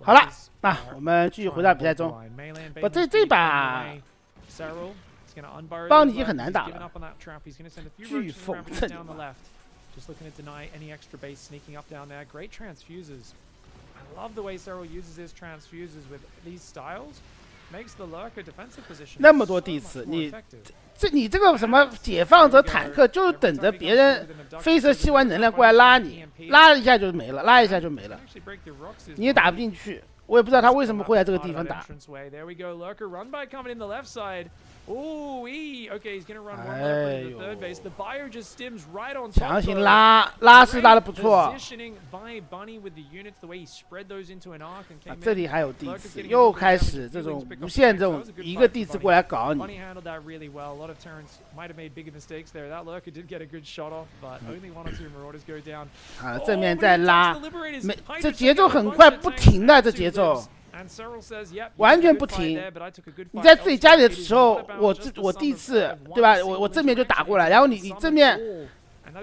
好了，那我们继续回到比赛中。这把邦尼已经很难打了，飓风阵。Just looking to deny any extra base sneaking up down there. Great transfuses. I love the way Cyril uses his transfuses with these styles. Makes the lurker defensive position. 那么多地次，你这个什么解放者坦克，就是等着别人飞车吸完能量过来拉你，拉一下就没了，拉一下就没了，你也打不进去。我也不知道他为什么会在这个地方打。Okay, he's gonna run one left to the third base. The bio just stims right on top. 强行拉是拉的不错。这里还有地次，又开始这种无限这种一个地次过来搞你。啊，正面再拉，这节奏很快，不停的这节奏。完全不停！你在自己家里的时候，我第一次对吧？我正面就打过来，然后你正面，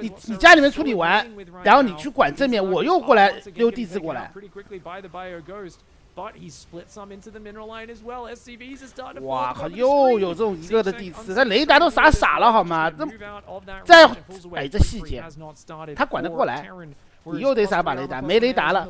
你家里面处理完，然后你去管正面，我又过来溜地次过来。哇靠！又有这种一个的地次，他雷达都傻了好吗？这细节，他管得过来。你又得撒把雷达，没雷达了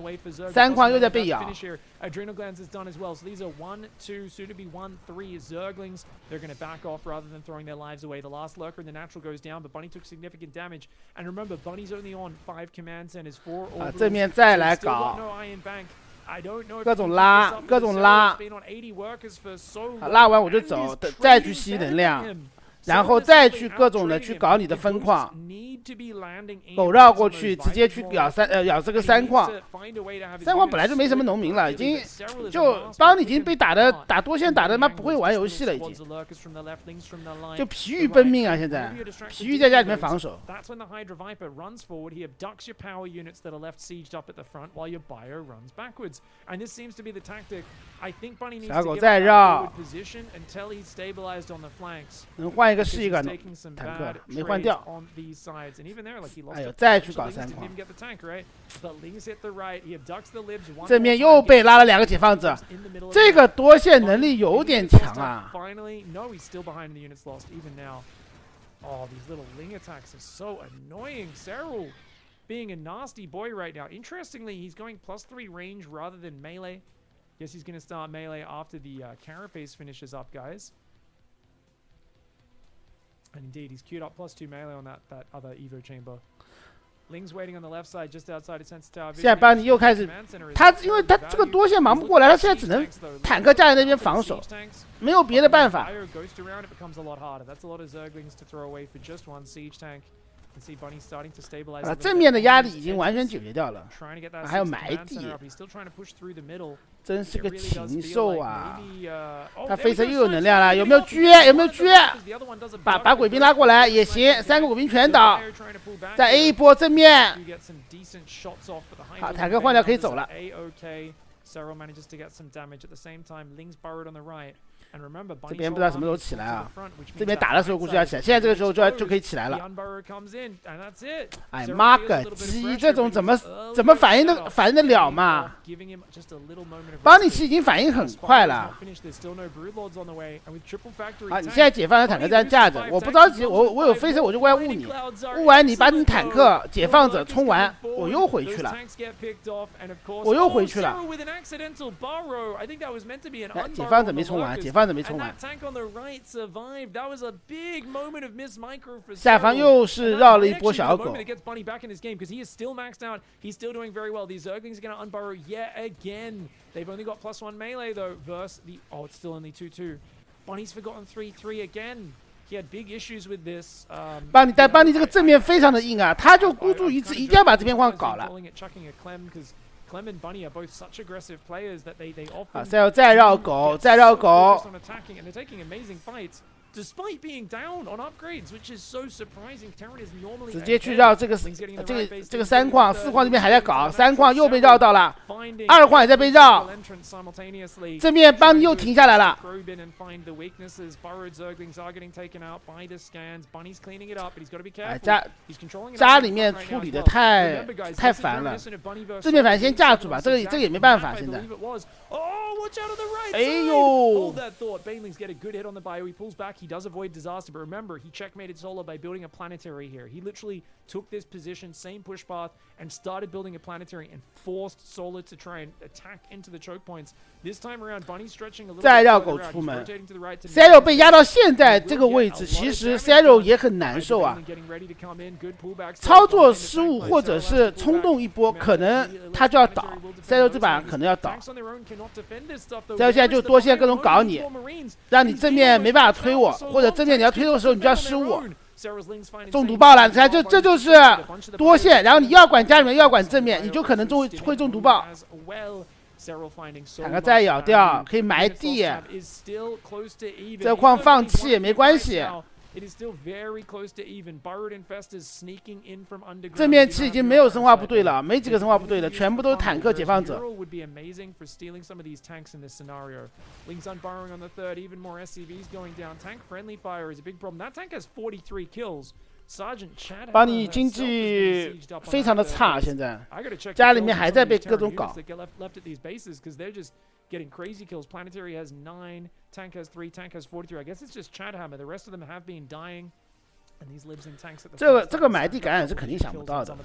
，3矿又在被咬。Adrenal glands is done as well. So these are 1, 2, soon to be 1, 3 Zerglings. They're going to back off rather than throwing their lives away. The last lurker in the natural goes down, but Bunny took significant damage. And remember, Bunny's only on 5 command centers, 4 orbitals. 正面再来搞，各种拉，各种拉，拉完我就走，再去吸能量。然后再去各种的去搞你的分矿，狗绕过去，直接去咬这个3矿。3矿本来就没什么农民了，已经就邦已经被打多线打的妈不会玩游戏了，已经就疲于奔命啊！现在疲于在家里面防守。小狗再绕，能换一个是一个坦克，没换掉。哎呦，再去搞3矿，正面又被拉了2个解放者，这个多线能力有点强啊。Oh, these little Ling attacks are so annoying. Cyril being a nasty boy right now. Interestingly, he's going +3 range rather than melee. Guess he's going to start melee after the Carapace finishes up, guys. And indeed, he's queued up +2 melee on that other Evo chamber. Ling's waiting on the left side, just outside of Sensor Tower. 现在班尼又开始，因为他这个多线忙不过来，他现在只能坦克站在那边防守，没有别的办法。正面的压力已经完全解决掉了，还有埋地，真是个禽兽啊！他飞车又有能量了，有没有狙？有没有狙？把鬼兵拉过来也行，3个鬼兵全倒，再 A 一波正面。好，坦克换掉可以走了。这边不知道什么时候起来啊？这边打的时候估计要起来，现在这个时候就可以起来了。哎妈个鸡，这种怎么反应得了嘛？邦尼奇已经反应很快了。啊，你现在解放的坦克在架着，我不着急，我有飞车我就过来雾你，雾完你把你坦克解放者冲完，我又回去了。解放者没冲完，下方又是绕了一波小狗。邦尼这个正面非常的硬啊，他就孤注一掷，一定要把这边矿搞了。啊！再绕狗， despite being down on upgrades, which is so surprising. Terran is normally 直接去绕这个3矿4矿这边还在搞，3矿又被绕到了，2矿也在被绕，这面邦尼又停下来了。家里面处理的太烦了，这面反正先架住吧，这个也没办法现在。哎呦！ He does avoid disaster, but remember, he checkmated Solo by building a planetary here. He literally took this position, same push path, and started building a planetary and forced Solo to try and attack into the choke points. This time around, Bunny's stretching a little bit. 再绕狗出门 ，Zero 被压到现在这个位置，其实 Zero 也很难受啊。操作失误或者是冲动一波，可能他就要倒。Zero 这把可能要倒。Zero 现在就多线各种搞你，让你正面没办法推我。 或者正面你要推的时候，你就要失误，中毒爆了。你看，这就是多线，然后你要管家里面，又要管正面，你就可能会中毒爆。坦克再咬掉，可以埋地，这矿放弃也没关系。 正面期已经没有生化部队了，没几个生化部队了，全部都是坦克解放者。邦尼经济非常的差，现在家里面还在被各种搞。 Getting crazy kills. Planetary has 9, Tank has 3, Tank has 43. I guess it's just Chadhammer. The rest of them have been dying, and these lives in tanks at the 这个埋地感染是肯定想不到的。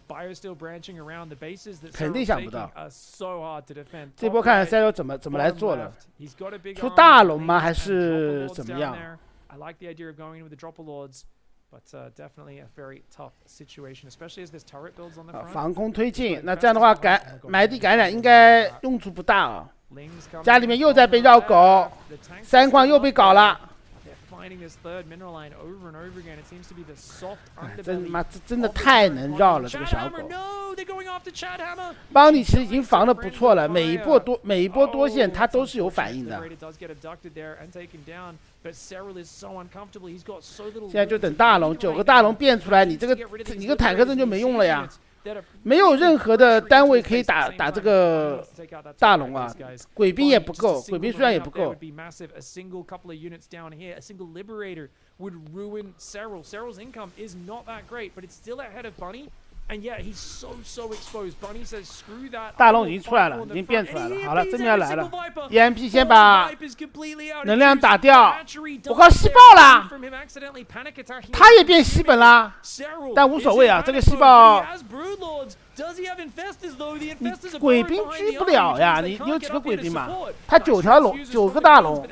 Bio still branching around the bases that 肯定想不到。so hard to defend. 这波看 Zero 怎么来做了？出大龙吗？还是怎么样 I like the idea of going in with the Dropper Lords. But definitely a very tough situation, especially as this turret builds on the front. 防空推进，那这样的话埋地感染应该用处不大啊。家里面又在被绕狗，3矿又被搞了。真的太能绕了，这个小狗。邦尼其实已经防得不错了，每一波多线他都是有反应的。 现在就等大龙，9个大龙变出来，你个坦克阵就没用了呀，没有任何的单位可以打这个大龙啊，鬼兵也不够，鬼兵数量也不够。大龙已经出来了，已经变出来了。好了，正面来了 ，EMP 先把能量打掉。我靠，吸爆了！他也变吸本啦，但无所谓啊，这个吸爆。 你鬼兵狙不了呀！你有几个鬼兵嘛？他9个大龙，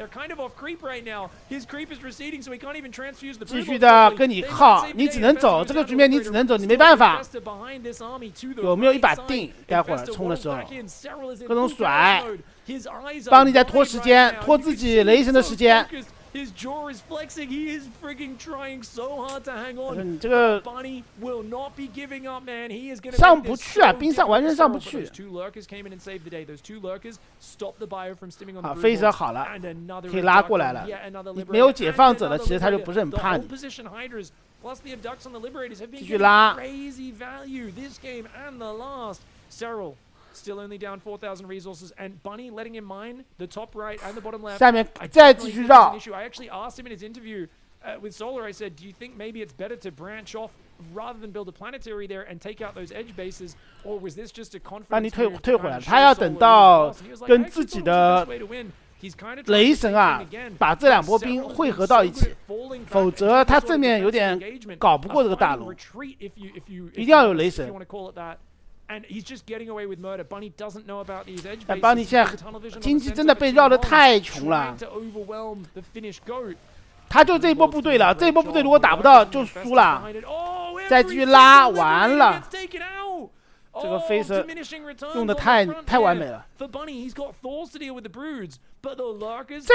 继续的跟你耗，你只能走，这个局面你只能走，你没办法。有没有一把定？待会儿冲的时候，各种甩，帮你在拖时间，拖自己雷神的时间。 His jaw is flexing. He is frigging trying so hard to hang on. 你这个 Bunny will not be giving up, man. He is going to 上不去啊，冰上完全上不去。 Those 2 lurkers came in and saved the day. Those 2 lurkers stopped the bio from stimming on the 飞蛇好了，可以拉过来了。没有解放者了，其实他就不是很怕你。继续拉。 Still only down 4,000 resources, and Bunny letting him mine the top right and the bottom left. 下面再继续绕。 I actually asked him in his interview with Solar. I said, "Do you think maybe it's better to branch off rather than build a planetary there and take out those edge bases, or was this just a confidence?" 班尼退回来了，他要等到跟自己的雷神啊，把这2波兵汇合到一起，否则他正面有点搞不过这个大龙，一定要有雷神。 And he's just getting away with murder. Bunny doesn't know about these edge bases. 但邦尼现在经济真的被绕得太穷了。他就这一波部队了，这一波部队如果打不到就输了。再继续拉，完了。这个飞蛇用的太完美了。这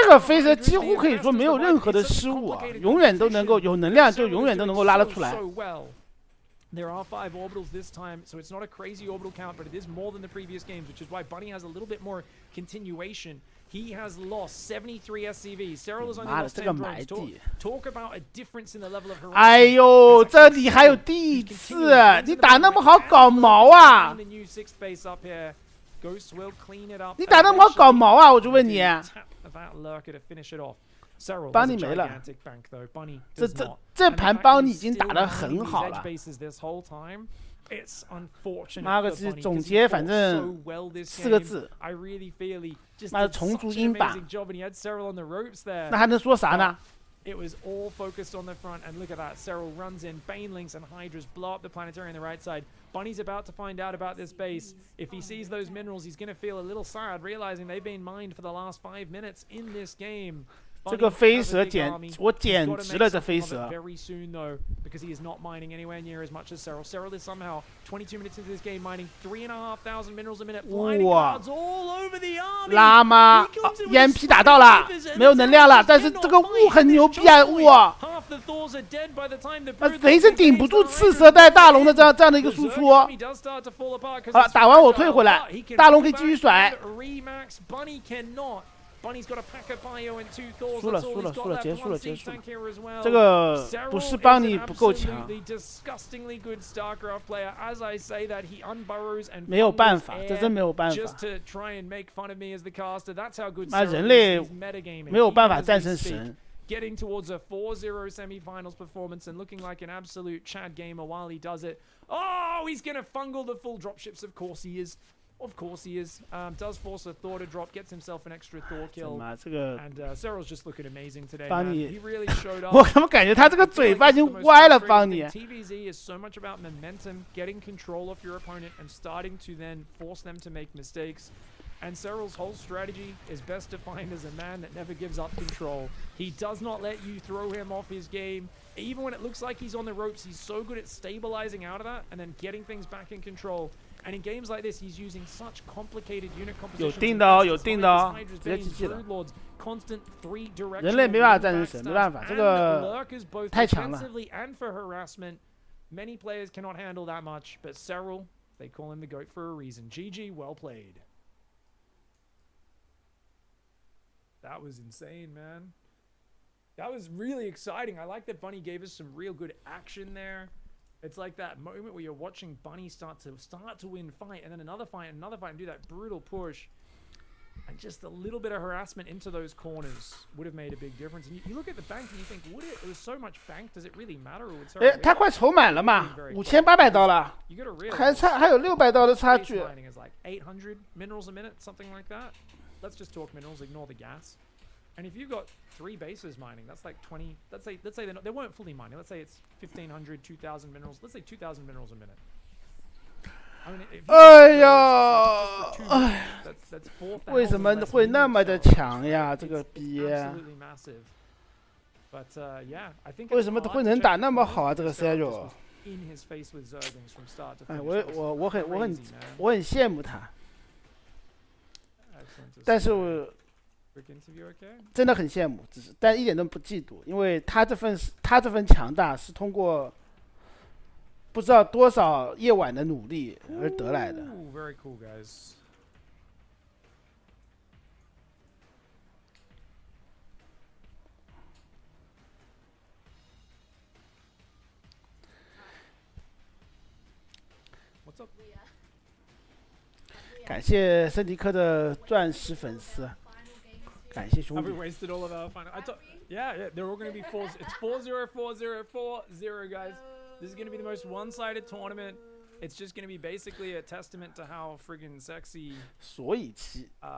个飞蛇几乎可以说没有任何的失误啊，永远都能够有能量，就永远都能够拉得出来。 There are 5 orbitals this time, so it's not a crazy orbital count, but it is more than the previous games, which is why Bunny has a little bit more continuation. He has lost 73 SCV. Cyril has only 妈的， lost 这个 10埋 drones. 地！ Talk about a difference in the level of harassment. 哎呦，这里还有第一次，你打那么好搞毛啊！ The new sixth base up here. Ghost will clean it up. 你打那么好搞毛啊！我就问你， That lurker to finish it off. Cyril 帮 has 你 a 没了。 gigantic bank though. Bunny 这 does 这 not. 这 And the 盘 fact 帮 that 你已 he's 经 still 打得 mining 很 these 好 edge 了。 bases this whole time. It's unfortunate 妈 for 个 Bunny 总 'cause he 结 fought 反 so 正 well this 4个 game. 字， I really feel he just 妈的 did 重 such 组 an 音吧。 amazing job, and he had Cyril on the ropes there. 那还能说啥呢？ It was all focused on the front, and look at that. Cyril runs in, Banelings and Hydras blow up the planetary on the right side. Bunny's about to find out about this base. If he sees those minerals, he's going to feel a little sad, realizing they've been mined for the last 5 minutes in this game. 这个飞蛇我简直了，这飞蛇。 Very soon though, because he is not mining anywhere near as much as Cyril. Cyril is somehow 22 minutes into this game mining 3,500 minerals a minute. Blinding cards all over the army. 拉吗？烟皮打到了，没有能量了，但是这个雾很牛逼啊，雾啊！ Half the Thors are dead by the time the 雷神顶不住赤蛇带大龙的这样的一个输出。好了，打完我退回来，大龙可以继续甩。 Bunny cannot. Bunny's got a pack of bio and 2 Thors. 输了， That's all 输 he's 了， got 输了， left. 结束了， One 结 siege 束了 tank here as well. 这个 Cyril 不是帮你 is an 不够强， absolutely disgustingly good StarCraft player. As I say that, he unburrows and 没有办法， fumbles 这 air 真没有办 just 法。 to try and make fun of me as the caster. That's how good 妈， Cyril 人类 is. He's metagaming. 没有办法 Even as 战 we 胜 speak. 神。 Getting towards a 4-0 semi-finals performance and looking like an absolute Chad gamer while he does it. Oh, he's going to fungal the full dropships. Of course he is. Of course he is. Does force a Thor to drop, gets himself an extra Thor kill. 妈，这个 And Cyril's just looking amazing today, 帮 man. 你 He really showed up. 我怎么感觉他这个 I feel 嘴 like 巴已 this is 经 the most 歪了， frustrating 帮你 thing. TVZ is so much about momentum, getting control of your opponent and starting to then force them to make mistakes. And Cyril's whole strategy is best defined as a man that never gives up control. He does not let you throw him off his game. Even when it looks like he's on the ropes, he's so good at stabilizing out of that and then getting things back in control. And in games like this, he's using such complicated unit compositions. 有定的哦，有定的哦，直接记了。 Constant 3-directional 人类没办法战胜神，没办法，这个 both 太强了。 defensively and for harassment. Many players cannot handle that much, but Cyril, they call him the GOAT for a reason. GG, well played. That was insane, man. That was really exciting. I like that Bunny gave us some real good action there. It's like that moment where you're watching Bunny start to win fight, and then another fight, and do that brutal push. And just a little bit of harassment into those corners would have made a big difference. And you look at the bank and you think, would it? It was so much bank. Does it really matter? Or would Cyril 哎，他快筹满了嘛，5800刀了， you gotta realize 还有600刀的差 base 距。 mining is like 800 minerals a minute, something like that. Let's just talk minerals, ignore the gas. And if you've got 3 bases mining, that's like 20. Let's say they weren't fully mining. Let's say it's 1,500, 2,000 minerals. Let's say 2,000 minerals a minute. I mean, if you 哎呀，哎， that's 4,000为什么 less 会那么的 minerals. 强呀？这个 It's 逼， absolutely massive. But yeah, I think 为 it's 什么 hard 会 to 能 check 打那么 the 好啊？这个 Cyril just Cyril， was in his face with Zerglings from start to 哎， finish. 我 That was crazy, man. 我很羡慕他， Excellent to 但是 see. 我 Quick interview, okay? 真的很羡慕，但一点都不嫉妒，因为他这份强大是通过不知道多少夜晚的努力而得来的。 Ooh, very cool, guys. What's up? 感谢圣迪克的钻石粉丝，感谢兄 Have 弟 we。wasted all of our final? Yeah, they're all going to be 4. It's 4-0, 4-0, 4-0, guys. This is going to be the most one-sided tournament. It's just going to be basically a testament to how friggin' sexy. 所以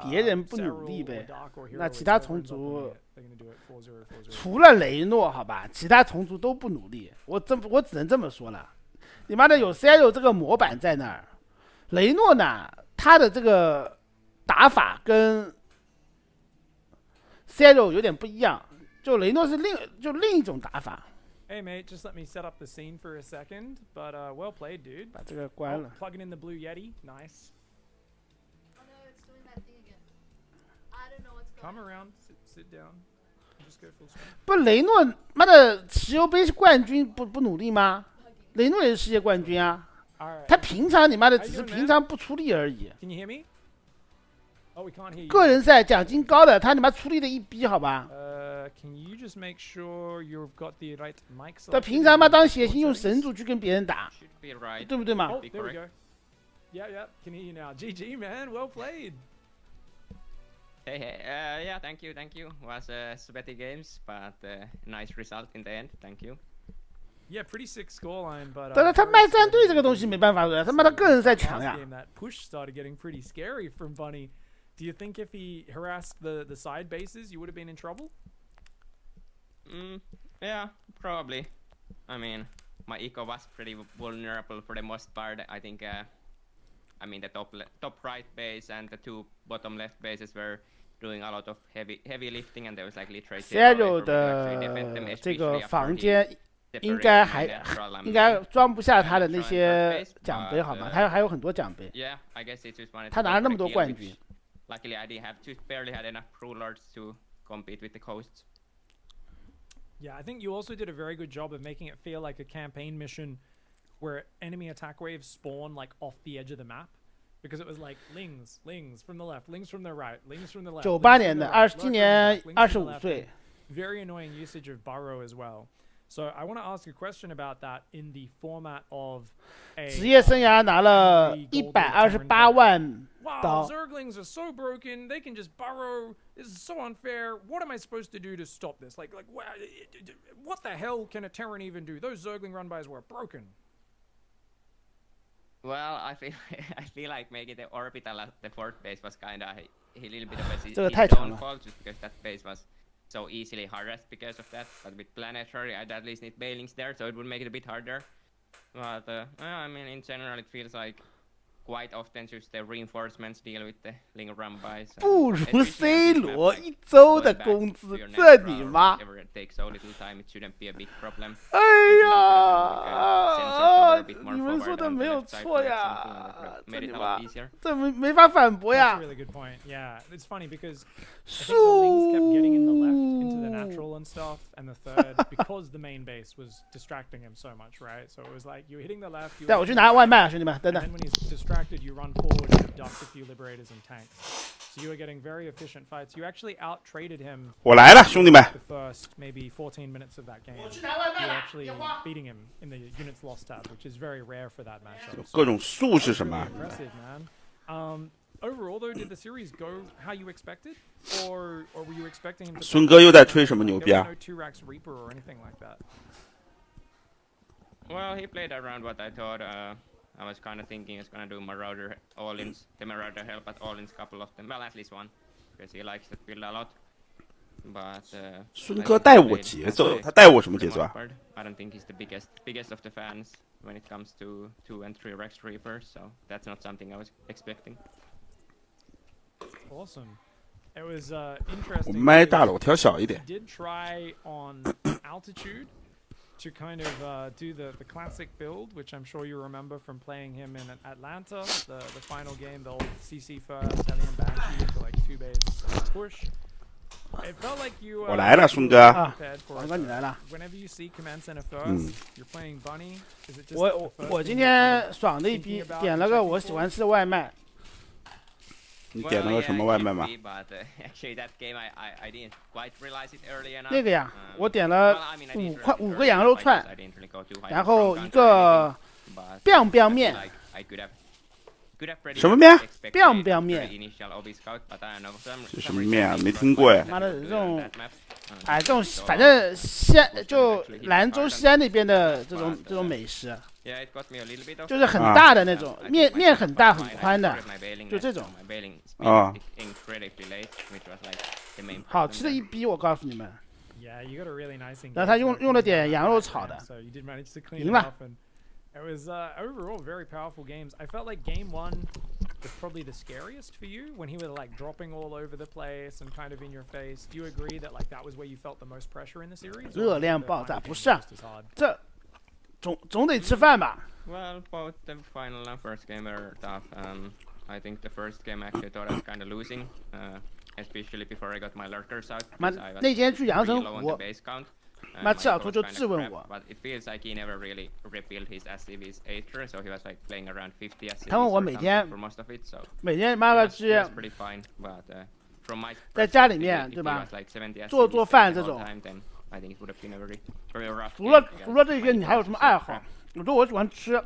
别人不努力呗，那其他种族除了雷诺，好吧，其他种族都不努力。我只能这么说了，你妈的有 Cyril 这个模板在那儿，雷诺呢，他的这个打法跟 Cyril 有点不一样，就雷诺是另一种打法。 Hey mate, just let me set up the scene for a second. But well played, dude. 把这个关了。 Plugging in the blue Yeti, nice. Oh no, it's doing that thing again. I don't know what's going Come on. around, sit down. Just go full screen. 不，雷诺妈的石油杯冠军不努力吗？雷诺也是世界冠军啊， All right. 他平常你妈的只是平常不出力而已。 Can you hear me? Oh, we can't hear you. 个人赛奖金高的，他你妈出力的一逼，好吧？ Can you just make sure you've got the right mic 他 selection? 平常嘛当血星用神族去跟别人打， Should be right. 对不对嘛？ Oh, there we go. Yeah, yeah. Can hear you now. GG, man. Well played. Hey, hey. Yeah, thank you, thank you. Was sweaty games, but nice result in the end. Thank you. Yeah, pretty sick scoreline, but 但是他卖战队这个东西没办法的，他妈他个人赛强 last 呀。 game, that push started getting pretty scary from Bunny. Do you think if he harassed the side bases, you would have been in trouble? Yeah, probably. I mean, my eco was pretty vulnerable for the most part. I think. I mean, the top right base and the 2 bottom left bases were doing a lot of heavy lifting, and there was like literally Zero 的这个房间应该装不下他的那些奖杯，好吗？他还有很多奖杯。 Yeah, I guess it just wanted. 他拿了那么多冠军。 Luckily, I barely had enough crew lords to compete with the coasts. Yeah, I think you also did a very good job of making it feel like a campaign mission where enemy attack waves spawn like off the edge of the map. Because it was like lings from the left, lings from the right, lings from the left. 98年的，今年25岁。 Very annoying usage of burrow as well. So I want to ask a question about that in the format of a 职业生涯拿了128万刀。 Wow, Zerglings are so broken. They can just burrow. This is so unfair. What am I supposed to do to stop this? Like what the hell can a Terran even do? Those Zergling run-bys were broken. Well, I feel like making the orbital at the 4th base was kind of a little bit of a his own fault, just because that base was so easily harassed because of that. But with planetary, I'd at least need Bailings there, so it would make it a bit harder. But I mean, in general, it feels like quite often just the reinforcements deal with the Ling run-bys. 不如 C 罗1周的工资，这你妈！ It takes so little time, it shouldn't be a big problem. 哎呀，你们说的没有错呀，这你妈，这没法反驳呀。 That's a really good point. Yeah, it's funny because I think the Lings kept getting in the left into the natural and stuff, and the third because the main base was distracting him so much, right? So it was like you were hitting the left. 带我去拿外卖啊，兄弟们，等 And 等 then。when he's distracted, you run forward and abduct a few liberators and tanks. So you were getting very efficient fights. You actually out-traded him. 我来了，兄弟们。 The first maybe 14 minutes of that game. You were actually beating him in the units lost tab, which is very rare for that matchup. 各种术是什 Really 么？ impressive, man. Overall, though, did the series go how you expected, or were you expecting him to? 孙哥又在吹什么牛逼 There 啊 was no 2-Rax Reaper or anything like that. Well, he played around what I thought. I was kind of thinking he's gonna do Marauder all-ins, the Marauder help at all-ins, couple of them. Well, at least one, because he likes that build a lot. But 孙哥带我节奏，他带我什么节奏啊？ I don't think he's the biggest of the fans when it comes to 2 and 3 Rex Reapers, so that's not something I was expecting. Awesome. It was 我 interesting. 麦大了，我调小一 He 点。 did try on altitude to kind of do the classic build, which I'm sure you remember from playing him in Atlanta, the final game, the old CC first, Hellion Banshee to like 2 base push. It felt like you 我来了，孙哥。 prepared for 王 it. 哥你来了。 Whenever you see command center first, you're playing Bunny. Is it just 我 the first 我 thing 今 you're 天爽的一逼，点了个我喜欢吃的外卖。 你点了个什么外卖吗？ But actually, that game I didn't quite realize it early enough. 那个呀，我点了 Well, I mean, I didn't 5个羊肉串 I，didn't really go too high 然后 from 一 counter 个 but biang biang I feel 面， like I could have pretty 什么面 expected biang it biang after 面 the initial OB scout, but I don't know, 这 some 什么 reason 面啊？ it 没 was 听过哎 quite。 妈的 good 这种 that map. 哎，这种反正西安就兰州西安那边的这种美食， Yeah, it got me a little bit of 就是很大的那种面很大很宽的， my bailing 就 net, 这种 so my bailing speed 啊 incredibly late, which was like the main 好 problem 吃的 there. 一逼，我告诉你们。 Yeah, you got a really nice engagement. 然后他用了点羊肉炒的， So you did manage to clean 赢 it 了。 up, and it was overall very powerful games. I felt like game 1 was probably the scariest for you when he was like dropping all over the place and kind of in your face. Do you agree that like that was where you felt the most pressure in the series? or 热 was 量 the 爆炸 final 不 game 是啊 just as hard? 这总得吃饭吧？ Well, both the final and first game were tough. I think the first game actually thought I was kind of losing, especially before I got my lurkers out. 妈 because I was 那天去阳 pretty 澄 low on 湖 the，base count. 妈吃小兔就质问我。But it feels like he never really rebuilt his SCVs after, so he was like playing around 50 SCVs 他问我每天 for most of it, so 每天妈个鸡 pretty fine, but from my 在家里面对吧？ like 70做饭这种。 I think it would have been a very rough. 除了这些，你还有什么爱好？我说我喜欢吃。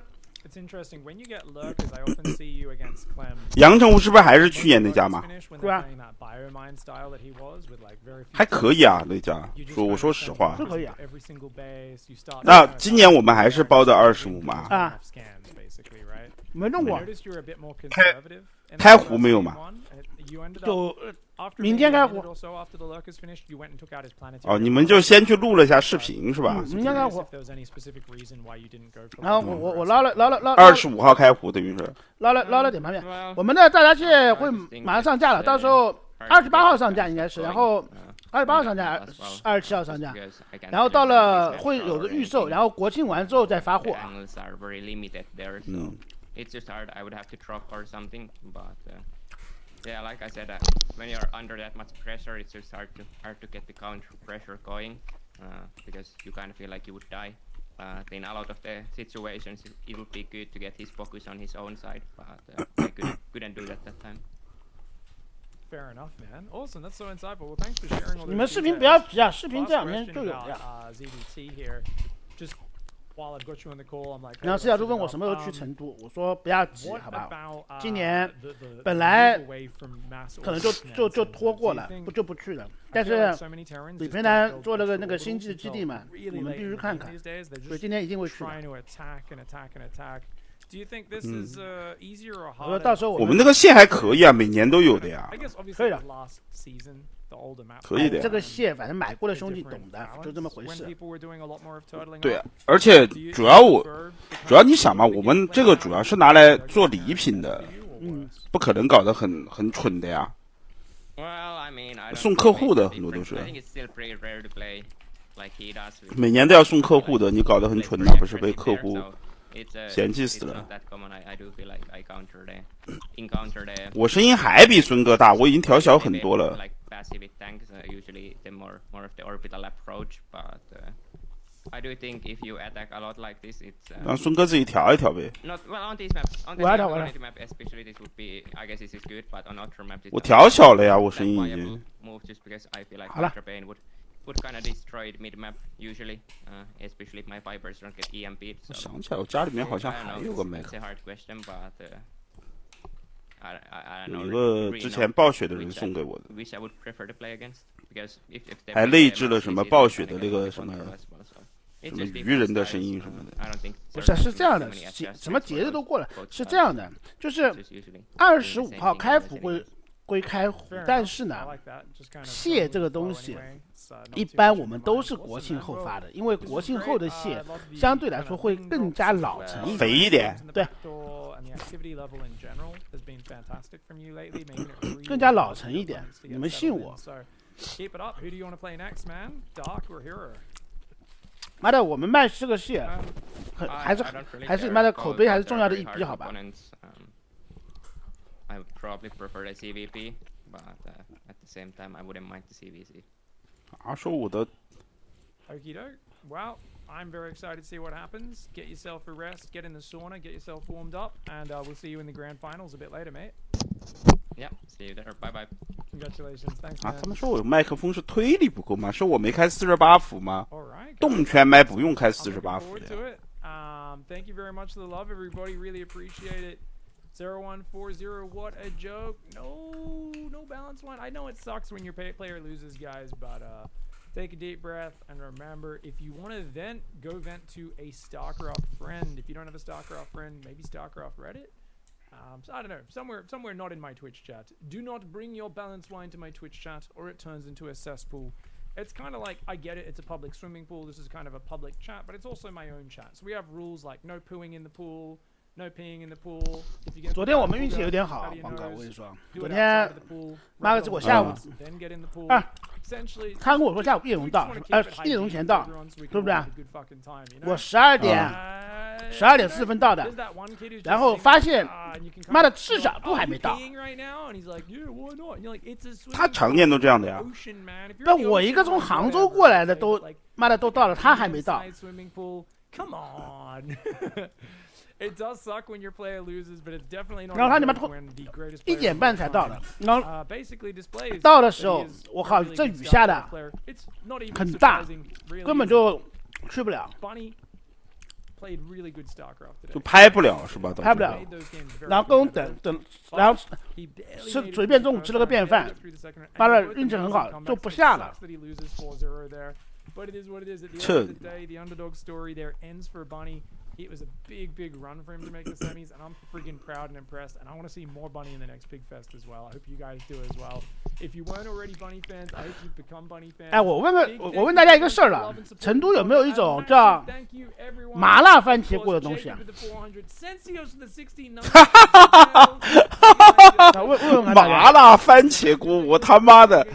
It's interesting when you get lurkers. I often see you against Clem. 阳澄湖是不是还是去年那家嘛？对啊，还可以啊，那家。我说实话，是可以啊。那今年我们还是包的25嘛？啊，没弄过。开湖没有嘛？就明天开湖。哦，你们就先去录了一下视频是吧？明天开湖。然后我捞了25号开湖，等于是捞了点盘面。我们的大闸蟹会马上上架了，到时候28号上架应该是，然后28号上架，27号上架，然后到了会有个预售，然后国庆完之后再发货。It's just hard. I would have to drop or something, but yeah, like I said, when you're under that much pressure, it's just hard to get the counter pressure going because you kind of feel like you would die. In a lot of the situations, it would be good to get his focus on his own side, but I couldn't do that time. Fair enough, man. Awesome. That's so insightful. Well, thanks for sharing all those. 你们视频不要急啊，视频这两天就有呀。ZDT here. Just while I've got you on the call, I'm like. 然后施小猪问我什么时候去成都，我说不要急，好吧？今年本来可能就拖过了，不去了。但是李培南做了个那个星际基地嘛，我们必须看看，所以今年一定会去的。我说到时候我们那个蟹还可以啊，每年都有的呀。可以的。可以的。这个蟹反正买过的兄弟懂的，就这么回事。对啊，而且主要你想嘛，我们这个主要是拿来做礼品的，不可能搞得很蠢的呀。送客户的很多都是，每年都要送客户的，你搞得很蠢，那不是被客户嫌弃死了。我声音还比孙哥大，我已经调小很多了。让孙哥自己调一调呗。我调小了呀，我声音已经。好了。would kind of destroy mid map usually, especially if my fibers don't get EMP'd. 我想起来，我家里面好像还有个麦克。It's a hard question, but I don't know. 有一个之前暴雪的人送给我的。Which I would prefer to play against because if 还内置了什么暴雪的那个什么鱼人的声音什么的。不是，是这样的，什么节日都过了，是这样的，就是25号开服归开服，但是呢，蟹这个东西，一般我们都是国庆后发的，因为国庆后的蟹相对来说会更加老成一点，肥一点，对，更加老成一点，你们信我。妈的，我们卖这个蟹，还是妈的口碑还是重要的一笔，好吧？ I would probably prefer the CVP, but at the same time, I wouldn't mind the CVC. 25的。Okie doke. Well, I'm very excited to see what happens. Get yourself a rest, get in the sauna, get yourself warmed up, and we'll see you in the grand finals a bit later, mate. Yeah, see you there. Bye bye. Congratulations. Thanks, man. 他们说我麦克风是推力不够吗？是我没开48伏吗？动圈麦不用开48伏的。Thank you very much for the love, everybody. Really appreciate it. 0140, what a joke. No balance one. I know it sucks when your player loses, guys, but take a deep breath and remember, if you want to vent, go vent to a StarCraft friend. If you don't have a StarCraft friend, maybe StarCraft Reddit. So I don't know, somewhere not in my Twitch chat. Do not bring your balance wine to my Twitch chat, or it turns into a cesspool. It's kind of like, I get it, it's a public swimming pool, this is kind of a public chat, but it's also my own chat. So we have rules like no pooing in the pool, no peeing in the pool. 昨天我们运气有点好，王哥，我跟你说，昨天妈个我下午他跟我说下午1点钟到，1点钟前到，对不对？我12点12点40分到的，然后发现妈的赤小度还没到。他常年都这样的呀。那我一个从杭州过来的都妈的都到了，他还没到。Come on. It does suck when your player loses, but it's definitely not. 然后他他妈1点半才到的，然后到的时候，我靠，这雨下的很大，根本就去不了，就拍不了是吧？拍不了，然后跟我等，然后吃随便中午吃了个便饭，妈的运气很好，就不下了。It was a big run for him to make the semis, and I'm freaking proud and impressed. And I want to see more Bunny in the next Pig Fest as well. I hope you guys do as well. If you weren't already Bunny fans, I hope you become Bunny fans. 哎，我问大家一个事儿了，成都有没有一种叫麻辣番茄锅的东西啊？麻辣番茄锅，我他妈的，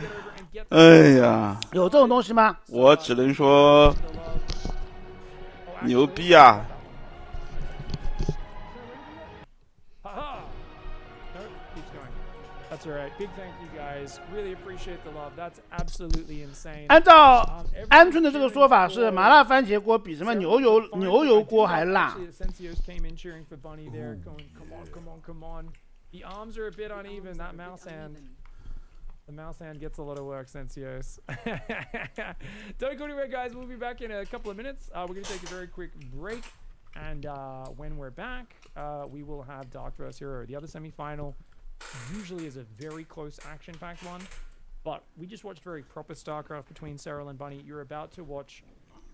哎呀，有这种东西吗？我只能说牛逼啊！That's all right. Big thank you guys. Really appreciate the love. That's absolutely insane. 按照鹌鹑的这个说法是麻辣番茄锅比什么牛油锅还辣。Came in cheering for Bunny there, going, come on. The arms are a bit uneven. That mouse hand. The mouse hand gets a lot of work, Sensios. Don't go anywhere, guys. We'll be back in a couple of minutes. We're going to take a very quick break. And when we're back, we will have Dark vs. Hero. The other semi-final usually is a very close action-packed one. But we just watched very proper StarCraft between Cyril and Bunny. You're about to watch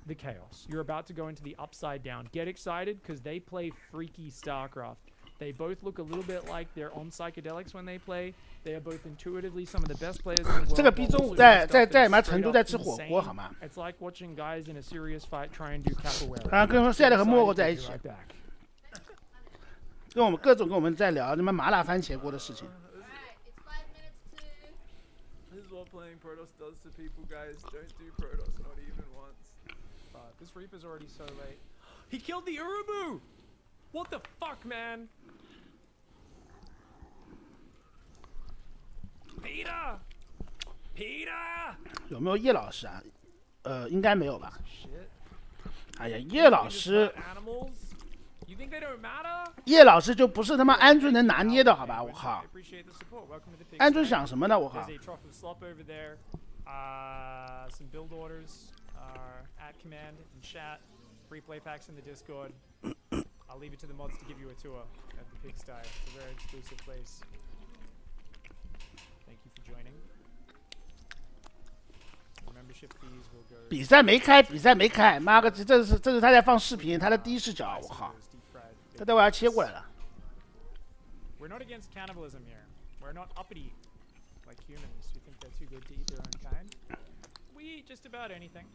the chaos. You're about to go into the upside down. Get excited because they play freaky StarCraft. They both look a little bit like they're on psychedelics when they play. They are both intuitively some of the best players in the world. 这个逼中午在成都在吃火锅好吗？ It's like watching guys in a serious fight try and do capoeira. 然后跟赛德和莫哥在一起，跟我们各种跟我们在聊什么麻辣番茄锅的事情。This is what playing Protoss does to people, guys. Don't do Protoss, not even once. This Reaper's already so late. He killed the Urubu! What the fuck, man? Peter! 有没有叶老师啊？应该没有吧。哎呀，叶老师，叶老师就不是他妈鹌鹑能拿捏的好吧？我靠！鹌鹑想什么呢？我靠！ Some build orders are at command in chat. Replay packs in the Discord. I'll leave it to the mods to give you a tour at the Pigsty. It's a very exclusive place. Thank you for joining. Membership fees will go. 比赛没开，妈个，这是他在放视频，他的第一视角，我靠！他待会要切过来了。We're not against cannibalism here. We're not uppity like humans who think they're too good to eat their own kind. We eat just about anything.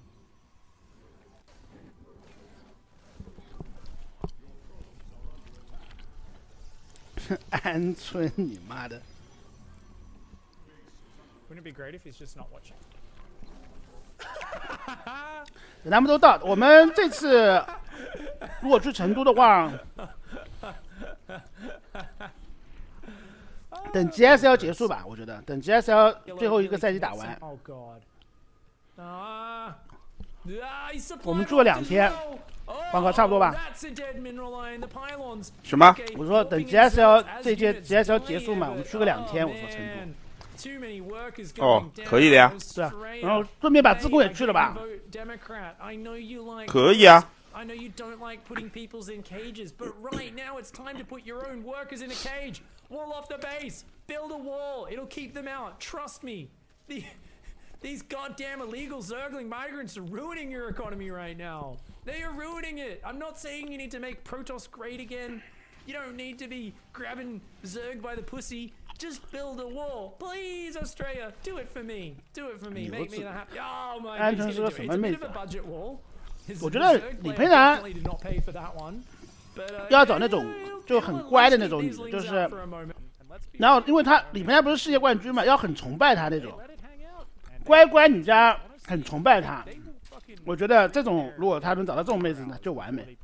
鹌鹑，你妈的 ！Wouldn't it be great if he's just not watching? 等他们都到，我们这次如果去成都的话，等 GSL 结束吧，我觉得等 GSL 最后一个赛季打完，我们住了2天。 报告差不多吧？什么？我说等 GSL 这届 GSL 结束嘛，我们去个2天。我说成都。哦，可以的呀。是啊，然后顺便把自贡也去了吧？可以啊。 I know you don't like putting peoples in cages, but right now it's time to put your own workers in a cage. Wall off the base. Build a wall. It'll keep them out. Trust me. These goddamn illegal Zergling migrants are ruining your economy right now. They are ruining it. I'm not saying you need to make Protoss great again. You don't need to be grabbing Zerg by the pussy. Just build a wall. Please, Australia, do it for me. Do it for me. Make me happy. Oh my god, he's gonna do it. It's a bit of a budget wall. 我觉得李培然要找那种就很乖的那种女的，就是，然后因为他李培然不是世界冠军嘛，要很崇拜他那种，乖乖女家很崇拜他，我觉得这种如果他能找到这种妹子呢，就完美。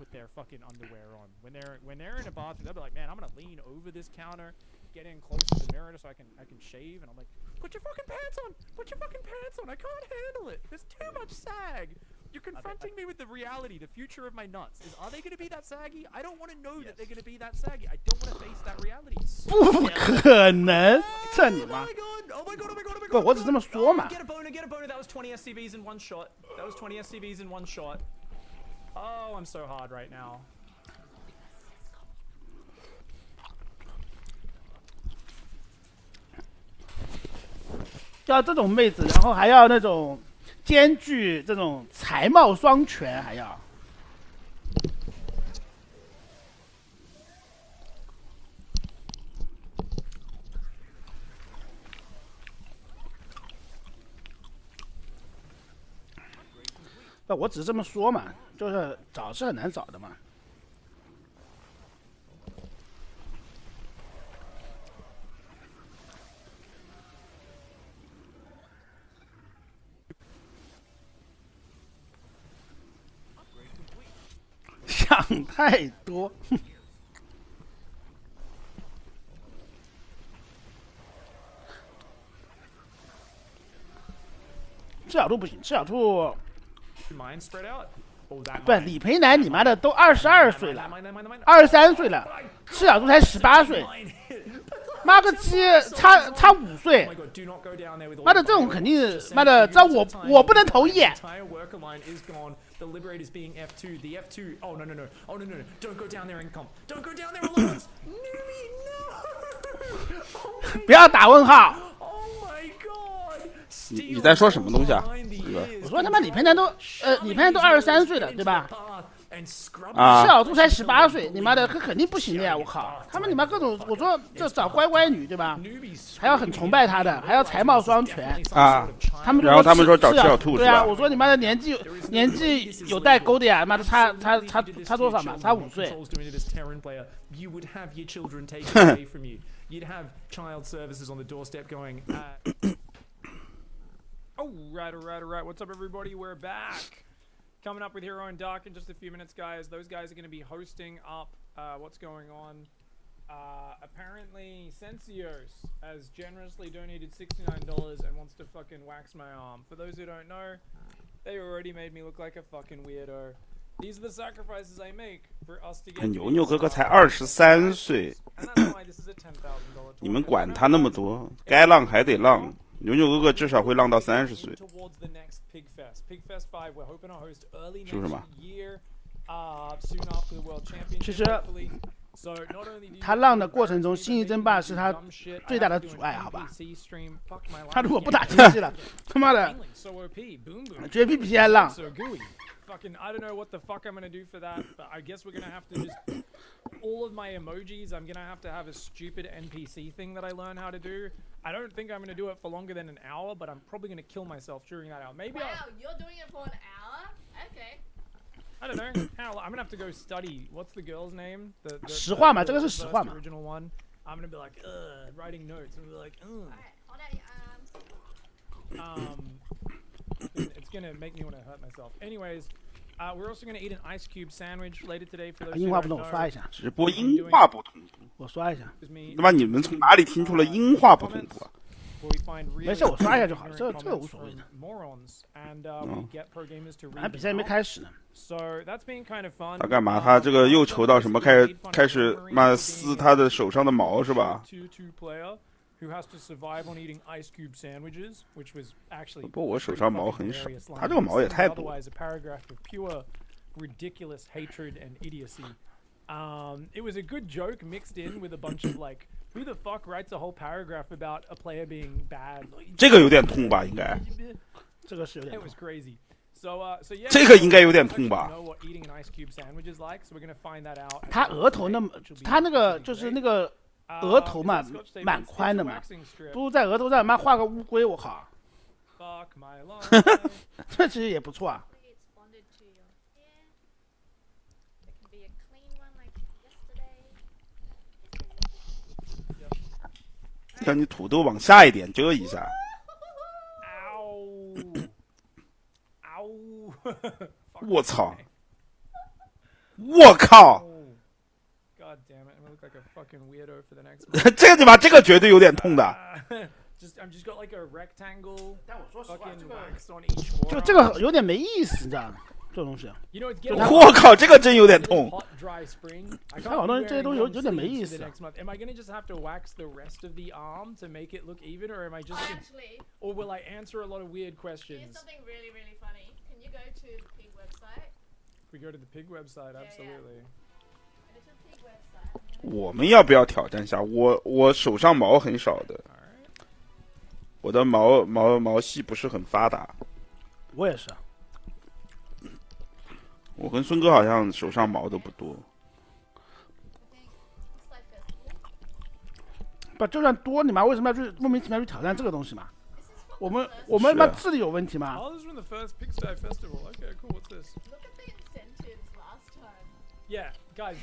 When they're in a bathroom, they'll be like, man, I'm gonna lean over this counter, get in close to the mirror so I can shave, and I'm like, put your fucking pants on, put your fucking pants on. I can't handle it. There's too much sag. You're confronting me with the reality, the future of my nuts. Are they gonna be that saggy? I don't want to know that they're gonna be that saggy. I don't want to face that reality. 不可能，这你妈！ Oh my god! 不，我只这么说嘛。 Get a boner. That was 20 SCVs in one shot. That was 20 SCVs in one shot. Oh, I'm so hard right now. 要这种妹子，然后还要那种兼具这种才貌双全，还要。不，我只是这么说嘛，就是找是很难找的嘛。想太多。赤小兔不行，赤小兔。不，李培南，你妈的都22岁了，23岁了，赤小兔才18岁，妈个鸡，差5岁，妈的这种肯定，妈的这我不能同意。The Liberator's being F2. The F2. Oh no! Oh no! Don't go down there and come. Don't go down there alone. No! 不要打问号。Oh my god! 你在说什么东西啊？我说他妈李培南都23岁了，对吧？啊，赤小兔才18岁，你妈的肯定不行的呀！我靠，他们你妈各种，我说这找乖乖女对吧？还要很崇拜她的，还要才貌双全啊。然后他们说找赤小兔对啊，我说你妈的年纪有代沟的呀，妈的差多少嘛？差5岁。You'd have child services on the doorstep going. Oh, right. What's up, everybody? We're back. Coming up with Hero and Dark in just a few minutes, guys. Those guys are going to be hosting up what's going on. Apparently, Sensios has generously donated $69 and wants to fucking wax my arm. For those who don't know, they already made me look like a fucking weirdo. These are the sacrifices I make for us to get. 牛牛哥哥才23岁，你们管他那么多，该浪还得浪。牛牛哥哥至少会浪到30岁。是不是嘛？其实他浪的过程中，星际争霸是他最大的阻碍，好吧？他如果不打星际了，他妈的绝比比还浪。Fucking, I don't know what the fuck I'm gonna do for that, but I guess we're gonna have to just all of my emojis. I'm gonna have to have a stupid NPC thing that I learn how to do. I don't think I'm gonna do it for longer than an hour, but I'm probably gonna kill myself during that hour. Maybe. Wow, you're doing it for an hour? Okay. I don't know. How I'm gonna have to go study. What's the girl's name? The 实话嘛，这个是实话嘛。 Original one. I'm gonna be like, writing notes and be like, Alright, hold out your arms. It's gonna make me want to hurt myself. Anyways, we're also gonna eat an ice cube sandwich later today for those. 音画不同，我刷一下。直播音画不同步。我刷一下。那么你们从哪里听出了音画不同步啊？没事，我刷一下就好了，这个无所谓的。反正比赛还没开始呢。他干嘛？他这个又求到什么？开始妈撕他的手上的毛是吧？ Who has to survive on eating ice cube sandwiches, which was actually 不过我手上毛很少，他这个毛也太多。 Otherwise, a paragraph of pure ridiculous hatred and idiocy. It was a good joke mixed in with a bunch of like, who the fuck writes a whole paragraph about a player being bad? 这个有点痛吧？应该。这个是有点。 It was crazy. So yeah. 这个应该有点痛吧？ Know what eating an ice cube sandwich is like, so we're gonna find that out. 他额头那么，他那个就是那个。 额头嘛，蛮宽的嘛，不如在额头上妈画个乌龟，我靠，这其实也不错啊。让你土豆往下一点遮一下。我操！我靠！ God damn it! I'm gonna look like a fucking weirdo for the next. 这个对吧？这个绝对有点痛的。I'm just got like a rectangle. 但我说实话， waxed on each forearm. 就这个有点没意思，你知道吗？这种东西。我靠，这个真有点痛。它好多这些东西有点没意思。Am I gonna just have to wax the rest of the arm to make it look even, or am I just? Actually, or will I answer a lot of weird questions? Here's something really, really funny. Can you go to the pig website? We go to the pig website, absolutely. Go to the pig website. 我们要不要挑战一下？我手上毛很少的，我的毛细不是很发达。我也是。我跟孙哥好像手上毛都不多。不，就算多，你妈为什么要去莫名其妙去挑战这个东西嘛？我们他妈智力有问题吗？ Oh, this is from the first Pig Festival. Okay, cool. What's this? Look at the incentives last time. Yeah, guys.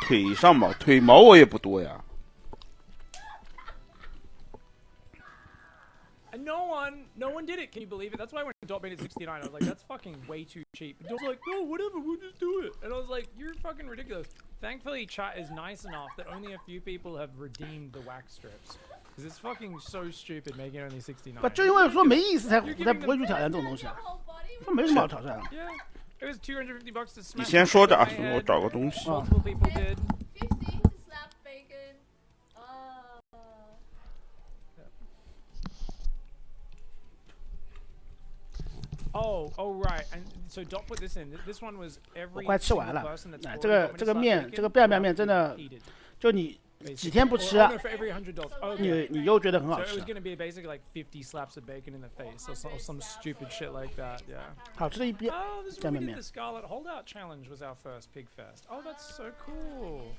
腿上毛，腿毛我也不多呀。And no one did it. Can you believe it? That's why when Dot made it 69, I was like, that's fucking way too cheap. And Dot's like, no, whatever, we'll just do it. And I was like, you're fucking ridiculous. Thankfully, chat is nice enough that only a few people have redeemed the wax strips. Because it's fucking so stupid making only 69. 不，就因为说没意思才不会去挑战这种东西啊。这没什么好挑战的。 Yeah, it was $250 to smash. 你先说着啊，我找个东西。 Multiple people did. 50 to slap bacon. Oh, right. And so Dot put this in. This one was 我 every 快吃 single 完了 person that's。哎，这个面，这个拌面真的，就你几天不吃， for every $100. 你又觉得很 So 好 it 吃 was。going to be basically like 50 slaps of bacon in the face or some stupid shit like that. Yeah. 好吃的一边 Oh, this is 酱 when 面 we did 面 the。Scarlet Holdout Challenge was our first Pig Fest. Oh, that's so cool.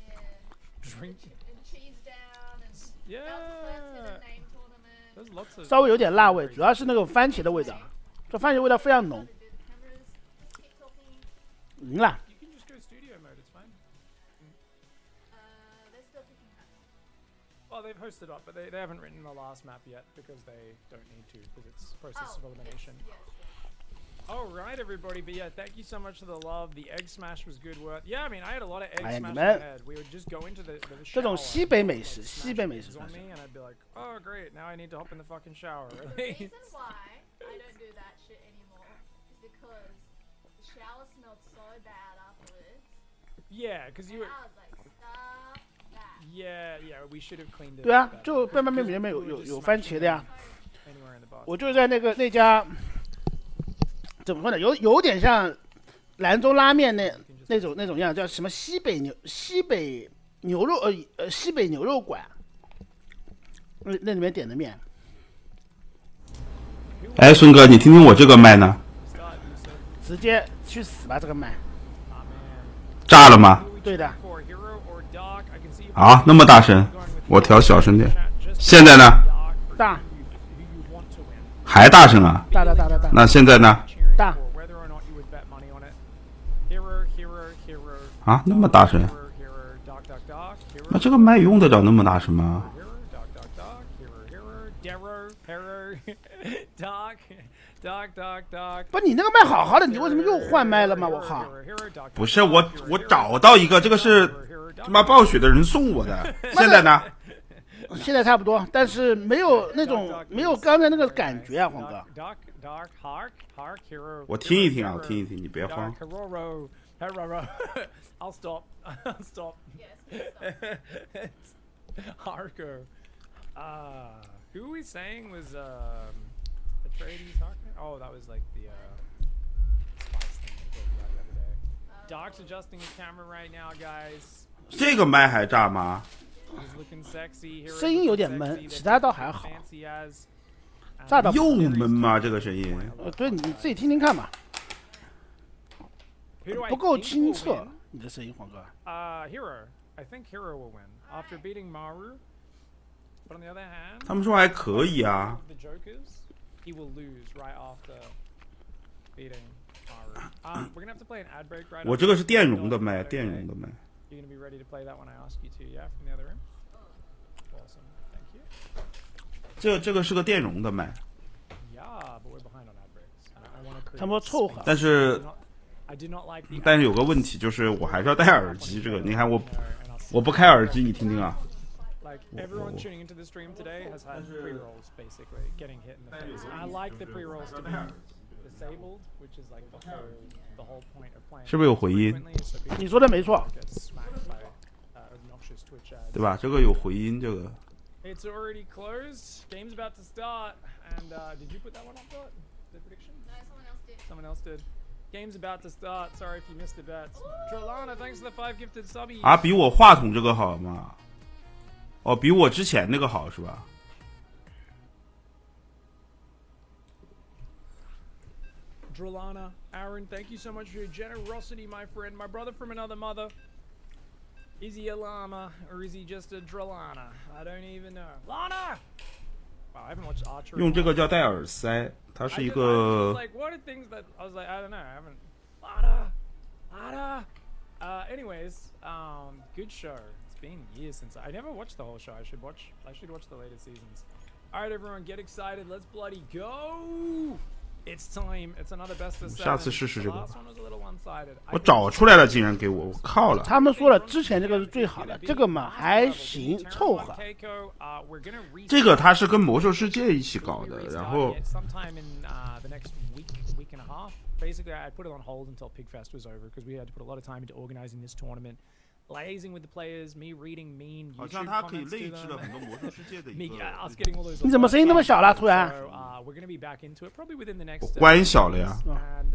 Drink. And cheese down and Yeah. that was the first hidden name tournament. There's lots of. 稍微有点辣味，主要是那个番茄的味道，这番茄味道非常浓。 Cameras, keep talking. 赢了， You can just go studio mode. It's fine. They're still picking up. Well, they've hosted up, but they haven't written the last map yet because they don't need to because it's process of elimination. Yes. All right, everybody. But yeah, thank you so much for the love. The egg smash was good work. Yeah, I mean, I had a lot of egg 哎，你 smash in 们 my head. We would just go into the 这 shower. 种西北美食， and 西 smash 北美食 eggs 发 on 现 me, and I'd be like, oh great, now I need to hop in the fucking shower. The reason why I don't do that shit anymore is because the shower smelled so bad afterwards. Yeah, because you And were. I was like, stop that. Yeah, we should have cleaned it. 对啊 up，better. 就拌面 Because 里面 we were just 有番茄的呀。 Anywhere in the box. 我就是在那家，怎么说呢？有点像兰州拉面那种样，叫什么西北牛肉馆，那里面点的面。哎，孙哥，你听听我这个麦呢？ Start, you said. 直接去死吧，这个麦。 Ah, man. 炸了吗？ 对的。 For hero or Doc, I can see you 啊，那么大声，我调小声点。 chat just 现在呢？ Doc for 大 who you want to win. 还大声啊？大。那现在呢？ Cheering 大 for whether or not you would bet money on it. Hero. 啊，那么大声？ Hero, Doc, hero. 那这个麦用得着那么大声吗？ Hero, Doc, hero, Doc. 不，你那个麦好好的，你为什么又换麦了吗？我靠！不是我找到一个，这个是他妈暴雪的人送我的。现在呢？现在差不多，但是没有刚才那个感觉啊，黄哥。我听一听啊，我听一听，你别慌。I'll stop. Yes. Harker. Who are we saying was Atreides Harker? Oh, that was like the spice thing we talked about the other day. Doc's adjusting his camera right now, guys. 这个麦还炸吗？ He's looking sexy. Hero's 声音有点 looking 闷， sexy. 其他倒还好。 Fancy as. 炸到又闷吗？这个声音？对，你自己听听看嘛， Who do I 不够 think 清 will 澈 win?，你的声音，黄哥。 Hero. I think Hero will win after beating Maru. But on the other hand, 他们说还可以啊。 the Jokers, he will lose right after beating Maru. We're gonna have to play an ad break right 我 after 这个是电容的 this. 麦， Okay. 电容的麦。 You're gonna be ready to play that when I ask you to, yeah, from the other room? Awesome, thank you. 这个是个电容的麦。 Yeah, but we're behind on ad breaks. I want to 他们凑合。但是有个问题，就是我还是要戴耳机。这个你看我不开耳机，你听听啊。Like everyone tuning into the stream today has had pre-rolls basically getting hit in the face. And I like the pre-rolls to be disabled, which is like the whole point of playing. 是不是有回音？你说的没错，对吧？这个有回音，这个。It's already closed. Game's about to start. And did you put that one up, Dot? The prediction? No, someone else did. Someone else did. Game's about to start. Sorry if you missed the bets. Trolana, thanks for the 5 gifted subbies. 啊，比我话筒这个好吗？哦，比我之前那个好是吧？ Drolana, Aaron, thank you so much for your generosity, my friend. My brother from another mother. Is he a llama or is he just a Drolana? I don't even know. Lana! Wow, I haven't watched Archer. 用这个叫戴耳塞，它是一个。Like, what are things that I was like, I don't know, I haven't. Lana! Anyways, good show. It's been years since I never watched the whole show. I should watch the later seasons. All right, everyone, get excited. Let's bloody go! It's time. It's another best of 7. 下次试试这个。 Last one was a little one-sided. 我找出来了，竟然给我，我靠了！他们说了，之前这个是最好的，这个嘛还行，凑合。这个他是跟魔兽世界一起搞的，然后。 Basically, I put it on hold until PIGfest was over because we had to put a lot of time into organizing this tournament, liaising with the players, me reading mean YouTube comments to them, me us getting all those. 你怎么声音那么小了？突然。 So we're going to be back into it probably within the next. 关小了呀。And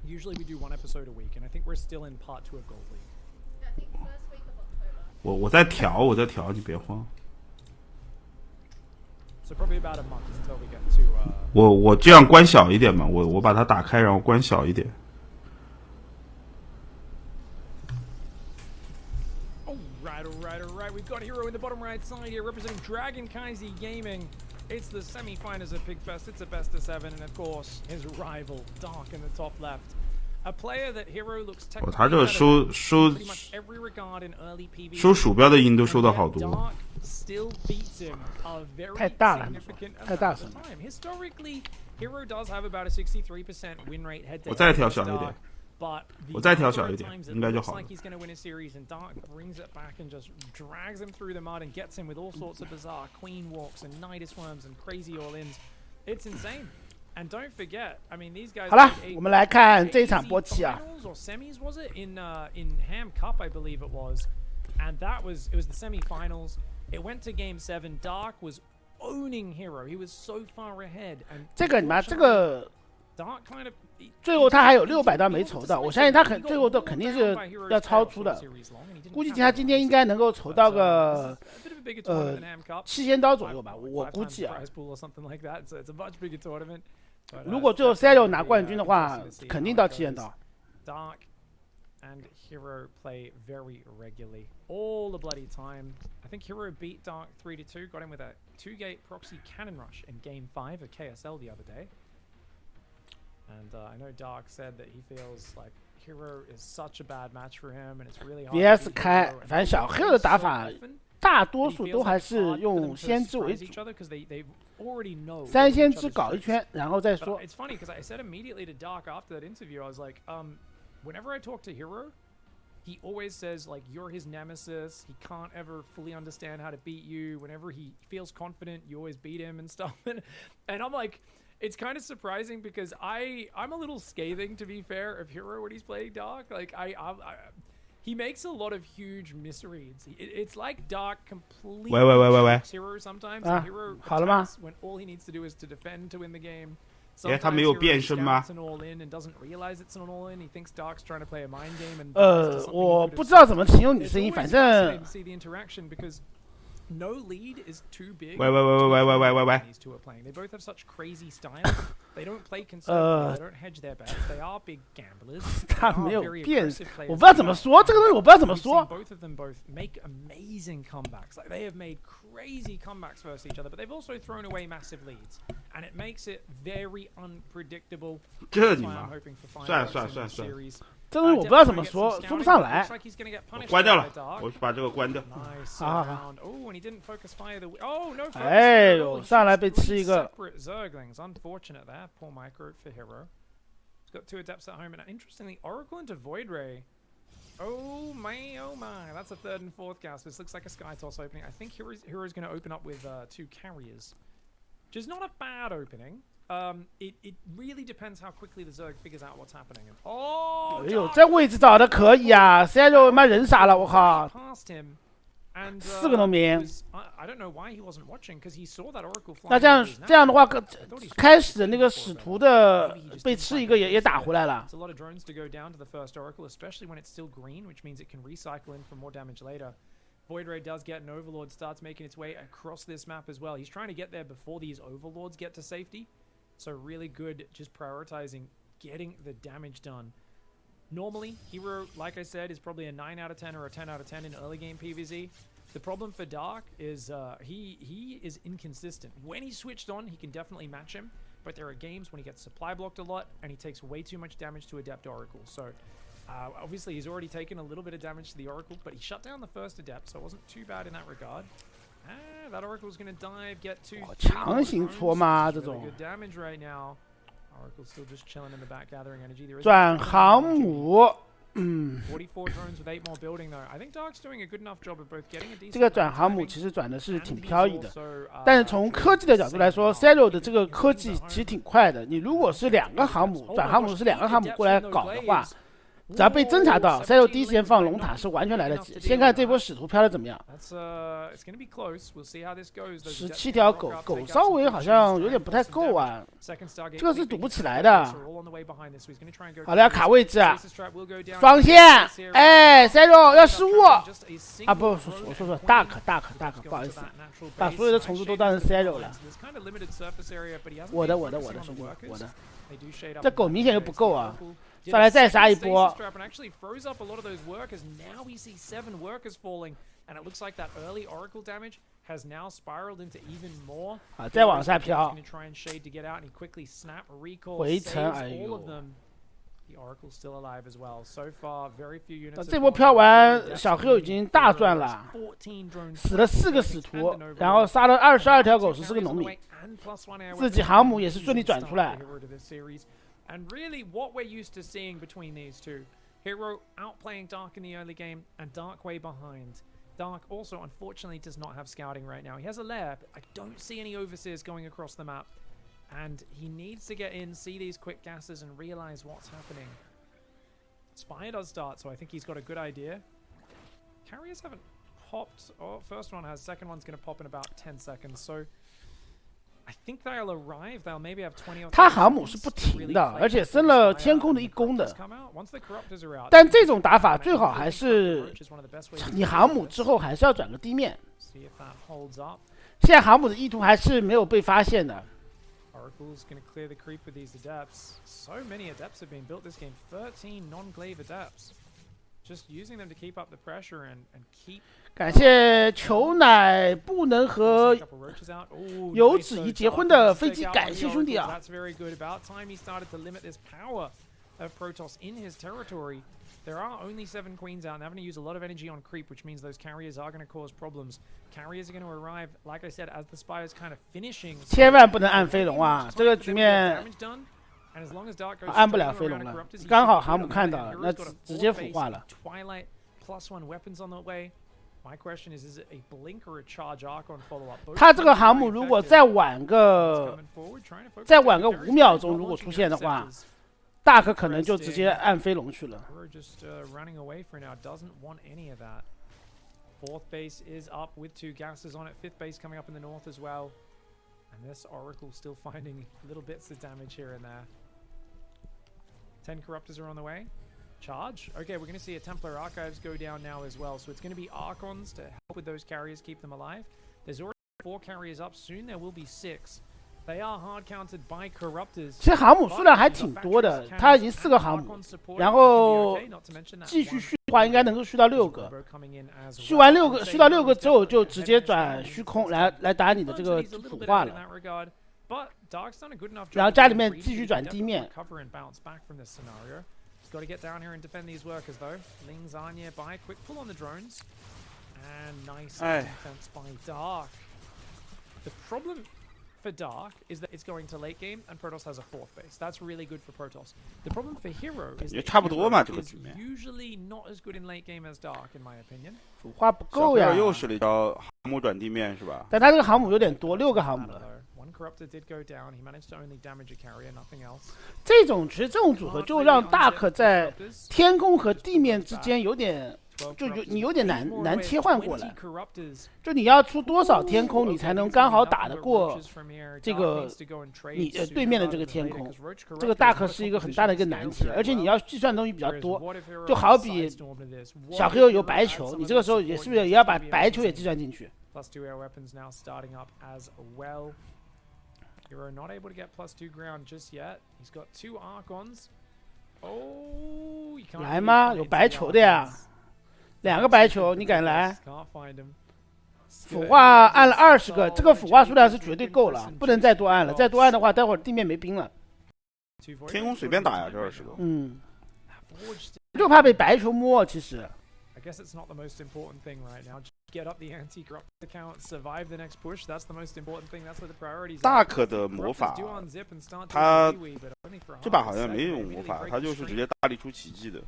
usually we do 1 episode a week, and I think we're still in part 2 of Gold League. I think first week of October. 我在调，你别慌。 So probably about a month until we get to. 我这样关小一点嘛，我把它打开，然后关小一点。Alright. We've got Hero in the bottom right side here, representing Dragon Kaisi Gaming. It's the semi-finals of PIGfest. It's a best of 7, and of course his rival Dark in the top left. A player that Hero looks technically 他这个收 every regard in early PvP. 收鼠标的音都收到好多。 Still beats him a very 太大了， significant 太大 amount 声 of 了。 time. Historically, Hero does have about a 63% win rate head to head. 我再调小一点。 But 我再调小一点，应该就好了。 Like he's going to win a series, and Dark brings it back and just drags him through the mud and gets him with all sorts of bizarre queen walks and nidus worms and crazy all-ins. It's insane. And don't forget, I mean, these guys. 好了，我们来看这一场波期啊。 Or semis was it in Ham Cup, I believe it was, and it was the semi-finals. It went to Game 7. Dark was owning Hero. He was so far ahead. And 这个你妈这个 Dark kind of 最后他还有600刀没筹到，我相信他最后都肯定是要超出的，估计他今天应该能够筹到个7000刀左右吧，我估计啊。如果最后 Sadio 拿冠军的话，肯定到7000刀。Dark and Hero play very regularly all the bloody time. I think Hero beat Dark 3-2, got him with a 2-gate proxy cannon rush in Game 5 of KSL the other day. And I know Dark said that he feels like Hero is such a bad match for him, and it's really hard. VS 开，反正小黑的打法大多数都还是用先知为主，3先知搞一圈，然后再说。 It's funny because I said immediately to Dark after that interview, I was like, whenever I talk to Hero, he always says like you're his nemesis. He can't ever fully understand how to beat you. Whenever he feels confident, you always beat him and stuff. And I'm like. It's kind of surprising because I'm a little scathing, to be fair, of Hero when he's playing Dark. Like he makes a lot of huge misreads. It's like Dark completely Hero sometimes. And Hero attacks when all he needs to do is to defend to win the game. Sometimes Hero scouts an all in and doesn't realize it's an all in. He thinks Dark's trying to play a mind game and 我不知道怎么形容你的声音，反正 see the interaction because no lead is too big. 喂 These two are playing. They both have such crazy styles. They don't play conservative. They don't hedge their bets. They are big gamblers. 他没有变，我不知道怎么说这个东西，我不知道怎么说。 Both of them make amazing comebacks. Like they have made crazy comebacks versus each other, but they've also thrown away massive leads, and it makes it very unpredictable. 这你妈！算了。这东西我不知道怎么说，说不上来。关掉了，我把这个关掉。好。哎呦，上来被吃一个。He's got 2 adepts at home, and interestingly, Oracle into Void Ray. Oh my, that's a 3rd and 4th gas. This looks like a Sky Toss opening. I think Hero's going to open up with 2 carriers, which is not a bad opening. It really depends how quickly the Zerg figures out what's happening. Oh, 哎呦，这位置找的可以啊 ！Zero 妈人傻了，我靠！4个农民。那这样的话，开始那个使徒的被吃一个也打回来了。Void Ray does get an Overlord, starts making its way across this map as well. He's trying to get there before these Overlords get to safety. So really good just prioritizing getting the damage done. Normally, Hero, like I said, is probably a 9 out of 10 or a 10 out of 10 in early game PvZ. The problem for Dark is he is inconsistent. When he's switched on, he can definitely match him. But there are games when he gets supply blocked a lot and he takes way too much damage to Adept Oracle. So obviously, he's already taken a little bit of damage to the Oracle, but he shut down the first Adept, so it wasn't too bad in that regard. That Oracle's going to dive, get 2. 强行戳吗？这种。 Good damage right now. Oracle's still just chilling in the back, gathering energy. 转航母。 44 drones with 8 more building though. I think Dark's doing a good enough job of both getting a decent. 这个转航母其实转的是挺飘逸的，但是从科技的角度来说 ，Zero 的这个科技其实挺快的。你如果是2个航母，转航母是2个航母过来搞的话，只要被侦察到 ，Zero 第一时间放龙塔是完全来得及。先看这波使徒飘的怎么样。17条狗稍微好像有点不太够啊，这个是堵不起来的。好了，要卡位置啊，双线，哎 ，Zero 要失误啊！不，我说 Dark， 不好意思，把所有的虫子都当成 Zero 了。我的兄弟，我的，这狗明显又不够啊。 上来再杀一波。啊，再往下飘。回城，哎呦！这波飘完，小黑已经大赚了，死了4个使徒，然后杀了22条狗14个农民，自己航母也是顺利转出来。 And really, what we're used to seeing between these two, Hero outplaying Dark in the early game, and Dark way behind. Dark also, unfortunately, does not have scouting right now. He has a lair, but I don't see any overseers going across the map. And he needs to get in, see these quick gases, and realize what's happening. Spire does start, so I think he's got a good idea. Carriers haven't popped. Oh, first one has, second one's going to pop in about 10 seconds. So... 他航母是不停的，而且升了天空的1攻的。但这种打法最好还是你航母之后还是要转个地面。现在航母的意图还是没有被发现的。感谢球奶不能和有子怡结婚的飞机，感谢兄弟啊！ There are only 7 queens out, and they're having to use a lot of energy on creep, which means those carriers are going to cause problems. Carriers are going to arrive, like I said, as the Spire's kind of finishing. 千万不能按飞龙啊！这个局面按不了飞龙了，刚好航母看到了，那直接腐化了。 Twilight +1 weapons on the way. My question is it a blink or a charge arc on follow up? 他这个航母如果再晚个5秒钟，如果出现的话。 大可能就直接按飞龙去了。Fourth base is up with 2 gases on it. 5th base coming up in the north as well. And this Oracle still finding little bits of damage here and there. 10 Corruptors are on the way. Charge. Okay, we're going to see a Templar Archives go down now as well. So it's going to be Archons to help with those carriers, keep them alive. There's already 4 carriers up. Soon there will be 6. They are hard counted by Corruptors. 其实航母数量还挺多的，他已经4个航母，然后继续续的话应该能够续到6个。续到6个之后就直接转虚空来打你的这个腐化了。然后家里面继续转地面。 Got to get down here and defend these workers though. Lings are nearby. Quick pull on the drones. And nice defense by Dark. The problem for Dark is that it's going to late game, and Protoss has a 4th base. That's really good for Protoss. The problem for Hero is that Hero is usually not as good in late game as Dark, in my opinion. 腐化不够呀。又是了一招航母转地面是吧？但他这个航母有点多，6个航母了。One corruptor did go down. He managed to only damage a carrier, nothing else. 其实这种组合就让大可在天空和地面之间有点。你有点难切换过来，就你要出多少天空，你才能刚好打得过这个你对面的这个天空？这个大可是一个很大的一个难题，而且你要计算的东西比较多，就好比小黑有白球，你这个时候是不是也要把白球也计算进去？ Hero not able to get +2 ground just yet. He's got 2 Archons. Oh, 来吗？有白球的呀。2个白球，你敢来？腐化按了20个，这个腐化数量是绝对够了，不能再多按了。再多按的话，待会儿地面没兵了。天空随便打呀，这20个。就怕被白球摸，其实。I guess it's not the most important thing right now. Just get up the anti-corruptor count, survive the next push. That's the most important thing. That's where the priorities are. 大可的魔法，他这把好像没用魔法，他就是直接大力出奇迹的。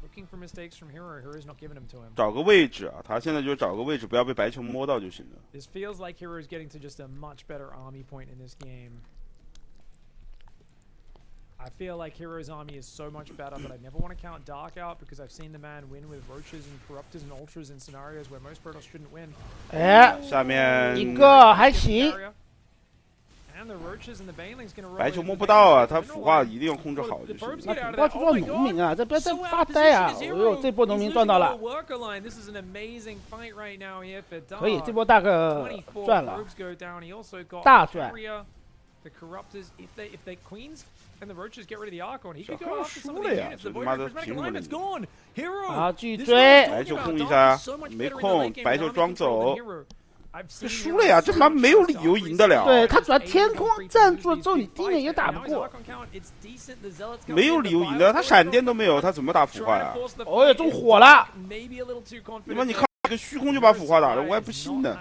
找个位置啊，他现在就找个位置，不要被白球摸到就行了。This feels like Hero is getting to just a much better army point in this game. I feel like Hero's army is so much better, but I never want to count Dark out because I've seen the man win with Roaches and Corruptors and Ultras in scenarios where most Protoss shouldn't win. 下面一个还行。白球摸不到啊，他腐化一定要控制好就行。他腐化去做农民啊，这不要再发呆啊！哎呦，这波农民赚到了。可以，这波大哥赚了，大赚。 The Corruptors, if they Queens and the Roaches get rid of the Archon, he could go after some of the units. The Prismatic Alignment's gone. Hero. 好，继续追。白球控一下，没控，白球装走。这输了呀，这妈没有理由赢得了。对他主要天空站住了之后，你地面也打不过。没有理由赢的，他闪电都没有，他怎么打腐化呀？哦哟，中火了！他妈你看这个虚空就把腐化打了，我还不信呢。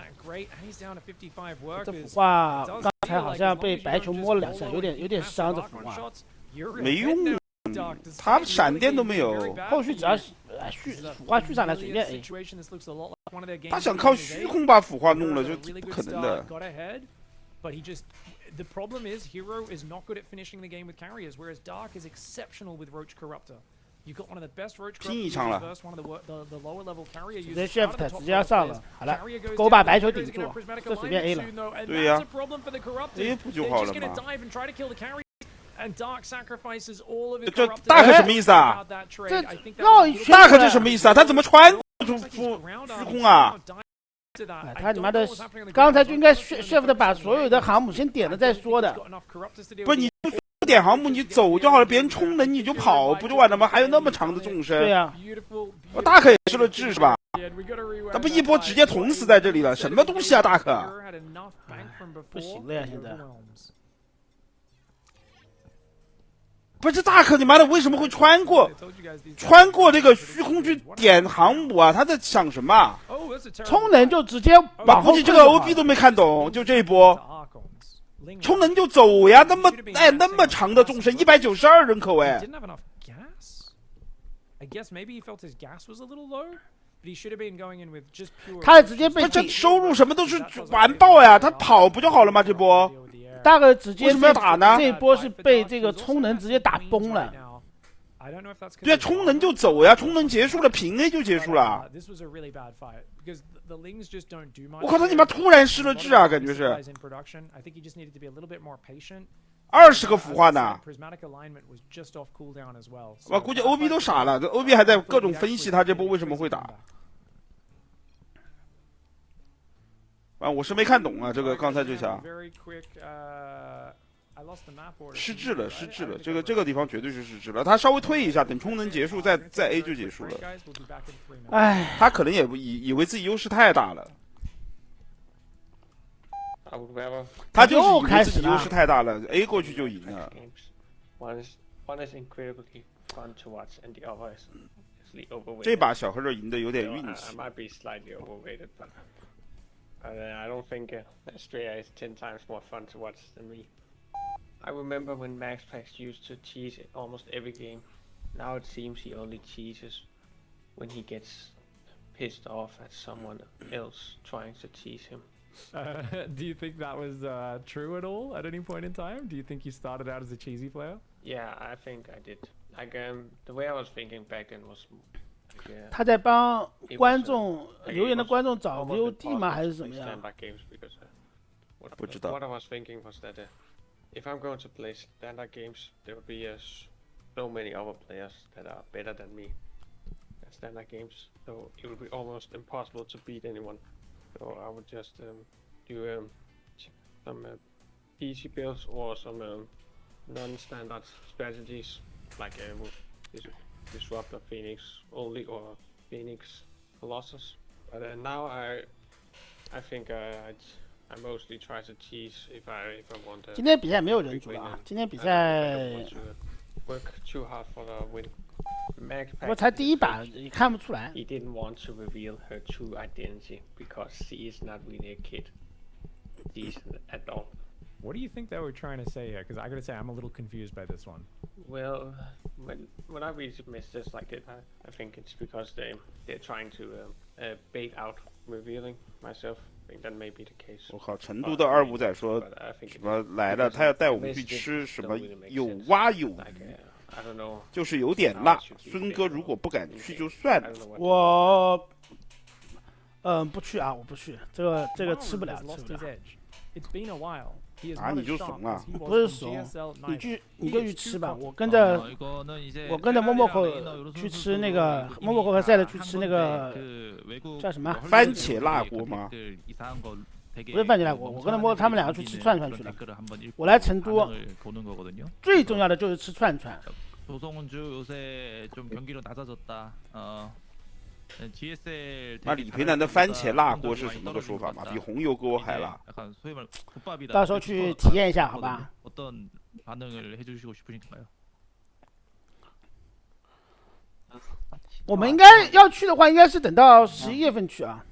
这腐化刚才好像被白球摸了2下，有点伤。这腐化没用，他闪电都没有。后续只要腐化续上来随便 A。他想靠虚空把腐化弄了，就不可能的。 The problem is Hero is not good at finishing the game with carriers, whereas Dark is exceptional with Roach Corruptor. You got one of the best Roach Corruptors versus one of the lower level carrier users. 直接 shift 直接要上了，好了，狗把白球顶住，这随便 A 了。对呀，A 不就好了吗？这大可什么意思啊？这绕一圈，大可这什么意思啊？他怎么穿出虚空啊？ 他你妈的，刚才就应该 shift 把所有的航母先点了再说的。不是你不点航母你走就好了，别人冲能你就跑不就完了吗？还有那么长的纵深。对呀，我大可也失了智是吧？他不一波直接捅死在这里了，什么东西啊，大可？不行了呀，现在。 不是大可，你妈的为什么会穿过这个虚空去点航母啊？他在想什么？充能就直接往后。估计这个 OB 都没看懂，就这一波，充能就走呀！那么长的纵深，192人口哎。他直接被这收入什么都是完爆呀！他跑不就好了吗？这波。 大概直接为什么要打呢？这一波是被这个充能直接打崩了。对啊，充能就走呀，充能结束了，平 A 就结束了。我靠，他你妈突然失了智啊，感觉是。20个腐化呢。我估计 OB 都傻了，这 OB 还在各种分析他这波为什么会打。 啊，我是没看懂啊，这个刚才这下失智了，这个地方绝对是失智了。他稍微退一下，等充能结束再 A 就结束了。哎，他可能也以为自己优势太大了。他就是以为自己优势太大了 ，A 过去就赢了。这把小黑人赢的有点运气。I don't think Astrea is 10 times more fun to watch than me. I remember when Max Pax used to cheese almost every game. Now it seems he only cheeses when he gets pissed off at someone else trying to tease him. Do you think that was true at all at any point in time? Do you think you started out as a cheesy player? Yeah, I think I did. Like the way I was thinking back then was. 他在帮观众留言的观众找 VOD 吗？还是怎么样？ 不知道。What I was thinking was that if I'm going to play standard games, there will be so many other players that are better than me at standard games. So it would be almost impossible to beat anyone. So I would just do some PC builds or some non-standard strategies like Disruptor Phoenix only or Phoenix Colossus. But now I think I mostly try to tease if I want to. 今天比赛没有人组了啊！今天比赛 work too hard for the win. 我才第一把，也看不出来。 He didn't want to reveal her true identity because she is not really a kid. She's an adult. What do you think they were trying to say here? Because I gotta say, I'm a little confused by this one. Well, when I read messages like that, I think it's because they're trying to bait out revealing myself. I think that may be the case. 我靠，成都的二五仔说什么来了？他要带我们去吃什么有蛙有鱼，就是有点辣。孙哥如果不敢去就算了。我不去啊，我不去，这个吃不了，吃不了。 It's been a while. 啊，你就怂了？不是怂，你就去吃吧。我跟着默默口去吃那个默默口和赛的去吃那个叫什么番茄辣锅吗？不是番茄辣锅，我跟着他们两个去吃串串去了。我来成都，最重要的就是吃串串。 那李培南的番茄辣锅是什么个说法吗？比红油锅还辣？到时候去体验一下，好吧？我们应该要去的话，应该是等到11月份去啊。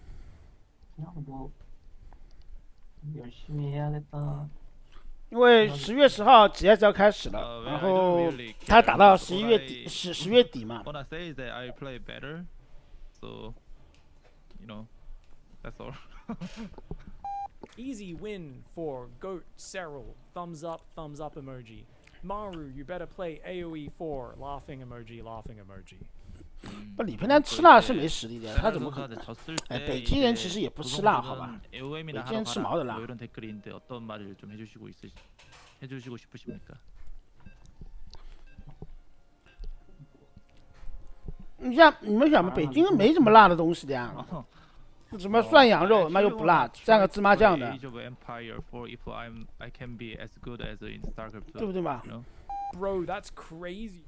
因为10月10号GS要开始了，然后他打到10月底嘛。 So, you know, that's all. Easy win for Goat Cyril. Thumbs up emoji. Maru, you better play AoE 4. Laughing emoji, laughing emoji. 不，李培南吃辣是没实力的，他怎么可能？哎，北京人其实也不吃辣，好吧？北京人吃毛的辣。你们想嘛，北京没什么辣的东西的呀，什么涮羊肉妈又不辣，蘸个芝麻酱的，对不对嘛 ？Bro, that's crazy.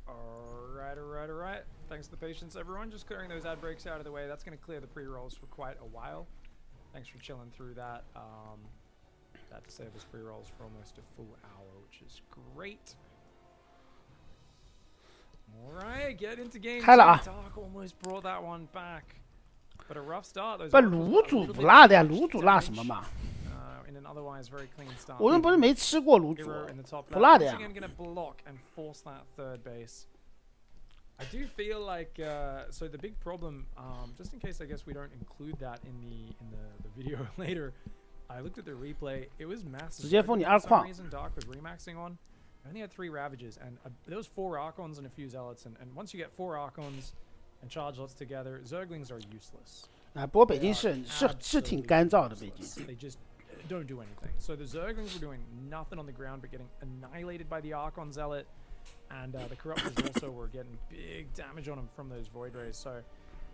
Alright. Thanks for the patience, everyone. Just clearing those ad breaks out of the way. That's going to clear the pre-rolls for quite a while. Thanks for chilling through that. That to save us pre-rolls for almost a full hour, which is great. Alright, get into game. Dark almost brought that one back. But a rough start. 不，卤煮不辣的呀，卤煮辣什么嘛？ In an otherwise very clean start. 我们不是没吃过卤煮，不辣的呀。 Going to block and force that third base. I do feel like so the big problem, just in case I guess we don't include that in the video later. I looked at the replay. It was massive. 直接封你二矿。 Dark was remaxing on. I only had 3 Ravages, and there was 4 Archons and a few Zealots, and once you get 4 Archons and Chargelots together, Zerglings are useless. 啊，不过北京是挺干燥的，北京。 They just don't do anything. So the Zerglings were doing nothing on the ground but getting annihilated by the Archon Zealot, and the Corruptors also were getting big damage on them from those Void Rays. So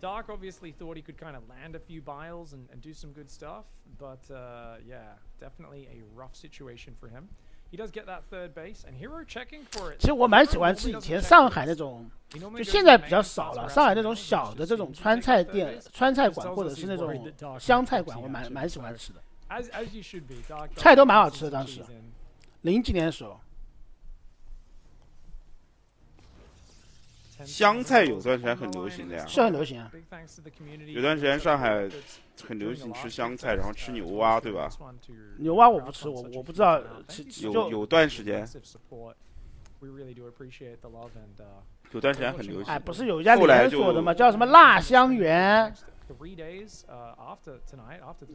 Dark obviously thought he could kind of land a few Biles and do some good stuff, but yeah, definitely a rough situation for him. He does get that third base, and Hero checking for it. 其实我蛮喜欢吃以前上海那种，就现在比较少了。上海那种小的这种川菜店、川菜馆，或者是那种湘菜馆，我蛮喜欢吃的。菜都蛮好吃的，当时00几年的时候。香菜有段时间很流行的呀，是很流行啊。有段时间上海很流行吃香菜，然后吃牛蛙，对吧？牛蛙我不吃，我不知道。有段时间。有段时间很流行。哎，不是有一家连锁的吗？叫什么辣香园？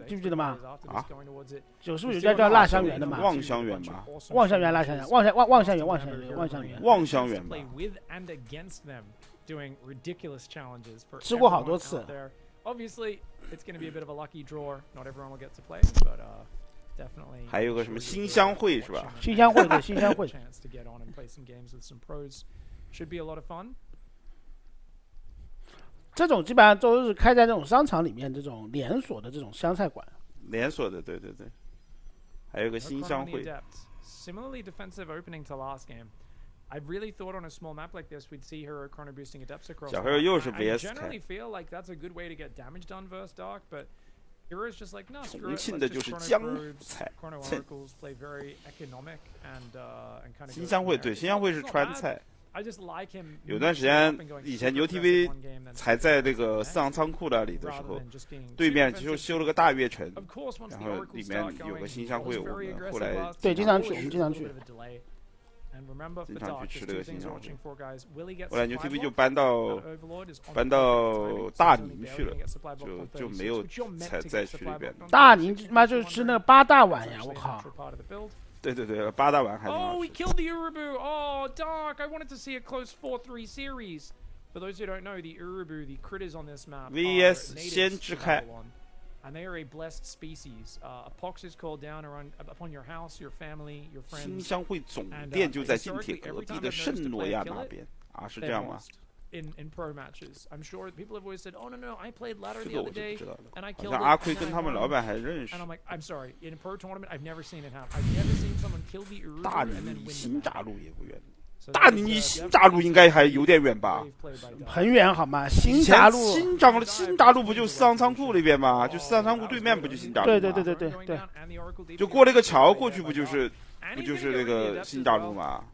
记不记得吗？啊，是不是有一家叫辣香园的嘛？望香园吧？望香园、辣香园、望香园吧。吃过好多次。还有个什么新乡会是吧？新乡会对，新乡会。这种基本上都是开在这种商场里面，这种连锁的这种湘菜馆。连锁的，对对对。还有个新乡会。Similarly defensive opening to last game. I really thought on a small map like this we'd see Hero chrono boosting adepts across. 小 Hero 又是 VS 开。I generally feel like that's a good way to get damage done versus Dark, but Hero's just like no. 重庆的就是江菜。Chrono Oracles play very economic and kind of. 新乡会对，新乡会是川菜。I just like him. 有段时间，以前牛 TV 才在那个四行仓库那里的时候，对面就修了个大悦城，然后里面有个新乡会，我们后来对经常去，我们经常去。经常去吃这个新乡会。后来牛 TV 就搬到大宁去了，就没有再去那边。大宁妈就是吃那个八大碗呀，我靠！对对对，八大碗还挺好吃。Oh, we killed the Urubu. Oh, Dark. I wanted to see a close 4-3 series. For those who don't know, the Urubu, the critters on this map, VS 先知开。And they are a blessed species. A pox is called down upon your house, your family, your friends. 新乡会总店就在近铁隔壁的圣诺亚那边啊，是这样吗？In pro matches, I'm sure people have always said, "Oh no, I played ladder the other day and I killed." 好像阿奎跟他们老板还认识。And I'm like, I'm sorry, in a pro tournament, I've never seen it happen. I've never seen someone kill the Urubu 大 and then 宁 win. 新闸路也不远。大宁离新闸路应该还有点远吧？很远好吗？新闸路，新闸路不就四行仓库那边吗？就四行仓库对面不就新闸路吗？对。就过了一个桥过去，不就是那个新闸路吗？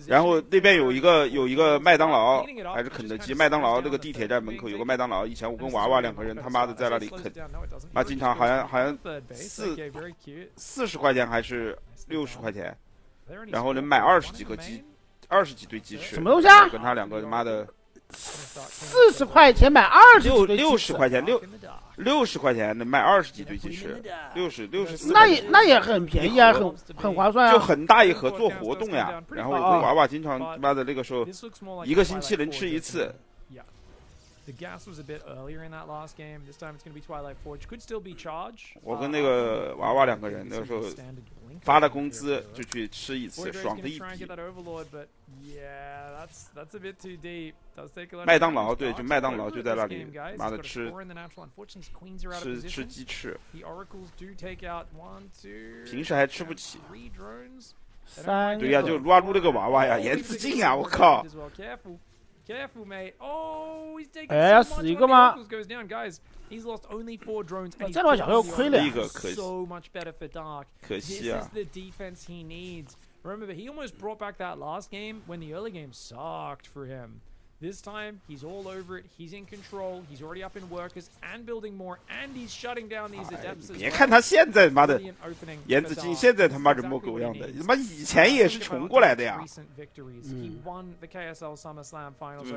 然后那边有一个麦当劳还是肯德基，麦当劳那个地铁站门口有个麦当劳。以前我跟娃娃两个人他妈的在那里啃，啊，经常好像40块钱还是60块钱。然后能买20几对鸡翅，什么东西啊？跟他两个他妈的40块钱买60块钱60块钱能卖20几对鸡翅，64。那也很便宜啊，很划算啊。就很大一盒做活动呀。然后我跟娃娃经常他妈的那个时候一个星期能吃一次。The gas was a bit earlier in that last game. This time it's going to be Twilight Forge. Could still be charge. 我跟那个娃娃两个人那时候发了工资就去吃一次，爽的一批。麦当劳对，就麦当劳就在那里，妈的吃鸡翅。平时还吃不起。对呀，就撸啊撸那个娃娃呀，颜值镜呀，我靠。Careful, mate. Oh, he's taking 要死一个吗？ goes down, guys. He's lost only 4 drones. 这把小朋友亏了。So much better for Dark. 可惜啊。This is the defense he needs. Remember, he almost brought back that last game when the early game sucked for him. This time, he's all over it. He's in control. He's already up in workers and building more, and he's shutting down these adepts. 别看他现在妈的颜值镜，现在他妈人模狗样的，他妈以前也是穷过来的呀。不，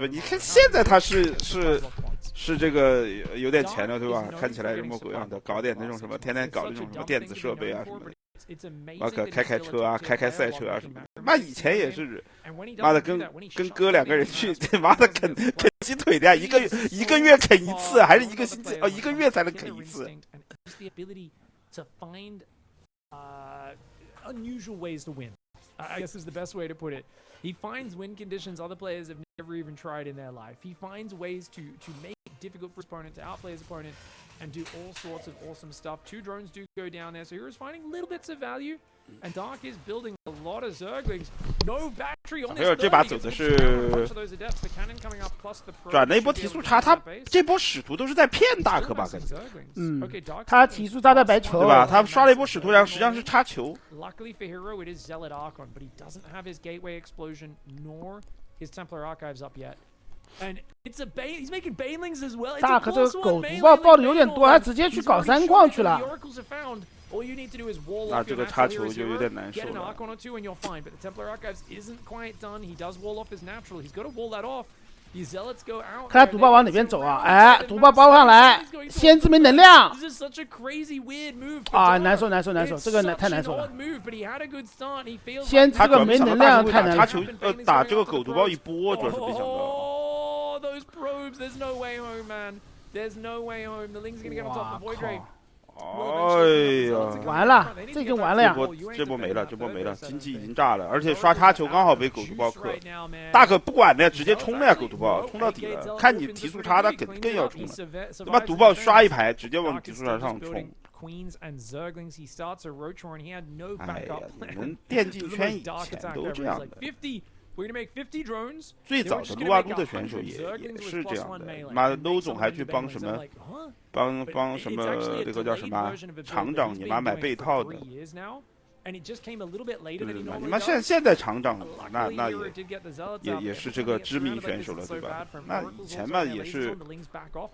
你看现在他是这个有点钱了，对吧？看起来人模狗样的，搞点那种什么，天天搞那种什么电子设备啊什么的。妈个开车啊，开赛车啊什么的，妈以前也是，妈的跟哥两个人去，妈的啃鸡腿的呀，一个月啃一次，还是一个星期一个月才能啃一次。Unusual ways to win, I guess is the best way to put it. He finds win conditions other players have never even tried in their life. He finds ways to make it difficult for his opponent, to outplay his opponent, and do all sorts of awesome stuff. 2 drones do go down there, so Hero's finding little bits of value, and Dark is building a lot of Zerglings. No battery on this. 这把走的是转了一波提速差，他这波使徒都是在骗大哥吧？感觉，他提速扎在白球，对吧？他刷了一波使徒，然后实际上是插球。Luckily for Hero, it is Zealot Archon, but he doesn't have his gateway explosion nor his Templar Archives up yet. And it's a he's making banelings as well. 大可这个狗毒爆爆的有点多，他直接去搞3矿去了。All you need to do is wall 那 off 这 your 个插 natural 球 hero 就有 zero, 点难受 get an 了。 Archon or two and you're fine. But the Templar Archives isn't quite done. He does wall off his natural. He's got to wall that off. The Zealots go out. 看他毒爆往哪边走啊？哎，毒爆包上来，先知没能量。This is such a crazy weird move. 啊，难受，这个太难受了。 Move, but he had a good start. He feels 先这个没能量太难插球打这个狗毒爆一波，主要是没想到。Oh, those probes! There's no way home, man. There's no way home. The Ling's gonna get on top of Void Ray. 哎呀，完了，这已经完了呀！这波没了，经济已经炸了，而且刷插球刚好被狗毒爆克，大可不管的呀，直接冲了呀，狗毒爆冲到底了，看你提速差，他更要冲了，他妈毒爆刷一排，直接往提速差上冲。哎呀，你们电竞圈以前都这样的。最早的撸啊撸的选手也是这样的，妈的 ，No 总还去帮什么，帮什么那个叫什么厂长，你妈买被套的。你妈现在厂长那也是这个知名选手了，对吧？那以前嘛也是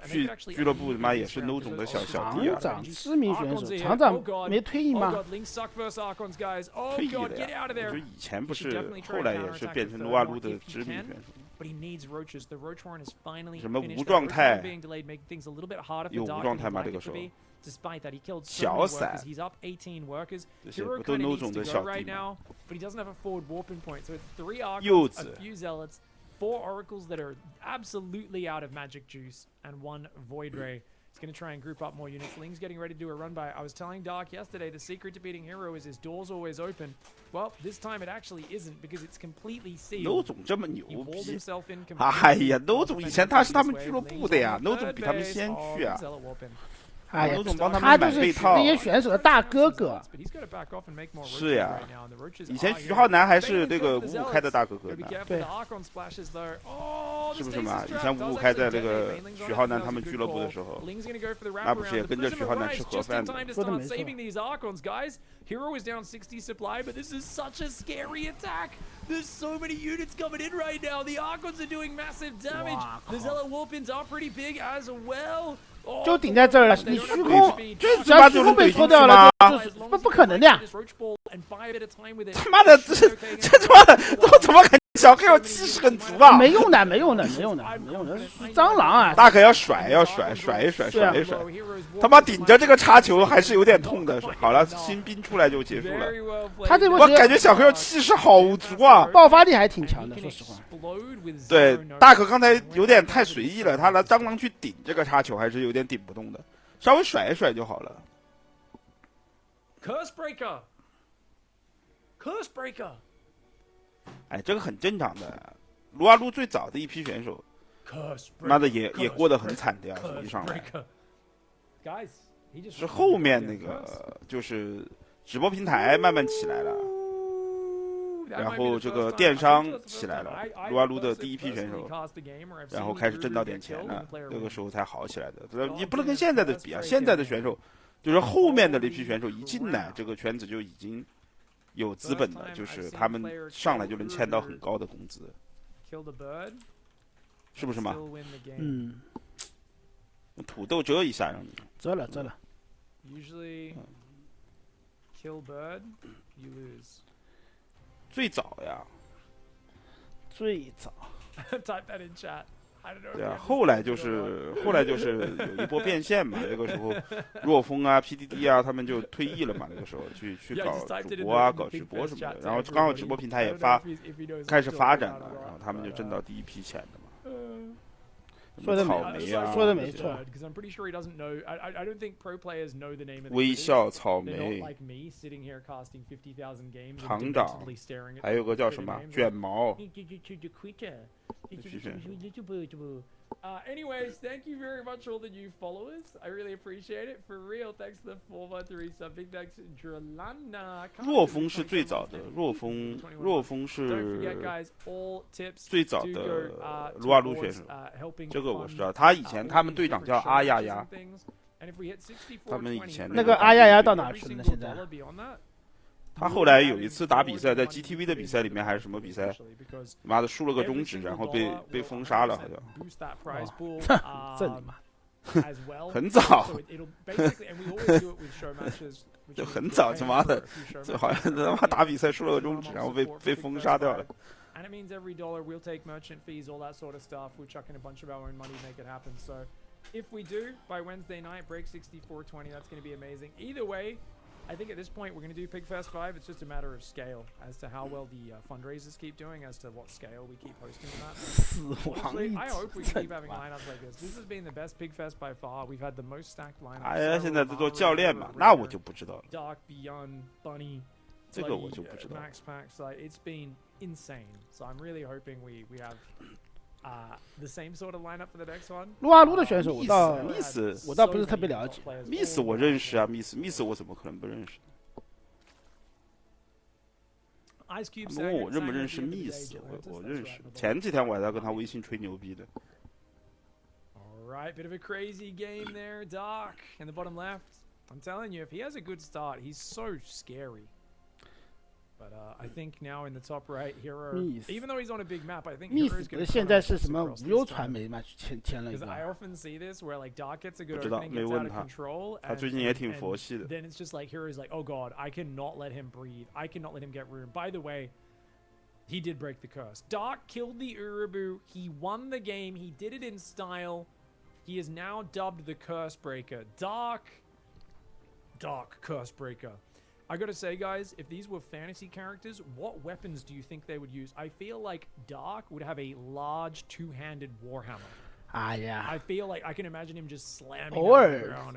去俱乐部妈也是 No 总的小弟啊。厂长知名选手，厂长没退役吗？退役了呀，就以前不是，后来也是变成撸啊撸的知名选手。什么无状态？有无状态吗？这个时候。小散，这些不都 No 总的小弟吗？柚子。 4 oracles that are absolutely out of magic juice and 1 void ray. He's going to try and group up more units. Ling's getting ready to do a run by. I was telling Dark yesterday the secret to beating Hero is his door's always open. Well, this time it actually isn't because it's completely sealed. No 总这么牛逼！哎呀 ，No 总以前他是他们俱乐部的呀 ，No 总比他们先去啊。 哎呀，他就是那些选手的大哥哥。是呀，以前徐浩南还是这个55开的大哥哥呢。对，是不是嘛？以前55开在这个徐浩南他们俱乐部的时候，那不是也跟着徐浩南吃盒饭的？说的没错。 Hero is down 60 supply, but this is such a scary attack. There's so many units coming in right now. The Archons are doing massive damage. The Zealot Warpins are pretty big as well. 就顶在这儿了，你虚空，只要虚空被戳掉了，不可能的呀！他妈的，这他妈的，我怎么感觉小黑有70很足啊？没用的，蟑螂啊！大可要甩一甩。他妈顶着这个插球还是有点痛的。好了，新兵出来就结束了。他这波我感觉小黑有气势好足啊，爆发力还挺强的，说实话。对，大可刚才有点太随意了，他拿蟑螂去顶这个插球还是有点顶不动的，稍微甩一甩就好了。Curse breaker。 哎，这个很正常的。撸啊撸最早的一批选手，妈的也过得很惨的呀，一上来。是后面那个就是直播平台慢慢起来了，然后这个电商起来了，撸啊撸的第一批选手，然后开始挣到点钱了，这个时候才好起来的。你不能跟现在的比啊，现在的选手就是后面的那批选手一进来，这个圈子就已经。 有资本的，就是他们上来就能签到很高的工资，是不是嘛？嗯。土豆遮一下让你。遮了。最早呀。最早。对啊，后来就是有一波变现嘛，这个时候若风啊、PDD 啊，他们就退役了嘛，那个时候去搞主播啊、搞直播什么的，然后刚好直播平台也开始发展了，然后他们就挣到第一批钱的嘛。说的没错。微笑草莓，厂长，还有个叫什么卷毛。Anyways, thank you very much all the new followers. I really appreciate it. For real, thanks to the 413 sub. Big thanks to Dralana. 若风是最早的，若风是最早的撸啊撸选手，这个我知道。他以前他们队长叫阿丫丫，他们以前那个阿丫丫到哪去了呢？现在？他后来有一次打比赛，在 GTV 的比赛里面还是什么比赛，妈的输了个中指，然后被封杀了，好像。这你妈。很早，就很早，他妈的，就好像他妈打比赛输了个中指，然后被封杀掉了。And it means every dollar we'll take merchant fees, all that sort of stuff. We'll chuck in a bunch of our own money to make it happen. So if we do, by Wednesday night, break 64.20, that's going to be amazing. Either way, I think at this point we're going to do PIGfest 5. It's just a matter of scale as to how well the fundraisers keep doing, as to what scale we keep hosting them at. Honestly, I hope we can keep having lineups like this. This has been the best PIGfest by far. We've had the most stacked lineups. 哎呀，现在在做教练嘛，那我就不知道了。Dark Beyond Bunny. 这个我就不知道。Max Packs, like it's been insane. So I'm really hoping we have the same sort of lineup for the next one. 撸啊撸的选手我倒不是特别了解。Miss 我认识啊 ，Miss 我怎么可能不认识？问我认不认识 Miss， 我认识。前几天我还在跟他微信吹牛逼的。Alright, bit of a crazy game there, Dark in the bottom left. I'm telling you, if he has a good start, he's so scary. But I think now in the top right, Hero, even though he's on a big map, I think Hero's going to 现在是什么无忧传媒嘛签了一个。Because I often see this where like Dark gets a good opening, gets out of control, 他最近也挺佛系的。Then it's just like Hero's like, oh god, I cannot let him breathe. I cannot let him get room. By the way, he did break the curse. Dark killed the Urubu. He won the game. He did it in style. He is now dubbed the Curse Breaker. Dark Curse Breaker. I gotta say, guys, if these were fantasy characters, what weapons do you think they would use? I feel like Dark would have a large two-handed warhammer. 哎呀 I feel like I can imagine him just slamming.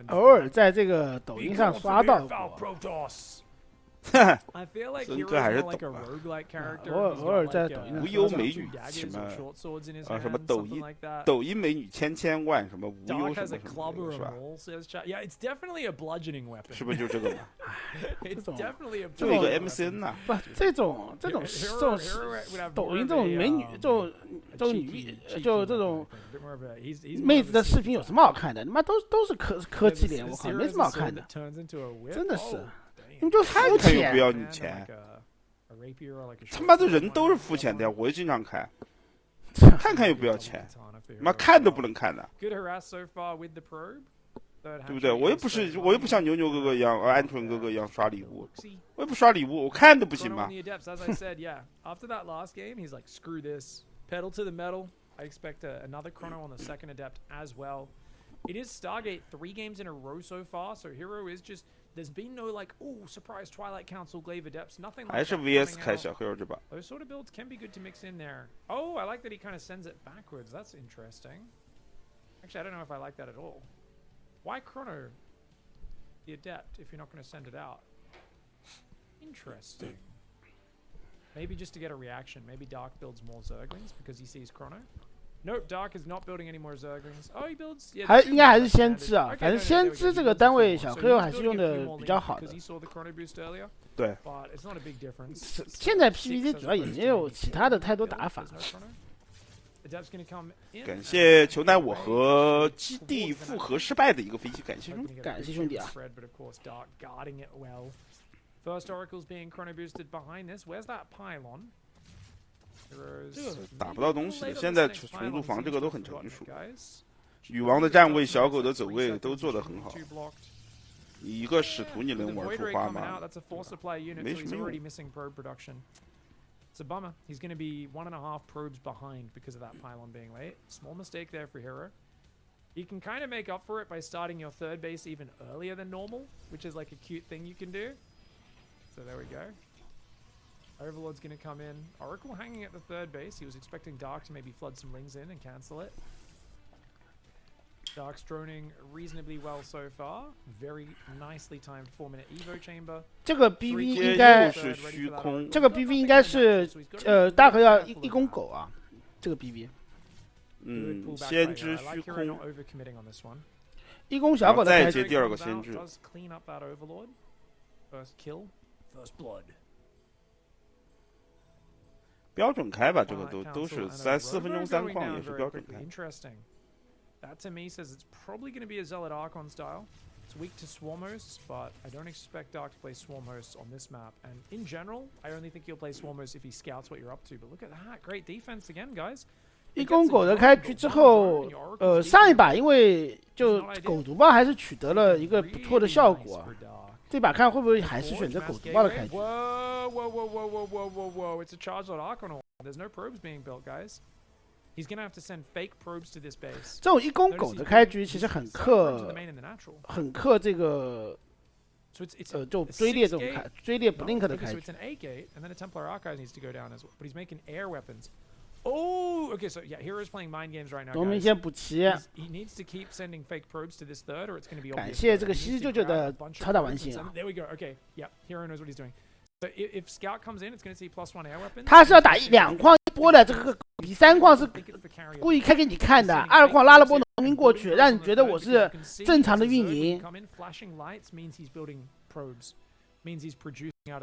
偶尔在这个抖音上刷到过。I feel like Hero's more like a roguelike character. 偶尔在抖音上无忧美女什么什么抖音美女千万什么无忧什么什么是吧 ？Yeah, it's definitely a bludgeoning weapon. 是不是就这个嘛？ It's definitely a 就一个 MCN 呐。不，这种抖音这种美女这种女就这种妹子的视频有什么好看的？他妈都是科技脸，我靠，没什么好看的，真的是。你就肤浅，又不要你钱，他妈的人都是肤浅的呀！我也经常看，看又不要钱，妈看都不能看的，对不对？我又不像牛牛哥哥一样，鹌鹑哥哥一样刷礼物，我也不刷礼物，我看都不行吗？Pedal to the metal. I expect another chrono on the second adept as well. It is Stargate 3 games in a row so far, so Hero is just. There's been no like, oh, surprise Twilight Council Glaive Adepts, nothing like that. 还是 VS 开小黑这把。 Those sort of builds can be good to mix in there. Oh, I like that he kind of sends it backwards. That's interesting. Actually, I don't know if I like that at all. Why chrono the adept if you're not going to send it out? Interesting. Maybe just to get a reaction. Maybe Dark builds more Zerglings because he sees chrono. Nope, Dark is not building any more Zerglings. Oh, he builds. 应该还是先知啊，反正先知这个单位小黑还是用的比较好的。对。现在 PVC 主要也没有其他的太多打法。感谢求奈我和基地复合失败的一个飞机，感谢兄弟啊。First Oracle's being chrono boosted behind this. Where's that pylon? 这个打不到东西的，现在重组房这个都很成熟。女王的站位、小狗的走位都做得很好。你一个使徒你能玩出花吗？没什么用。It's a bummer. He's going to be 1.5 probes behind because of that pylon being late. Small mistake there for Hero. You can kind of make up for it by starting your third base even earlier than normal, which is like a cute thing you can do. So there we go. Overlord's going to come in. Oracle hanging at the third base. He was expecting Dark to maybe flood some rings in and cancel it. Dark's droning reasonably well so far. Very nicely timed 4-minute Evo chamber. 这个 BV 应该是虚空。这个 BV 应该是大河要一公狗啊。这个 BV。先知虚空。一公小狗的再接第二个先知。First kill, first blood. 标准开吧，这个都是4分钟3矿也是标准开。Interesting. That to me says it's probably going to be a Zealot Archon style. It's weak to swarm hosts, but I don't expect Dark to play swarm hosts on this map. And in general, I only think he'll play swarm hosts if he scouts what you're up to. But look at that, great defense again, guys. 一公狗的开局之后，上一把因为就狗毒爆还是取得了一个不错的效果。这把看会不会还是选择狗毒爆的开局 Whoa! It's a charge load Archon. There's no probes being built, guys. He's gonna have to send fake probes to this base. 这种一公狗的开局其实很克这个就追猎这种追猎 blink 的开局。So it's an A gate, and then a Templar Archive needs to go down as well. But he's making air weapons. Oh, okay. So yeah, Hero's playing mind games right now. 农民先补齐。He needs to keep sending fake probes to this third, or it's going to be. 感谢这个西西舅舅的超大完形啊。There we go. Okay, yeah. Hero knows what he's doing. So if Scout comes in, it's going to see +1 air weapons. 他是要打2矿一波的，这个比3矿是故意开给你看的，2矿拉了波农民过去，让你觉得我是正常的运营。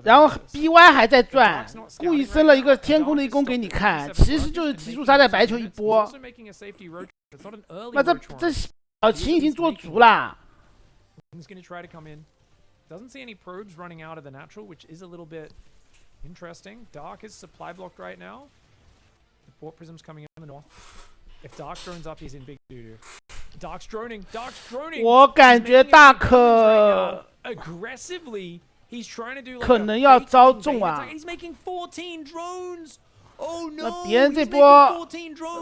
然后 BY 还在转，故意升了一个天空的一攻给你看，其实就是提速杀在白球一波。那这小秦已经做足了。Doesn't see any probes running out of the natural, which is a little bit interesting. Dark is supply blocked right now. The port prism's coming in the north. If Dark drones up, he's in big doo-doo. Dark's droning. Dark's droning. 我感觉大可 aggressively, he's trying to do like 可能要遭中啊。He's making 14 drones. Oh no! 那别人这波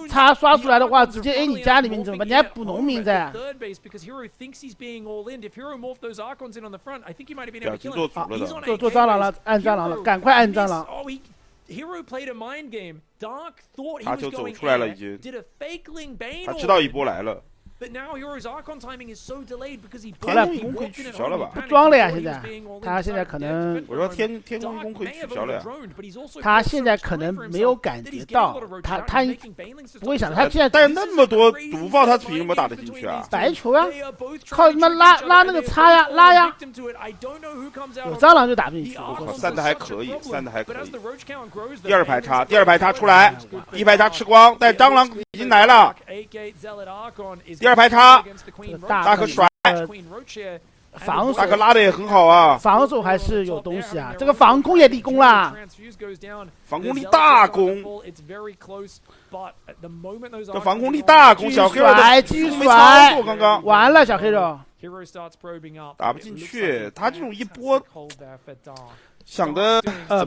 他刷出来的话，直接 A 你家里面怎么办？你还补农民在。做蟑螂了，按蟑螂了，赶快按蟑螂。他就走出来了，已经。他知道一波来了。 But now Hero's Archon timing is so delayed because he 天空可以取消了吧？不装了呀，现在他现在可能我说天空可以取消了呀。他现在可能没有感觉到，他不会想他现在但是那么多毒爆，他凭什么打得进去啊？白球呀，靠什么拉那个叉呀拉呀，有蟑螂就打不进去。散的还可以，散的还可以。第二排插出来，第一排插吃光，但蟑螂已经来了。第二排插，大可甩，防守大可拉的也很好啊，防守还是有东西啊，这个防空也立功啦，防空力大功，这防空力大功，小黑肉的继续没操作，刚刚完了，小黑肉打不进去，他这种一波想的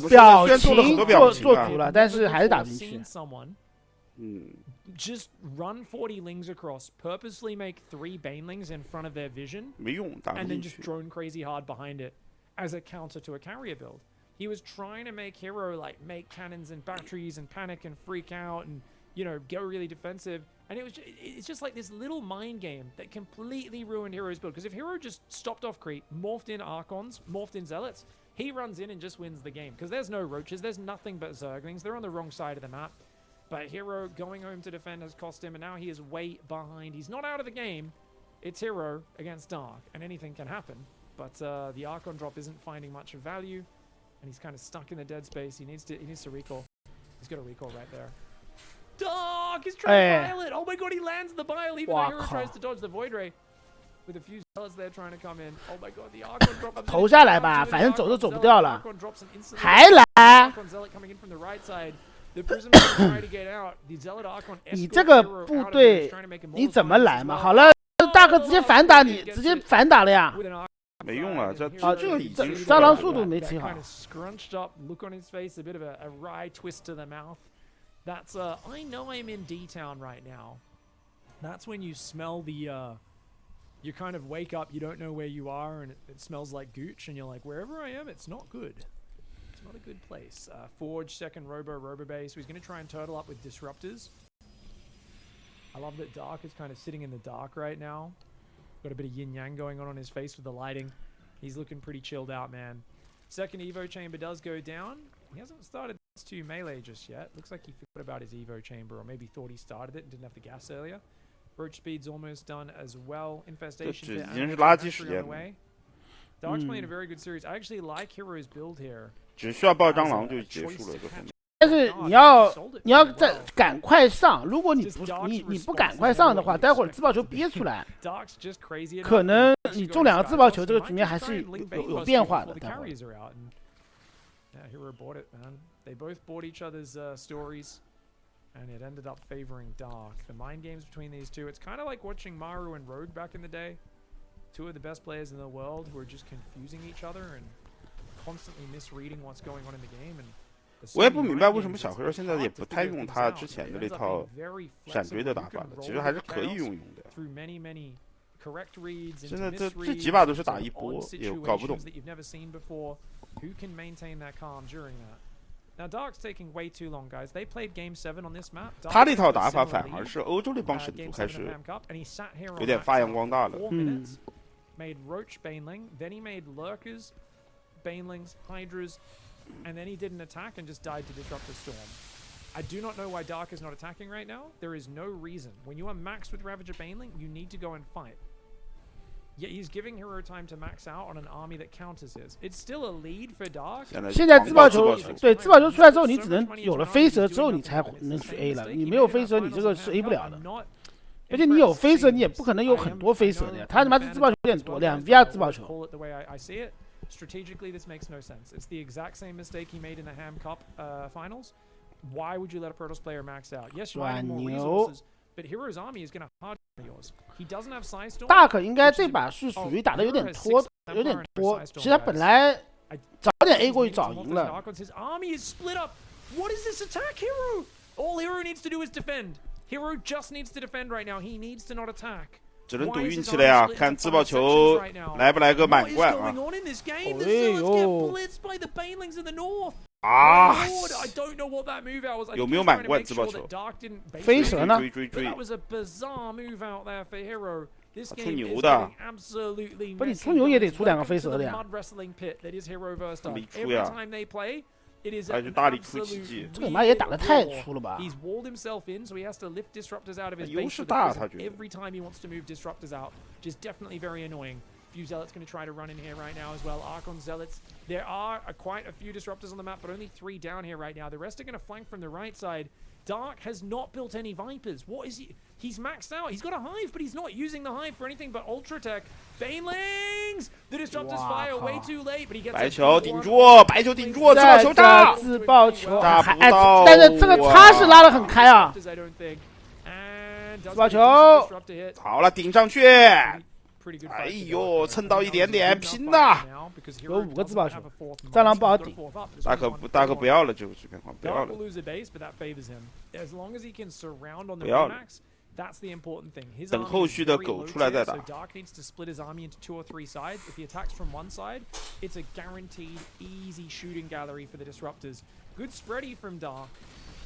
表情做足了，但是还是打不进去。Just run 40 lings across, purposely make 3 banelings in front of their vision, and then just drone crazy hard behind it as a counter to a carrier build. He was trying to make Hero like make cannons and batteries and panic and freak out and, you know, go really defensive. And it's just like this little mind game that completely ruined Hero's build. Because if Hero just stopped off Crete, morphed in Archons, morphed in Zealots, he runs in and just wins the game. Because there's no Roaches, there's nothing but Zerglings. They're on the wrong side of the map. But Hero going home to defend has cost him, and now he is way behind. He's not out of the game. It's Hero against Dark, and anything can happen. But the Archon drop isn't finding much of value, and he's kind of stuck in the dead space. He needs to recall. He's got a recall right there. Dark is trying to bile it. Oh my god, he lands the bile, even though Hero tries to dodge the Void Ray. With a few zealots there trying to come in. Oh my god, the Archon drop. 投下来吧，反正走都走不掉了，还来。Archon Zealot coming in from the right side. 你这个部队你怎么来嘛？好了，大哥直接反打你，直接反打了呀！没用了，这已经蟑螂速度没提好。That's I know I'm in D-Town right now. That's when you smell the you kind of wake up, you don't know where you are, and it smells like gooch, and you're like, wherever I am, it's not good. It's not a good place. Forge, second Robo base. So he's going to try and turtle up with Disruptors. I love that Dark is kind of sitting in the dark right now. Got a bit of yin-yang going on his face with the lighting. He's looking pretty chilled out, man. Second Evo Chamber does go down. He hasn't started to melee just yet. Looks like he forgot about his Evo Chamber, or maybe thought he started it and didn't have the gas earlier. Roach Speed's almost done as well. Infestation on the way. Dark's playing a very good series. I actually like Hero's build here. 只需要爆蟑螂就结束了，这后面。但是你要再赶快上，如果你不赶快上的话，待会儿自爆球憋出来，可能你中2个自爆球，这个局面还是有变化的。待会儿。Hero bought it, man. They both bought each other's stories, and it ended up favoring Dark. The mind games between these two, it's kind of like watching Maru and Road back in the day. Two of the best players in the world who are just confusing each other and constantly misreading what's going on in the game. And 我也不明白为什么小黑现在也不太用他之前的那套闪追的打法了，其实还是可以用的。现在这几把都是打一波，也搞不懂。Who can maintain their calm during that? Now Dark's taking way too long, guys. They played Game 7 on this map. 他那套打法反而是欧洲那帮神族开始有点发扬光大了。Made Roach Baneling, then he made Lurkers, Banelings, Hydras, and then he did an attack and just died to Disruptor Storm. I do not know why Dark is not attacking right now. There is no reason. When you are maxed with Ravager Baneling, you need to go and fight. Yet he's giving Hero time to max out on an army that counters his. It's still a lead for Dark. 现在自爆球，对自爆球出来之后，你只能有了飞蛇之后，你才能去 A 了。你没有飞蛇，你这个是 A 不了的。而且你有飞蛇，你也不可能有很多飞蛇的呀。他他妈的自爆球有点多，2VR 自爆球。Strategically, this makes no sense. It's the exact same mistake he made in the Ham Cup finals. Why would you let a Protoss player max out? Yes, you're adding more resources, but Hero's army is going to hard yours. He doesn't have Sidestorm. 大可应该这把是属于打的有点拖。其实他本来早点 A 过去早赢了。His army is split up. What is this attack, Hero? All Hero needs to do is defend. Hero just needs to defend right now. He needs to not attack. 只能赌运气了呀，看自爆球来不来个满贯啊！啊！有没有满贯自爆球？飞蛇呢？追！他出牛的，不，你出牛也得出2个飞蛇的呀。没出呀。还是大力出奇迹，这个妈也打得太粗了吧！优势大，他觉得。Few Zealots going to try to run in here right now as well. Archon Zealots. There are quite a few disruptors on the map, but only 3 down here right now. The rest are going to flank from the right side. Dark has not built any Vipers. What is he? He's maxed out. He's got a Hive, but he's not using the Hive for anything but Ultra Tech. Banelings! The disruptors fire way too late, but he gets 白球顶住，白球顶住，自爆球炸！自爆球炸不到，但是这个叉是拉得很开啊！自爆球好了，顶上去！哎呦，蹭到一点点，拼呐！有5个自爆球，蟑螂不好顶。大可不要了，这个局面不要了。不要了。等后续的狗出来再打。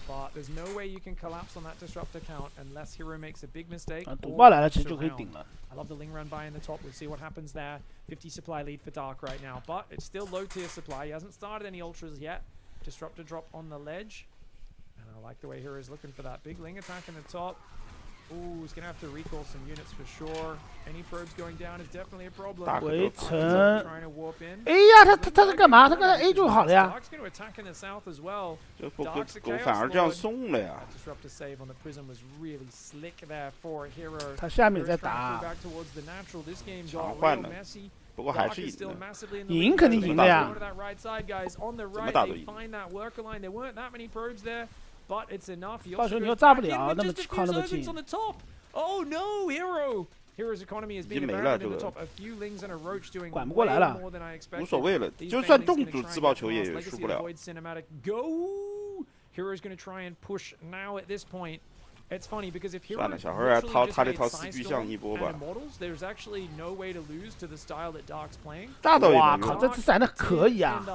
But there's no way you can collapse on that disruptor count unless Hero makes a big mistake. 赌爆来了，其实就可以顶了。I love the Ling run by in the top. We'll see what happens there. 50 supply lead for Dark right now, but it's still low tier supply. He hasn't started any ultras yet. Disruptor drop on the ledge. And I like the way Hero is looking for that big Ling attack in the top. Ooh, he's going to have to recall some units for sure. Any probes going down is definitely a problem. 回城。哎呀，他是干嘛？他刚才 A 就好了呀。这狗反而这样送了呀。他下面在打。常换了，不过还是赢的。赢肯定赢的呀。怎么打都赢。But it's enough. 爆球你又炸不了，那么靠那么近。Oh no, Hero! Hero's economy has been abandoned in the top. A few Lings and a Roach doing way more than I expected. 无所谓了，就算重组自爆球也输不了。Go! Hero's going to try and push now at this point. It's funny because if Hero 小孩掏他那套4巨像一波吧。There's actually no way to lose to the style that Dark's playing. 炸到也哇靠，这次闪的可以啊！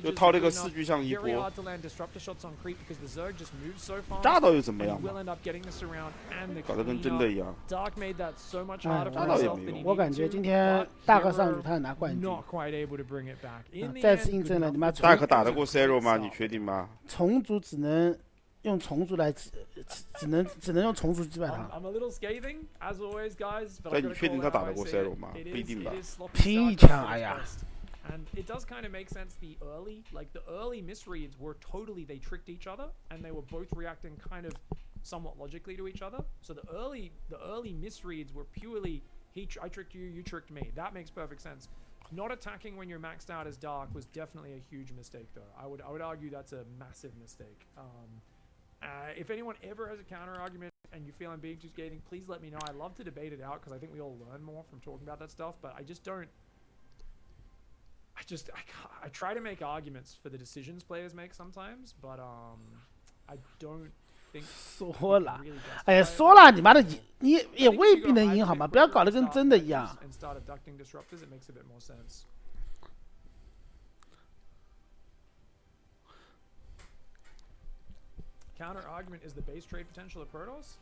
就掏这个4巨像一波。炸到又怎么样嘛？搞得跟真的一样。炸到也没用。我感觉今天大哥上去他拿冠军。再次印证了你妈。大哥打得过 Zero 吗？你确定吗？重组只能。用重组来，只能用重组击败他。但你确定他打得过 Zero 吗？不一定吧。拼一枪，哎呀！ And it does kind of make sense the early misreads were totally, they tricked each other and they were both reacting kind of somewhat logically to each other. So the early misreads were purely, I tricked you, you tricked me. That makes perfect sense. Not attacking when you're maxed out as Dark was definitely a huge mistake though. I would argue that's a massive mistake. If anyone ever has a counter argument and you feel I'm being too scathing, please let me know. I love to debate it out because I think we all learn more from talking about that stuff, but I just don't. I try to make arguments for the decisions players make sometimes, but I don't think. 说了，哎呀，说了，你妈的，你也未必能赢好吗？不要搞得跟真的一样。And start abducting disruptors, it makes a bit more sense. Counter argument is the base trade potential of Protoss.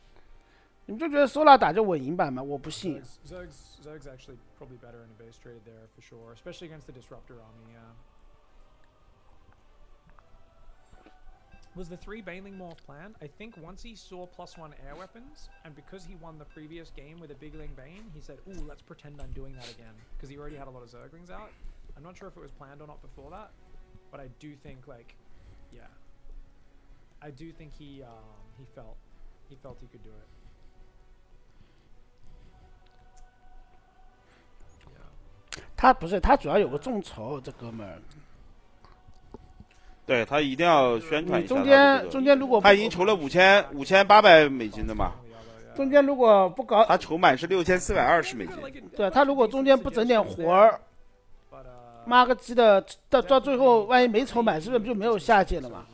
你们就觉得说了打就稳赢版吗？我不信。Zerg's actually probably better in a base trade there for sure, especially against the disruptor army. Yeah. Was the 3 Baneling morph planned? I think once he saw +1 air weapons, and because he won the previous game with a Bigling Bane, he said, "Ooh, let's pretend I'm doing that again," because he already had a lot of Zerglings out. I'm not sure if it was planned or not before that, but I do think yeah, I do think he felt he could do it. 他不是，他主要有个众筹，这哥们儿。对他一定要宣传一下。中间如果他已经筹了$5800的嘛。中间如果不搞，他筹满是$6420。对他如果中间不整点活儿，妈个鸡的，到最后万一没筹满，是不是就没有下届了嘛？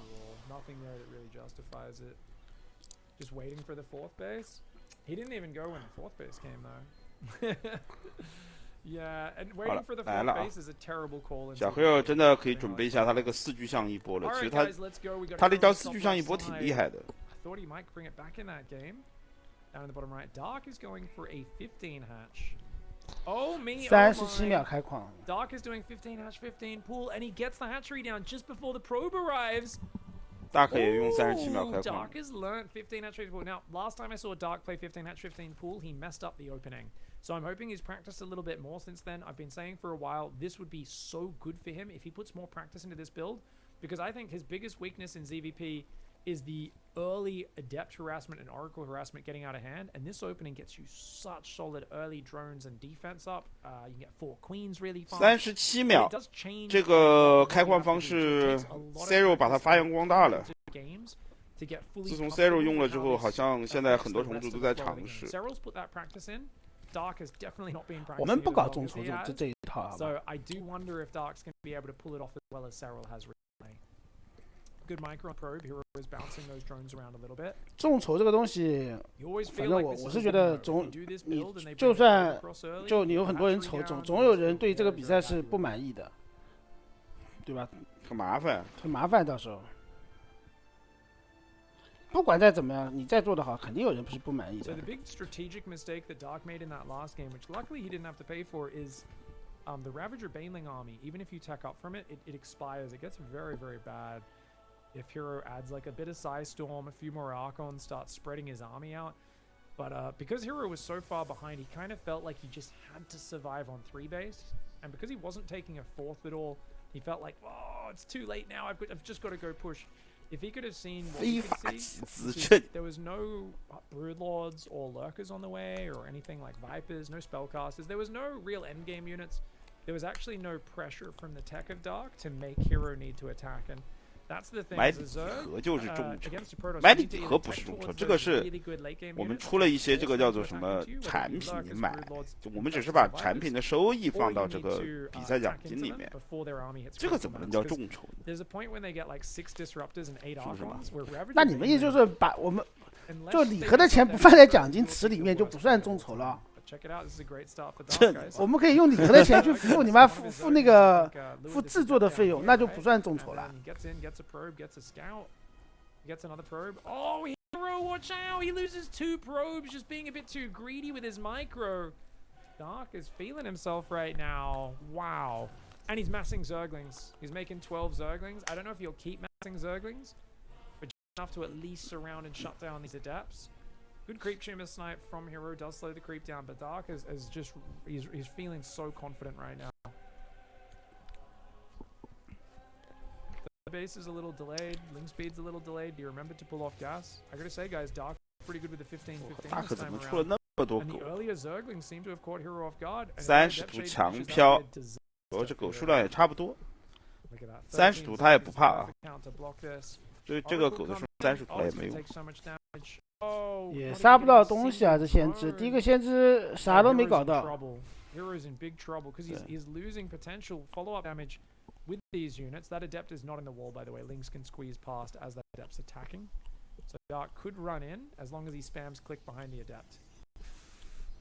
Just waiting for the 4th base. He didn't even go when the 4th base came though. Yeah, and waiting for the 4th base is a terrible call. 小黑儿真的可以准备一下他那个4巨象一波了。其实他那招4巨象一波挺厉害的。I thought he might bring it back in that game. Down in the bottom right, Dark is going for a 15 hatch. Oh me, 37秒开矿。Dark is doing 15 hatch, 15 pool, and he gets the hatchery down just before the probe arrives. 大可也用37秒开矿。 Dark has learned 15 hatch 15 pool. Now, last time I saw Dark play 15 hatch 15 pool, he messed up the opening. So I'm hoping he's practiced a little bit more since then. I've been saying for a while this would be so good for him if he puts more practice into this build, because I think his biggest weakness in ZVP is the early Adept harassment and Oracle harassment getting out of hand, and this opening gets you such solid early drones and defense up. You can get 4 queens really fast. 37秒，这个开矿方式 Zero 把它发扬光大了。自从 Zero 用了之后，好像现在很多重组都在尝试。我们不搞众筹这一套。 So I do wonder if Dark's going to be able to pull it off as well as Cyril has recently. Good micro probe. Hero is bouncing those drones around a little bit. 众筹这个东西，反正我是觉得你就算你有很多人筹，总有人对这个比赛是不满意的，对吧？很麻烦，很麻烦，到时候。 不管再怎么样，你再做得好，肯定有人是不满意的。 So the big strategic mistake that Dark made in that last game, which luckily he didn't have to pay for, is the Ravager Baneling army. Even if you tech up from it, it expires. It gets very, very bad if Hero adds like a bit of Psystorm, a few more Archons, starts spreading his army out. But because Hero was so far behind, he kind of felt like he just had to survive on 3 base. And because he wasn't taking a 4th at all, he felt like, oh, it's too late now. I've just got to go push. If he could have seen what he could see, there was no Broodlords or Lurkers on the way or anything like Vipers, no Spellcasters. There was no real endgame units. There was actually no pressure from the tech of Dark to make Hero need to attack. And that's the thing. 买礼盒就是众筹，买礼盒不是众筹，这个是我们出了一些这个叫做什么产品你买，就我们只是把产品的收益放到这个比赛奖金里面，这个怎么能叫众筹呢？是不是嘛？那你们意思就是把我们就礼盒的钱不放在奖金池里面就不算众筹了？ 这我们可以用礼盒的钱去付你妈付那个付制作的费用，那就不算众筹了。 Oh, Hero, watch out! He loses 2 probes, just being a bit too greedy with his micro. Dark is feeling himself right now. Wow. And he's massing Zerglings. He's making 12 Zerglings. I don't know if he'll keep massing Zerglings, but enough to at least surround and shut down these Adepts. Good creep tumor snipe from Hero does slow the creep down, but Dark is just he's feeling so confident right now. base is a little delayed. Ling speed's a little delayed. Do you remember to pull off gas? I gotta say, guys, Dark pretty good with the 15-15 大 this 可怎 time 么出了 around. 那么多 And 狗？ the earlier Zerglings seem to have caught Hero off guard. 30图强飘，这狗数量也差不多。30图他也不怕啊，这个狗的数30图也没用。也杀不到东西啊！这先知，第一个先知啥都没搞到。Hero's in big trouble because he's losing potential follow-up damage with these units. That adept is not in the wall, by the way. Lynx can squeeze past as that adept's attacking. So Dark could run in as long as he spams click behind the adept.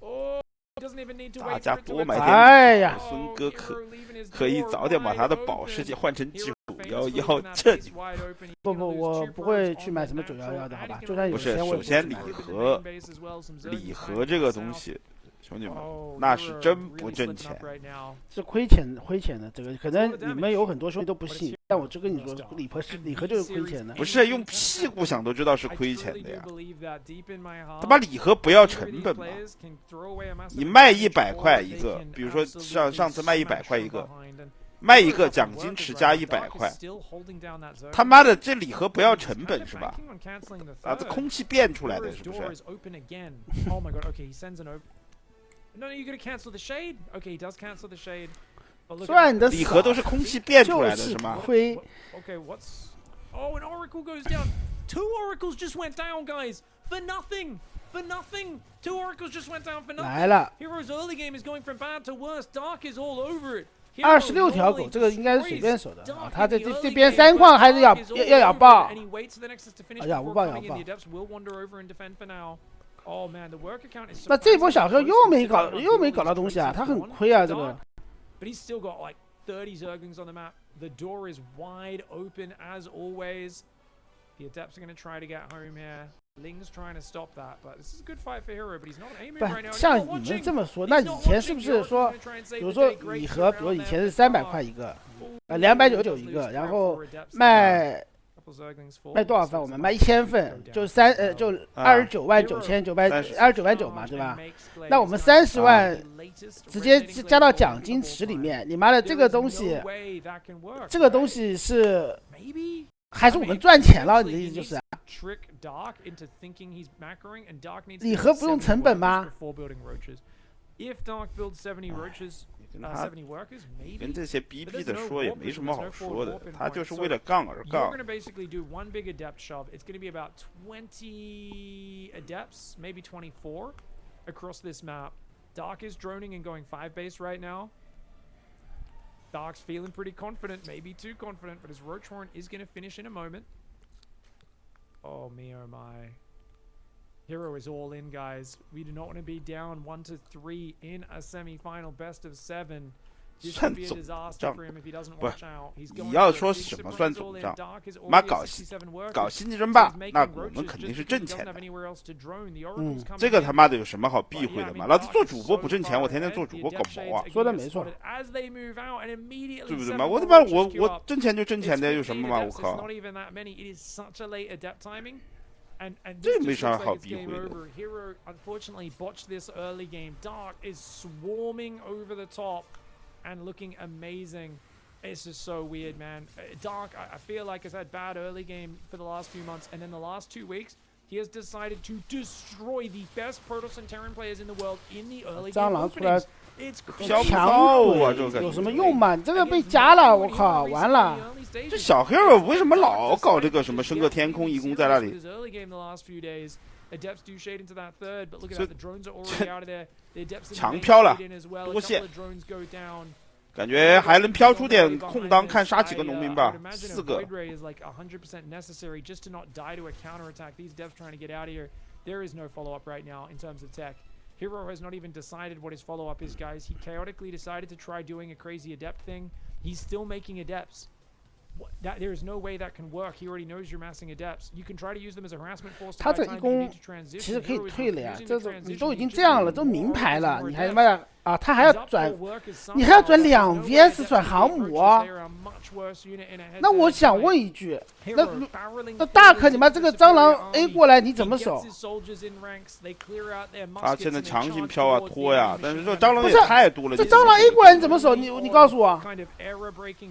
Oh, he doesn't even need to 大 wait 家 for it to 多买 attack. 点 呀孙哥 Hero leaving his 可以 door 早点把他的 wide 保时 open. 捷换成 Hero 911 famously when that 这 base wide open, he's 不 gonna 不， lose 我 two 不会 probes 去 on 买 the 什么 natural, 911的，好 and 吧？ he's 就 gonna 算有不是，钱我首先也不买礼 the 盒 main base as well, some 礼 Zerglings 盒 trying 这 to 个 miss 东 out. 西，兄弟们 Oh, 那是 Hero 真不 really 挣 slipping up 钱。 right now. 是亏钱的，这个可能你们有很多兄弟都不信，但我就跟你说，礼盒就是亏钱的。不是用屁股想都知道是亏钱的呀！ I truly do believe that deep in my heart. 他妈礼盒不要成本嘛？ Players can throw away a massive 你卖 advantage, 100 or 块 they 一个， can 比如说 absolutely 上次卖 smash 100 块一 from 个， behind, and 卖一个 Hero's 奖 up 金 workers 池 right 加 now. 100 Dark is 块。 still holding down that Zerg. 他妈的，这礼盒不要 He's 成 kind 本 of 是吧？ banking on canceling the 啊，这 third. 空气变出来的 Hero's 是不 door 是？ is open again. Oh my god, okay, he sends an open. No, you're gonna cancel the shade? Okay, he does cancel the shade. But look 算你的 at 礼盒都是空气变出来的就是吗？亏。 Okay, what's... Oh, an Oracle goes down. 2 Oracles just went down, guys. For nothing. For nothing. 2 Oracles just went down for 来 nothing. 了， Hero's early game is going from bad to worse. Dark is all over it. 26条狗，这个应该是随便守的啊。他这边3矿还是要爆。要不爆。那这波小黑又没搞到东西啊，他很亏啊这个。 But he's still got like 30 Zerglings on the map. The door is wide open as always. The adepts are going to try to get home here. Ling's trying to stop that, but this is a good fight for Hero, but he's not aiming right now. 像你们这么说，那以前是不是说，比如说礼盒，比如以前是300块一个，299一个，然后卖多少份？我们卖1000份，就29万29万9嘛，对吧？那我们30万直接加到奖金池里面，你妈的这个东西是还是我们赚钱了？你的意思就是？ 礼盒不用成本吗？ 跟这些逼逼的说也没什么好说的，他就是为了杠而杠。 You're going to basically do one big adept shove. It's going to be about 20 adepts, maybe 24 across this map. Dark is droning and going 5 base right now. Dark's feeling pretty confident, maybe too confident, but his Roach Horn is going to finish in a moment. Oh me, oh my. Hero is all in, guys. We do not want to be down 1-3 in a semi-final best of 7. This could be a disaster for him if he doesn't watch out. He's going 你要说什么算总账？妈搞星际争霸，那我们肯定是挣钱的。这个他妈的有什么好避讳的嘛？老子做主播不挣钱，我天天做主播搞毛啊？说的没错，对不对嘛？我他妈我挣钱就挣钱的，有什么嘛？我靠！ And 这没啥好避讳的。 Hero unfortunately botched this early game. Dark is swarming over the top and looking amazing. It's just so weird, man. Dark, I feel like has had bad early game for the last few months, and then the last 2 weeks, he has decided to destroy the best Protoss and Terran players in the world in the early game openings. It's 强怼啊，这个感觉有什么用嘛？你这个被夹了，我靠，完了！ 这小 Hero 为什么老搞这个什么升个天空义工在那里？强飘了，多谢。感觉还能飘出点空当，看杀几个农民吧，4个。 Hero has not even decided what his follow-up is, guys. He chaotically decided to try doing a crazy adept thing. He's still making adepts. There is no way that can work. He already knows you're massing adepts. You can try to use them as a harassment force. 他这一攻其实可以退了呀，这种你都已经这样了，都明牌了，你还他妈啊，他还要转，你还要转2 vs 转航母啊？那我想问一句，那大可你妈这个蟑螂 A 过来你怎么守？他现在强行飘啊拖呀，但是这蟑螂也太多了。这蟑螂 A 过来你怎么守？你告诉我。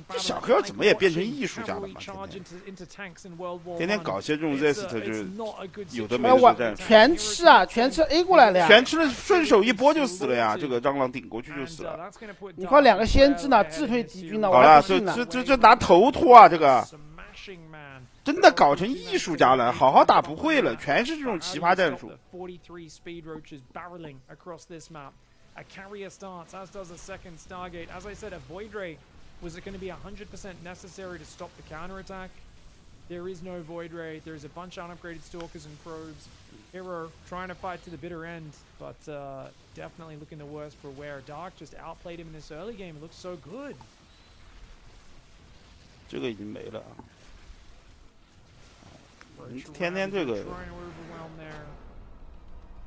这小哥怎么也变成艺术家了嘛？天天搞些这种 rest 就是有的没的战术。全吃啊，全吃 A 过来了呀。全吃了，顺手一波就死了呀！这个蟑螂顶过去就死了。你靠2个先知呢，智退敌军呢，好了，这拿头拖啊！这个真的搞成艺术家了，好好打不会了，全是这种奇葩战术。A carrier starts, as does a second Stargate. As I said, a Void Ray, was it going to be 100% necessary to stop the counterattack? There is no Void Ray. There's a bunch of unupgraded Stalkers and Probes. Hero trying to fight to the bitter end, but definitely looking the worse for wear. Dark just outplayed him in this early game. It looks so good. 这个已经没了啊！天天这个。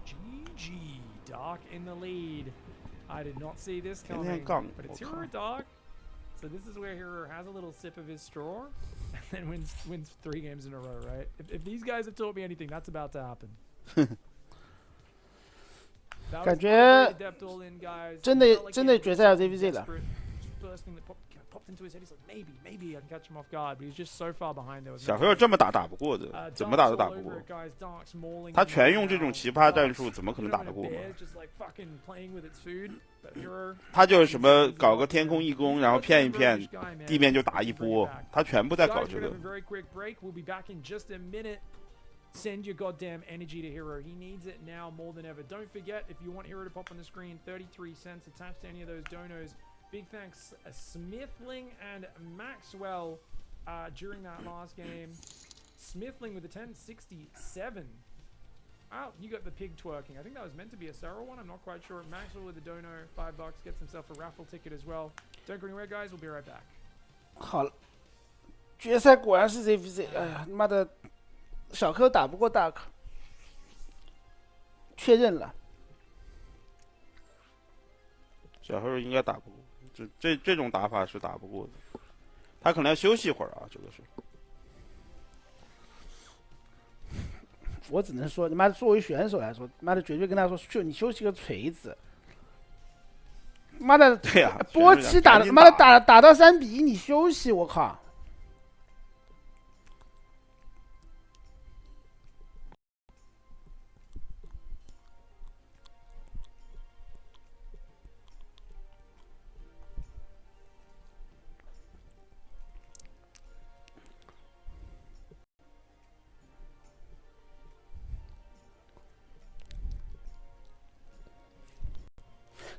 GG. Dark in the lead. I did not see this coming, but it's Hero Dark. So this is where Hero has a little sip of his straw and then wins 3 games in a row, right? If these guys have taught me anything, that's about to happen. 感觉真的决赛要 ZVZ 了。Popped into his head, he's like, maybe I can catch him off guard, but he's just so far behind there. 小黑这么打不过的，怎么打都打不过。他全用这种奇葩战术，怎么可能打得过嘛？他就是什么搞个天空一攻，然后骗一骗，地面就打一波，他全部在搞这个。Send your goddamn energy to Hero. He needs it now more than ever. Don't forget, if you want Hero to pop on the screen, 33 cents attached to any of those donos. Big thanks Smithling and Maxwell during that last game. Smithling with a 1067. Oh, you got the pig twerking. I think that was meant to be a Sarah one. I'm not quite sure. Maxwell with a dono, $5, gets himself a raffle ticket as well. Don't go anywhere, guys. We'll be right back. 好了，决赛果然是 ZVZ。哎呀，妈的，小柯打不过大柯，确认了。小黑应该打不过。这种打法是打不过的，他可能要休息一会儿啊，这个是。我只能说，你妈的，作为选手来说，妈的绝对跟他说，你休息个锤子。妈的，对呀、波7打的，妈的打到3比1，你休息，我靠！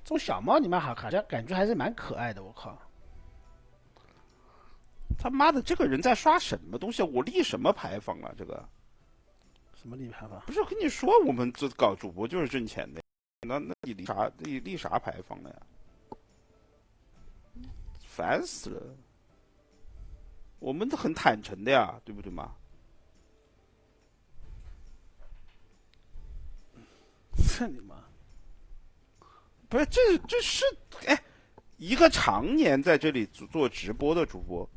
这种小猫你们好像感觉还是蛮可爱的，我靠！他妈的，这个人在刷什么东西？我立什么牌坊了？这个什么立牌坊？不是跟你说，我们这搞主播就是挣钱的，那你立啥牌坊了呀？烦死了！我们都很坦诚的呀，对不对嘛？这你妈！不是，这是哎，一个常年在这里做直播的主播，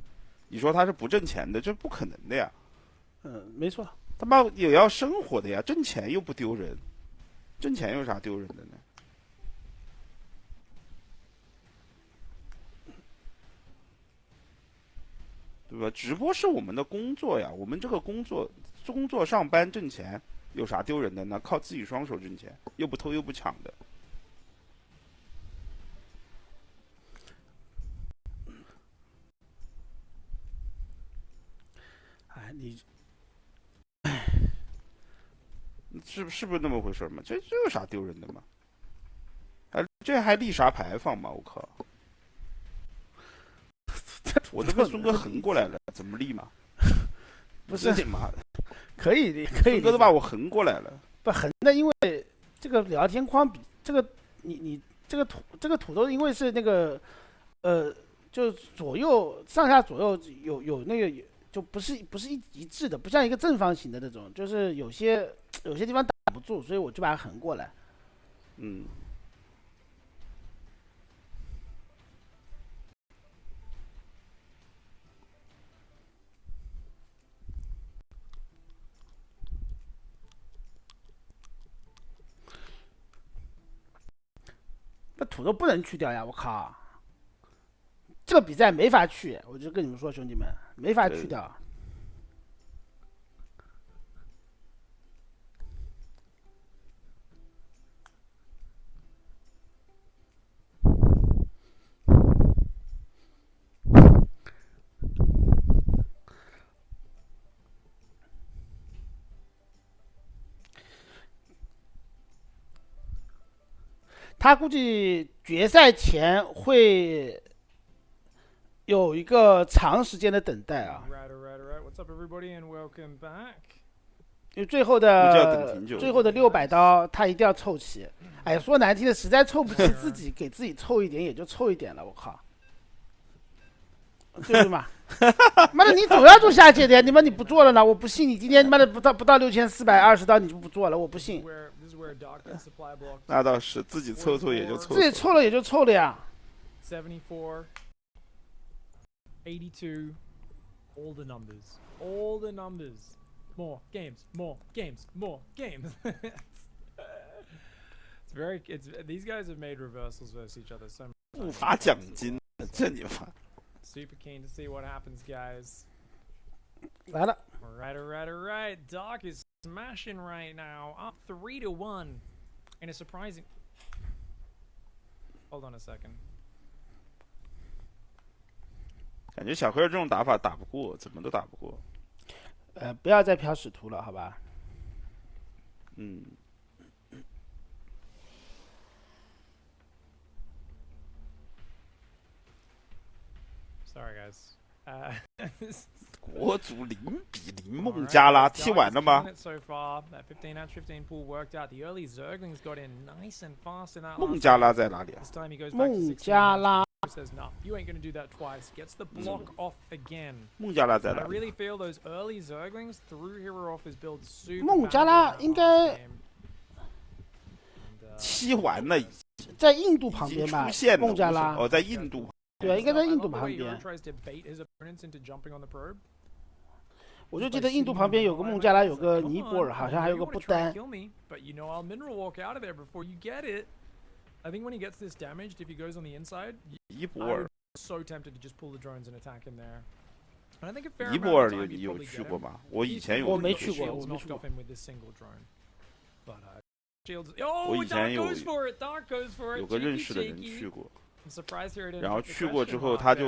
你说他是不挣钱的，这不可能的呀。没错，他妈也要生活的呀，挣钱又不丢人，挣钱有啥丢人的呢？对吧？直播是我们的工作呀，我们这个工作上班挣钱有啥丢人的呢？靠自己双手挣钱，又不偷又不抢的。是不是那么回事嘛？这有啥丢人的嘛？这还立啥牌坊嘛？我靠！我都被孙哥横过来了，怎么立嘛？不是你妈的，可以的，可以。孙哥都把我横过来了。不横的，因为这个聊天框比这个你这个土豆，因为是那个就左右上下左右有那个。就不是一致的，不像一个正方形的那种，就是有些地方打不住，所以我就把它横过来。那土豆不能去掉呀！我靠，这个比赛没法去，我就跟你们说，兄弟们，没法去掉。他估计决赛前会有一个长时间的等待啊，因为最后的600刀他一定要凑齐。哎，说难听的，实在凑不齐，自己给自己凑一点也就凑一点了，我靠，对不对嘛？妈的，你总要做下界的呀！你不做了呢？我不信你今天妈的不到6420刀你就不做了，我不信。那倒是，自己凑也就凑，自己凑了也就凑了呀。74, 82, all the numbers, all the numbers, more games, more games, more games. These guys have made reversals versus each other so much. 不发奖金，这你妈。Super keen to see what happens, guys. 来了。Alright. Doc is smashing right now, up 3-1, in a surprising. Hold on a second. 感觉小黑这种打法打不过，怎么都打不过。不要再飘使徒了，好吧？嗯。Sorry, guys. 国足0-0孟加拉踢完了吗？孟加拉在哪里啊？孟加拉。孟加拉在哪里？孟加拉应该踢完了，在印度旁边吧？孟加拉哦，在印度。对啊，应该在印度旁边。我就记得印度旁边有个孟加拉，有个尼泊尔，好像还有个不丹。尼泊尔。尼泊尔有去过吗？我以前有。我没去过，我没去过。我以前有个认识的人去过。然后去过之后，他就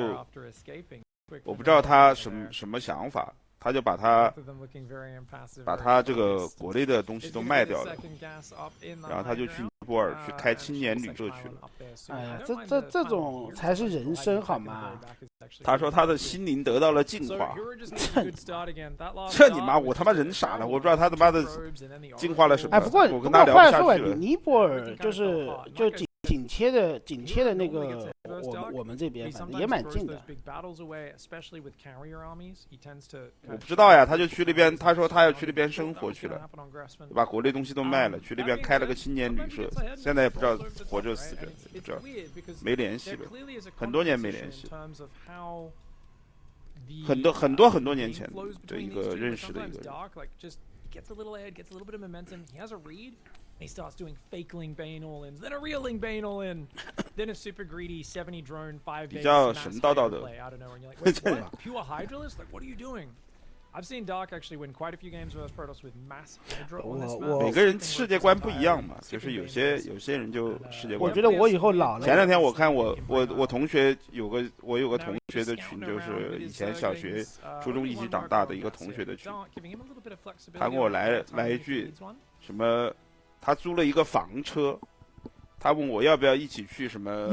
我不知道他什么想法，他就把他这个国内的东西都卖掉了，然后他就去尼泊尔去开青年旅社去了。哎呀，这种才是人生好吗？他说他的心灵得到了净化。这你妈，我他妈人傻了，我不知道他他妈的净化了什么。哎，不过我跟他聊不下去了。尼泊尔就紧贴的那个我们这边反正也蛮近的。我不知道呀，他就去那边，他说他要去那边生活去了，把国内东西都卖了，去那边开了个青年旅社，现在也不知道活着死着，不知道，没联系了，很多年没联系，很多年前的一个认识的一个人。He starts doing fake Ling Bane all-ins, then a real Ling Bane all-in, then a super greedy 70 drone 5 days mass play out of nowhere, and you're like, wait, what? Pure Hydralist? Like, what are you doing? I've seen Dark actually win quite a few games versus Protoss with mass Hydra on this map. 每个人世界观不一样嘛，就是有些人就世界观。我觉得我以后老了。前两天我看我同学有个同学的群，就是以前小学、初中一起长大的一个同学的群，他跟我来一句什么？他租了一个房车，他问我要不要一起去什么？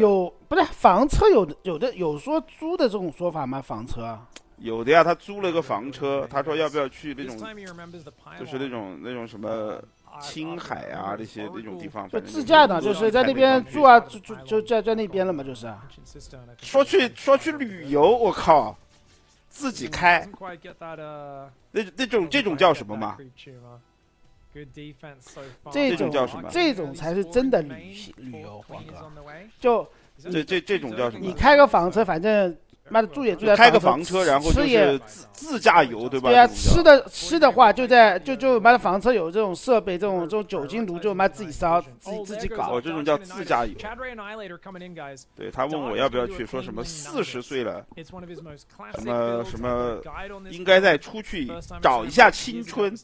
不是房车有说租的这种说法吗？房车有的呀，他租了个房车，他说要不要去那种，就是那种什么青海啊那种地方，就自驾的，就是在那边住啊，就在那边了嘛，就是。说去旅游，我靠，自己开，这种叫什么嘛？这种叫什么？这种才是真的旅游，黄哥。就这种叫什么？你开个房车，反正妈的住也住在开个房车，然后就是自驾游，对吧？对啊，吃的话就妈的房车有这种设备，这种酒精炉就妈自己烧，自己搞。这种叫自驾游。对他问我要不要去，说什么40岁了，什么应该再出去找一下青春。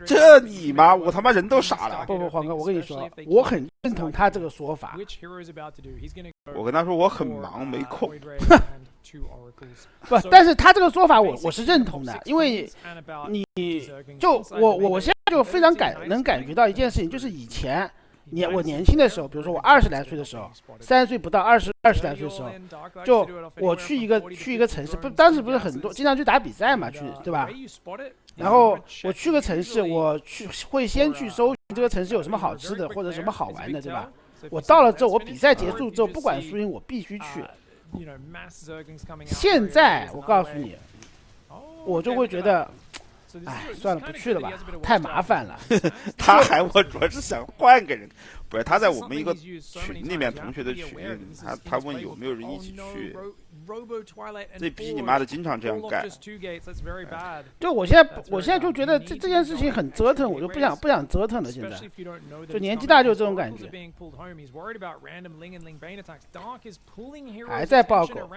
这你妈，我他妈人都傻了。不，黄哥，我跟你说，我很认同他这个说法。我跟他说我很忙，没空。不，但是他这个说法我是认同的，因为你就我现在就非常能感觉到一件事情，就是以前我年轻的时候，比如说我20来岁的时候，30岁不到20来岁的时候，就我去一个城市，当时不是很多经常去打比赛嘛，对吧？然后我去个城市，会先去搜寻这个城市有什么好吃的或者什么好玩的，对吧？我到了之后，我比赛结束之后，不管输赢，我必须去。现在我告诉你，我就会觉得，哎，算了，不去了吧，太麻烦了。他喊我主要是想换个人，不是他在我们一个群里面，同学的群，他问有没有人一起去。这逼你妈的经常这样干。就我现在就觉得这件事情很折腾，我就不想折腾了。现在就年纪大就这种感觉。还在爆狗。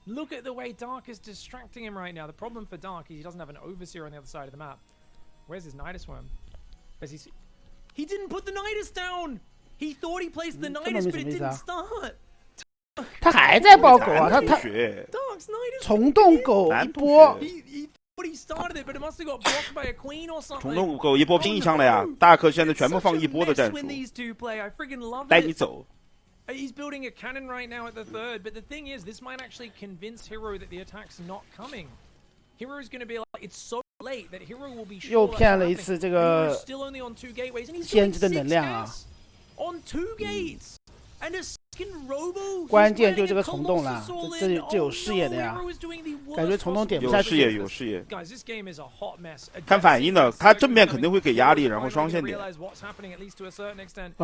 Look at the way Dark is distracting him right now. The problem for Dark is he doesn't have an overseer on the other side of the map. Where's his Nidus worm? He didn't put the Nidus down! He thought he placed the Nidus, but it didn't start! 他还在爆狗啊！他虫洞狗一波。虫洞狗一波拼一枪了呀！大可现在全部放一波的战术，带你走。He's building a cannon right now at the third, but the thing is, this might actually convince Hero that the attack's not coming. Hero is going to be like, it's so late that Hero will be sure. 又骗了一次这个先知的能量啊！ On 2 gates and a关键就这个虫洞了，这有视野的呀，感觉虫洞点不下去。有视野。看反应的，他正面肯定会给压力，然后双线点。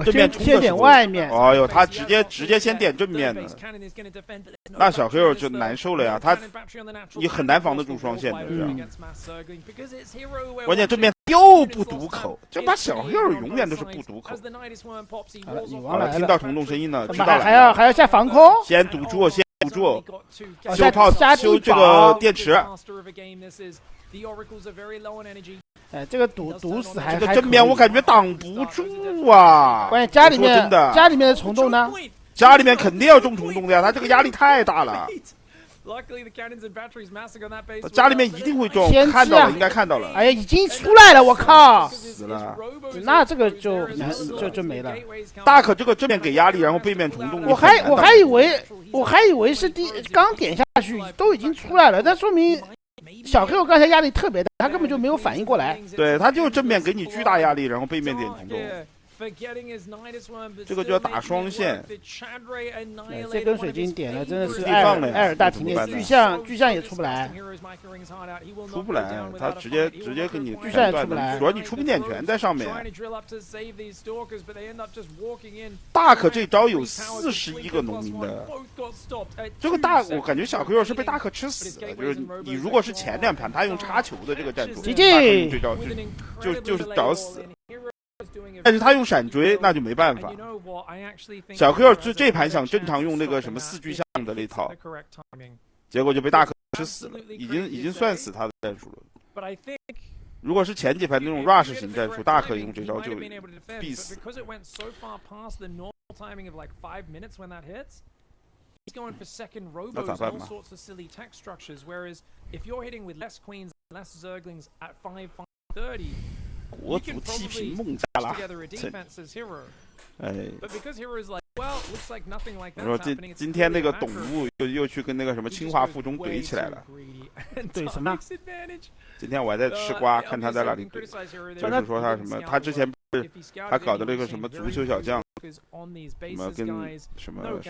正面冲先点外面。哎呦，他直接先点正面的，那小黑友就难受了呀，你很难防得住双线的这样。关键正面又不堵口，这把小黑友永远都是不堵口。好了，听到虫洞声音了，知道了。还要下防空，先堵住，修炮，修这个电池。哎，这个堵死还这个正面我感觉挡不住啊！关键家里面的虫洞呢？家里面肯定要中虫洞的呀，他这个压力太大了。家里面一定会中，看到了，应该看到了。哎呀，已经出来了，我靠！死了，那这个就没了。大可这个正面给压力，然后背面虫洞。我还以为是刚点下去都已经出来了，那说明小黑我刚才压力特别大，他根本就没有反应过来。对，他就正面给你巨大压力，然后背面点虫洞。这个就要打双线，这根水晶点了，真的是艾尔大停电，巨像也出不来，他直接给你巨像也出不来，主要你出兵点全在上面。大可这招有41个农民的，这个我感觉小黑肉是被大可吃死的，就是你如果是前2盘他用插球的这个战术，大可用这招就是找死。但是他用闪追，那就没办法。小黑尔这盘想正常用那个什么4巨像的那套，结果就被大可吃死了，已经算死他的战术了。如果是前几盘那种 rush 型战术，大可用这招就必死。那咋办嘛？国足踢平孟加拉，哎，我说今天那个董务又去跟那个什么清华附中怼起来了。怼什么？今天我还在吃瓜，看他在那里怼，就是说他什么，他之前不是他搞的那个什么足球小将，什么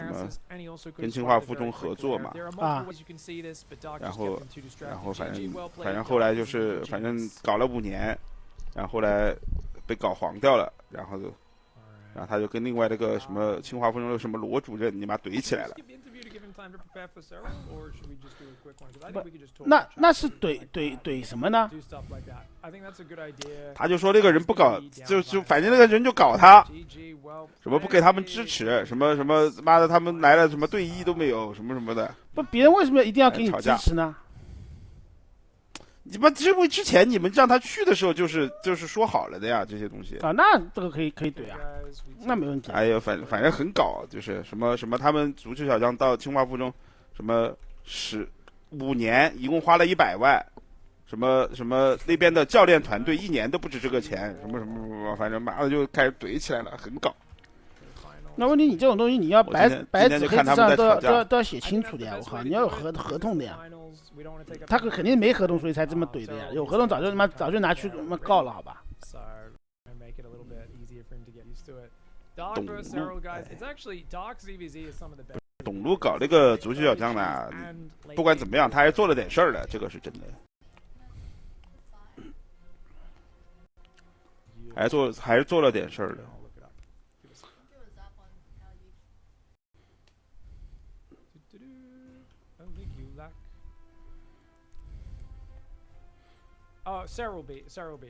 跟清华附中合作嘛，啊，然后反正后来就是反正搞了5年。然后后来被搞黄掉了，然后他就跟另外那个什么清华附中的什么罗主任你妈怼起来了，那是怼什么呢？他就说那个人不搞，就反正那个人就搞他，什么不给他们支持，什么妈的他们来了什么队医都没有，什么的。不，别人为什么一定要给你支持呢？你们之前你们让他去的时候就是说好了的呀，这些东西啊，那这个可以怼啊，那没问题。哎呦，反正很搞，就是什么他们足球小将到清华附中，什么15年一共花了100万，什么那边的教练团队1年都不止这个钱，什么，反正马上就开始怼起来了，很搞。那问题你这种东西你要白纸黑字上都要写清楚的呀，我靠，你要有合同的呀。他肯定没合同，所以才这么怼的呀。有合同早就拿去告了，好吧？董路搞那个足球小将呢，不管怎么样，他还做了点事儿的，这个是真的。还是做了点事儿的。Cyril beat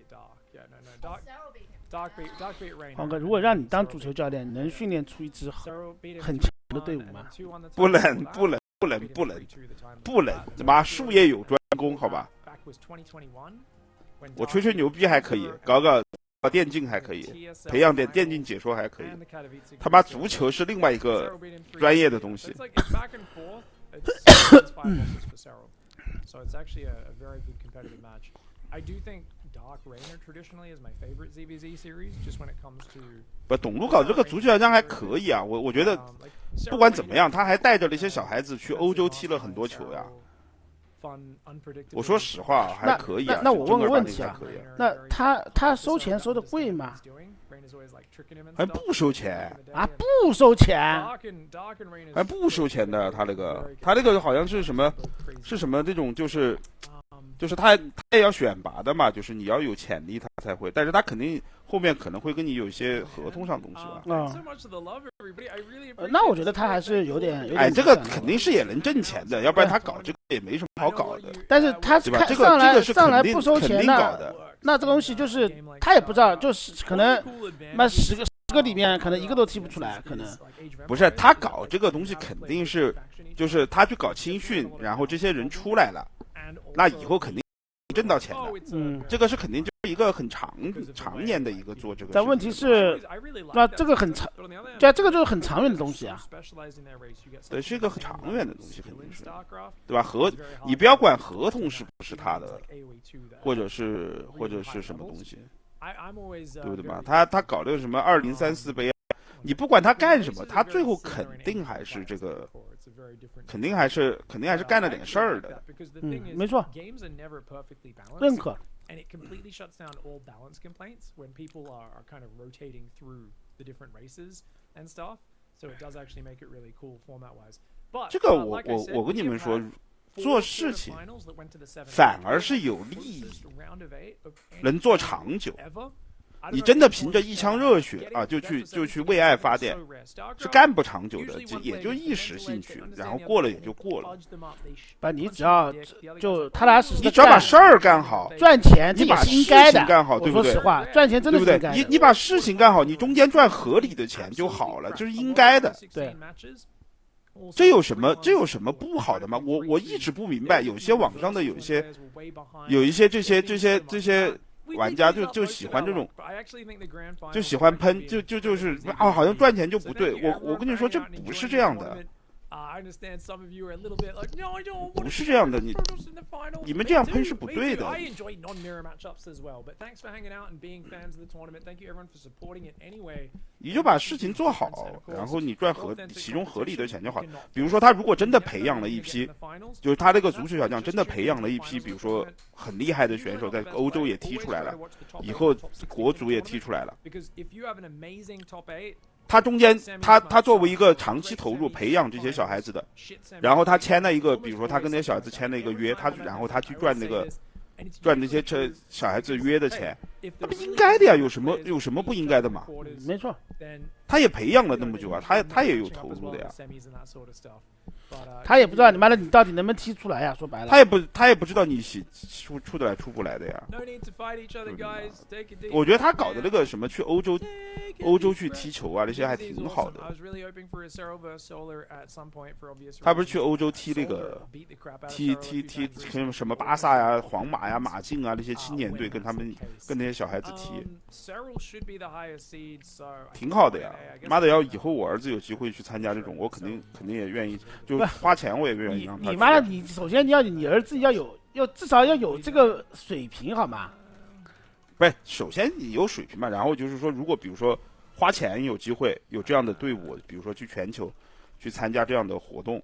Doc. Yeah, no. Doc beat Rain. 黄哥，如果让你当足球教练，能训练出一支很强的队伍吗？不能，他妈术业有专攻，好吧？我吹牛逼还可以，搞电竞还可以，培养点电竞解说还可以。他妈足球是另外一个专业的东西。So it's actually a very good competitive match. I do think Doc Rayner traditionally is my favorite ZVZ series, just when it comes to. 不，董路搞这个足球小将还可以啊，我觉得不管怎么样，他还带着那些小孩子去欧洲踢了很多球呀。我说实话，还可以啊。那我问个问题啊，那他收钱收的贵吗？还不收钱啊？不收钱？还不收钱的？他那个好像是什么那种就是他也要选拔的嘛，就是你要有潜力他才会，但是他肯定后面可能会跟你有一些合同上的东西吧。那我觉得他还是有点哎，这个肯定是也能挣钱的，要不然他搞这个也没什么好搞的。但是他对吧？这个是上来不收钱的，那这个东西就是他也不知道，就是可能那10个里面可能1个都踢不出来，可能不是他搞这个东西肯定是就是他去搞青训，然后这些人出来了。那以后肯定挣到钱的，这个是肯定就是一个很长年的一个做这个。但问题是，那这个很长，对啊，这个就是很长远的东西啊。对，是一个很长远的东西，肯定是，对吧？你不要管合同是不是他的，或者是什么东西，对不对吧？他搞这个什么2034杯，你不管他干什么，他最后肯定还是这个。肯定还是干了点事儿的，没错，认可。And it completely shuts down all balance complaints when people are kind of rotating through the different races and stuff. So it does actually make it really cool format-wise. But 这个我跟你们说，做事情反而是有利益，能做长久。你真的凭着一腔热血啊，就去为爱发电，是干不长久的，也就一时兴趣，然后过了也就过了。不，你只要就踏踏实实，你只要把事儿干好，赚钱，你把应该的干好，对不对？说实话，赚钱真的是应该的。你把事情干好，你中间赚合理的钱就好了，就是应该的。对。这有什么不好的吗？我一直不明白，有些网上的有一些这些。玩家就喜欢这种，就喜欢喷，就是啊，好像赚钱就不对。我跟你说，这不是这样的，不是这样的，你们这样喷是不对的。你就把事情做好，然后你赚其中合理的钱就好。比如说，他如果真的培养了一批，就是他这个足球小将真的培养了一批，比如说很厉害的选手，在欧洲也踢出来了，以后国足也踢出来了。他中间，他作为一个长期投入培养这些小孩子的，然后他签了一个，比如说他跟那些小孩子签了一个约，然后他去赚那些小孩子约的钱，那不应该的呀，有什么不应该的嘛？没错，他也培养了那么久啊，他也有投入的呀。他也不知道你妈的你到底能不能踢出来呀？说白了，他也不知道你出得来出不来的呀。我觉得他搞的那个什么去欧洲去踢球啊，那些还挺好的。他不是去欧洲踢那个踢什么巴萨呀、皇马呀、马竞啊那些青年队，跟那些小孩子踢，挺好的呀。妈的，要以后我儿子有机会去参加这种，我肯定也愿意，就花钱我也愿意让他。你妈的，你首先你儿子要至少要有这个水平好吗？不是，首先你有水平嘛，然后就是说，如果比如说花钱有机会有这样的队伍，比如说去全球去参加这样的活动，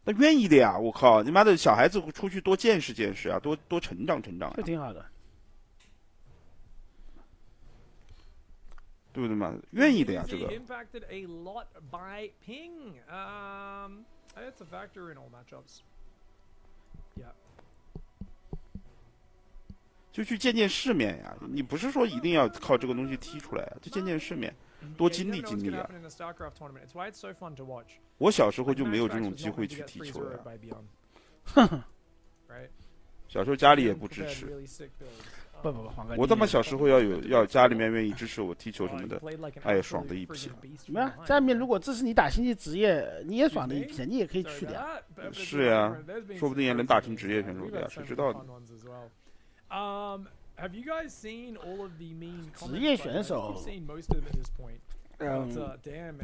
那愿意的呀！我靠，你妈的小孩子出去多见识见识啊，多成长成长啊，这挺好的。对不对嘛？愿意的呀，这个。就去见见世面呀！你不是说一定要靠这个东西踢出来啊，就见见世面，多经历经历啊！我小时候就没有这种机会去踢球呀。哼哼。小时候家里也不支持。不，我他妈小时候要家里面愿意支持我踢球什么的，哎，爽的一批。什么呀？家里面如果支持你打星际职业，你也爽的一批，你也可以去的呀。是呀，说不定也能打成职业选手的呀，谁知道呢？职业选手，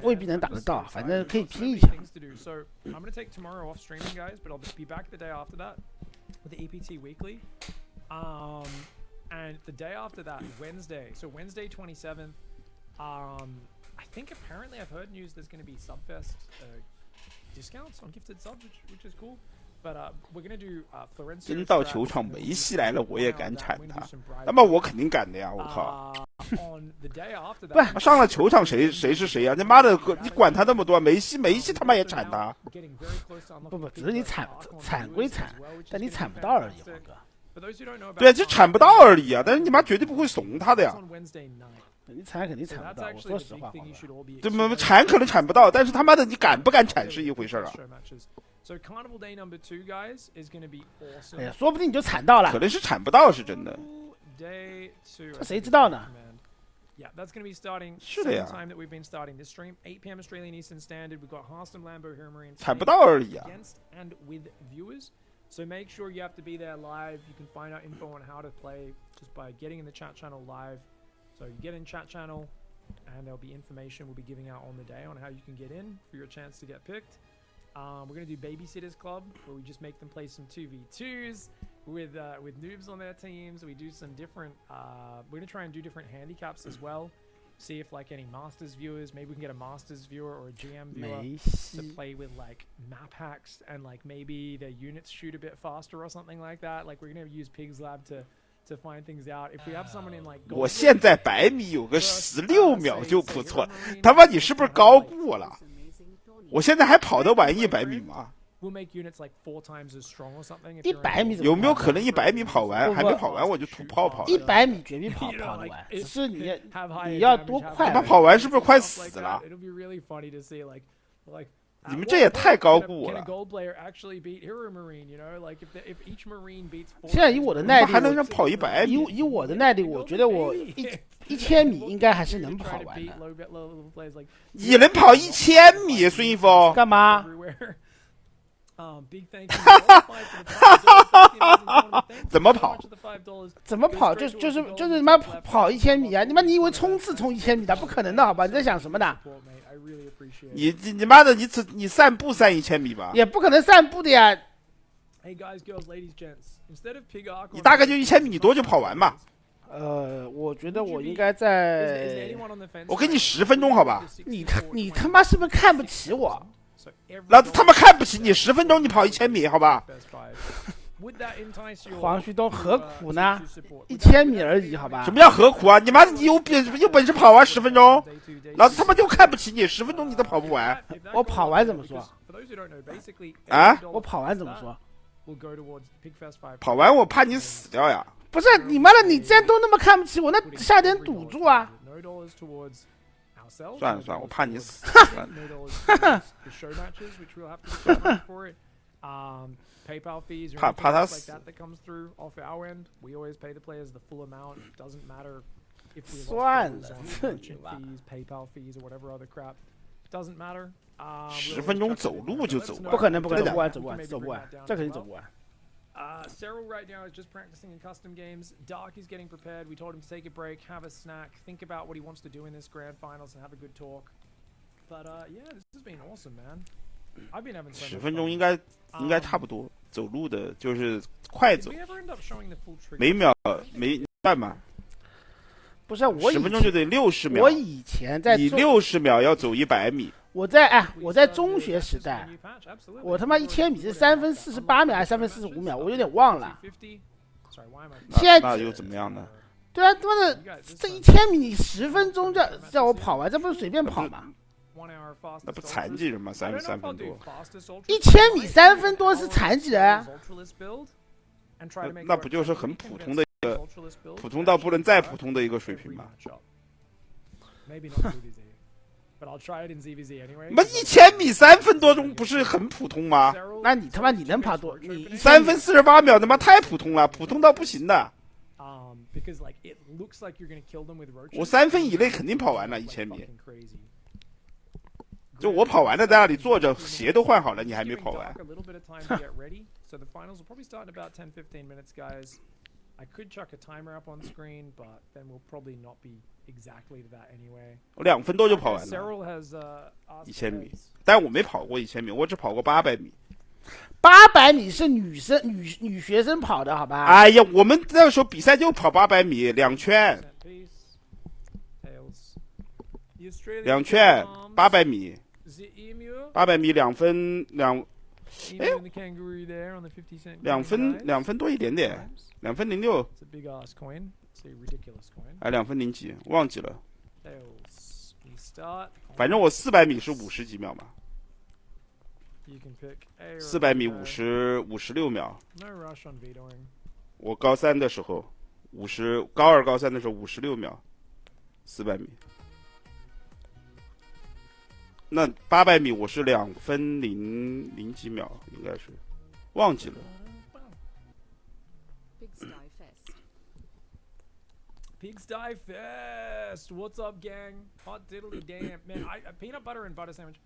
未必能打得到，反正可以拼一下。And the day after that, Wednesday, so Wednesday 27th, I think apparently I've heard news there's going to be Subfest discounts on gifted subs, which is cool. But we're going to do Florencia. 真到球场梅西来了，我也敢铲他。那么我肯定敢的呀，我靠！不，上了球场谁是谁呀？你妈的，你管他那么多？梅西他妈也铲他。不，只是你铲归铲，但你铲不到而已，黄哥。对，就铲不到而已啊！但是你妈绝对不会怂他的呀。你铲肯定铲不到，我说实话。怎么铲可能铲不到，但是他妈的你敢不敢铲是一回事啊。哎呀，说不定你就铲到了。可能是铲不到是真的。这谁知道呢？是的呀。铲不到而已啊。So make sure you have to be there live. You can find out info on how to play just by getting in the chat channel live. So you get in chat channel and there'll be information we'll be giving out on the day on how you can get in for your chance to get picked. We're going to do Babysitters Club where we just make them play some 2v2s with noobs on their teams. We do some different, we're going to try and do different handicaps as well. See if like any Masters viewers, maybe we can get a Masters viewer or a GM viewer to play with like map hacks and like maybe their units shoot a bit faster or something like that. Like we're gonna use Pig's Lab to find things out. If we have someone in like 我现在100米有个16秒就不错，他妈你是不是高估我了？我现在还跑得完100米吗？We'll make units like 4 times as strong or something. 100米有没有可能100米跑完？还没跑完我就吐泡泡？100米绝对跑得完，只是你要多快？他跑完是不是快死了？你们这也太高估我了。现在以我的耐力，还能让跑100米？以我的耐力，我觉得我1000米应该还是能跑完的。你能跑1000米，孙一峰？干嘛？怎么跑？怎么跑？就是你妈跑1000米啊！你以为冲刺冲1000米的？不可能的，好吧？你在想什么呢？你妈的，你散步散1000米吧？也不可能散步的呀。你大概就1000米，你多久跑完嘛？我觉得我应该在，我给你10分钟，好吧？你他妈是不是看不起我？老子他妈看不起你，10分钟你跑1000米，好吧？黄旭东何苦呢？1000米而已，好吧？什么叫何苦啊？你妈的，你有本事跑完10分钟，老子他妈就看不起你，10分钟你都跑不完。我跑完怎么说？啊？我跑完怎么说？跑完我怕你死掉呀。不是你妈的，你既然都那么看不起我，那下点赌注啊！算了，我怕你死。怕他死。算了，10分钟走路就走完，不可能，走不完，这肯定走不完。Cyril right now is just practicing in custom games. Dark is getting prepared. We told him to take a break, have a snack, think about what he wants to do in this grand finals, and have a good talk. But yeah, this has been awesome, man. I've been having so much fun. 10分钟应该差不多，走路的就是快走，每秒半嘛。不是我10分钟就得60秒。我以前在你60秒要走100米。我在中学时代，我他妈1000米是3分48秒还是3分45秒，我有点忘了。现在那又怎么样呢？对啊，他妈的，这1000米你10分钟叫我跑完，这不是随便跑吗？那不残疾人吗？3分多。1000米3分多是残疾人啊？那不就是很普通的一个，普通到不能再普通的一个水平吗？那1000米3分多钟不是很普通吗？那你他妈你能跑多？你3分48秒，他妈太普通了，普通到不行的。我3分以内肯定跑完了1000米。就我跑完了，在那里坐着，鞋都换好了，你还没跑完。I could chuck a timer up on screen, but then we'll probably not be exactly to that anyway. 我2分多就跑完了。1000米，但我没跑过1000米，我只跑过800米。800米是女学生跑的，好吧？哎呀，我们那时候比赛就跑800米2圈，2圈800米，800米2分2。哎，2分多一点点，2分06，哎，2分0几，忘记了。反正我400米是50几秒嘛，400米56秒。我高3的时候高2高3的时候56秒，400米。那800米我是2分0几秒，应该是忘记了。Pigsty Fest! What's up, gang? Hot diddly damn, man! A peanut butter and butter sandwich.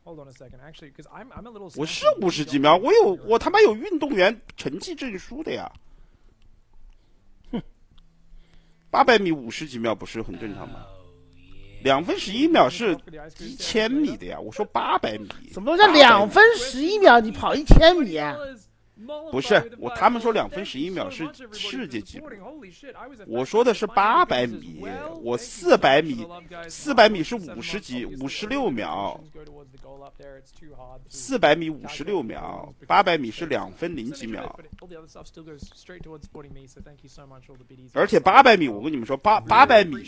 Hold on a second, actually, because I'm a little. 我是50几秒，我他妈有运动员成绩证书的呀。哼，800米50几秒不是很正常吗？2分11秒是1000米的呀，我说800米。什么叫2分11秒？你跑1000米啊？不是，他们说2分11秒是世界纪录，我说的是800米，我400米是56秒，400米56秒，800米是2分0几秒。而且800米，我跟你们说，800米，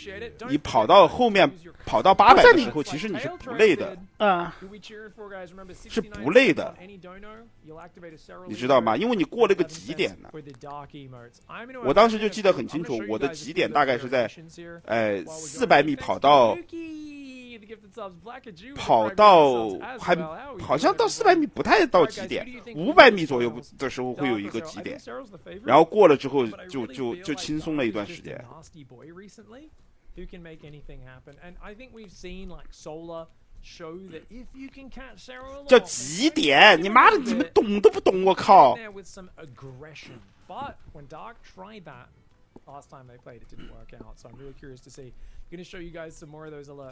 你跑到后面跑到800的时候，其实你是不累的啊，是不累的，你知道吗？因为你过了个极点呢。我当时就记得很清楚，我的极点大概是在，400米跑到还好像到400米不太到极点，500米左右的时候会有一个极点，然后过了之后就轻松了一段时间。叫极点，你妈的，你们懂都不懂，我靠！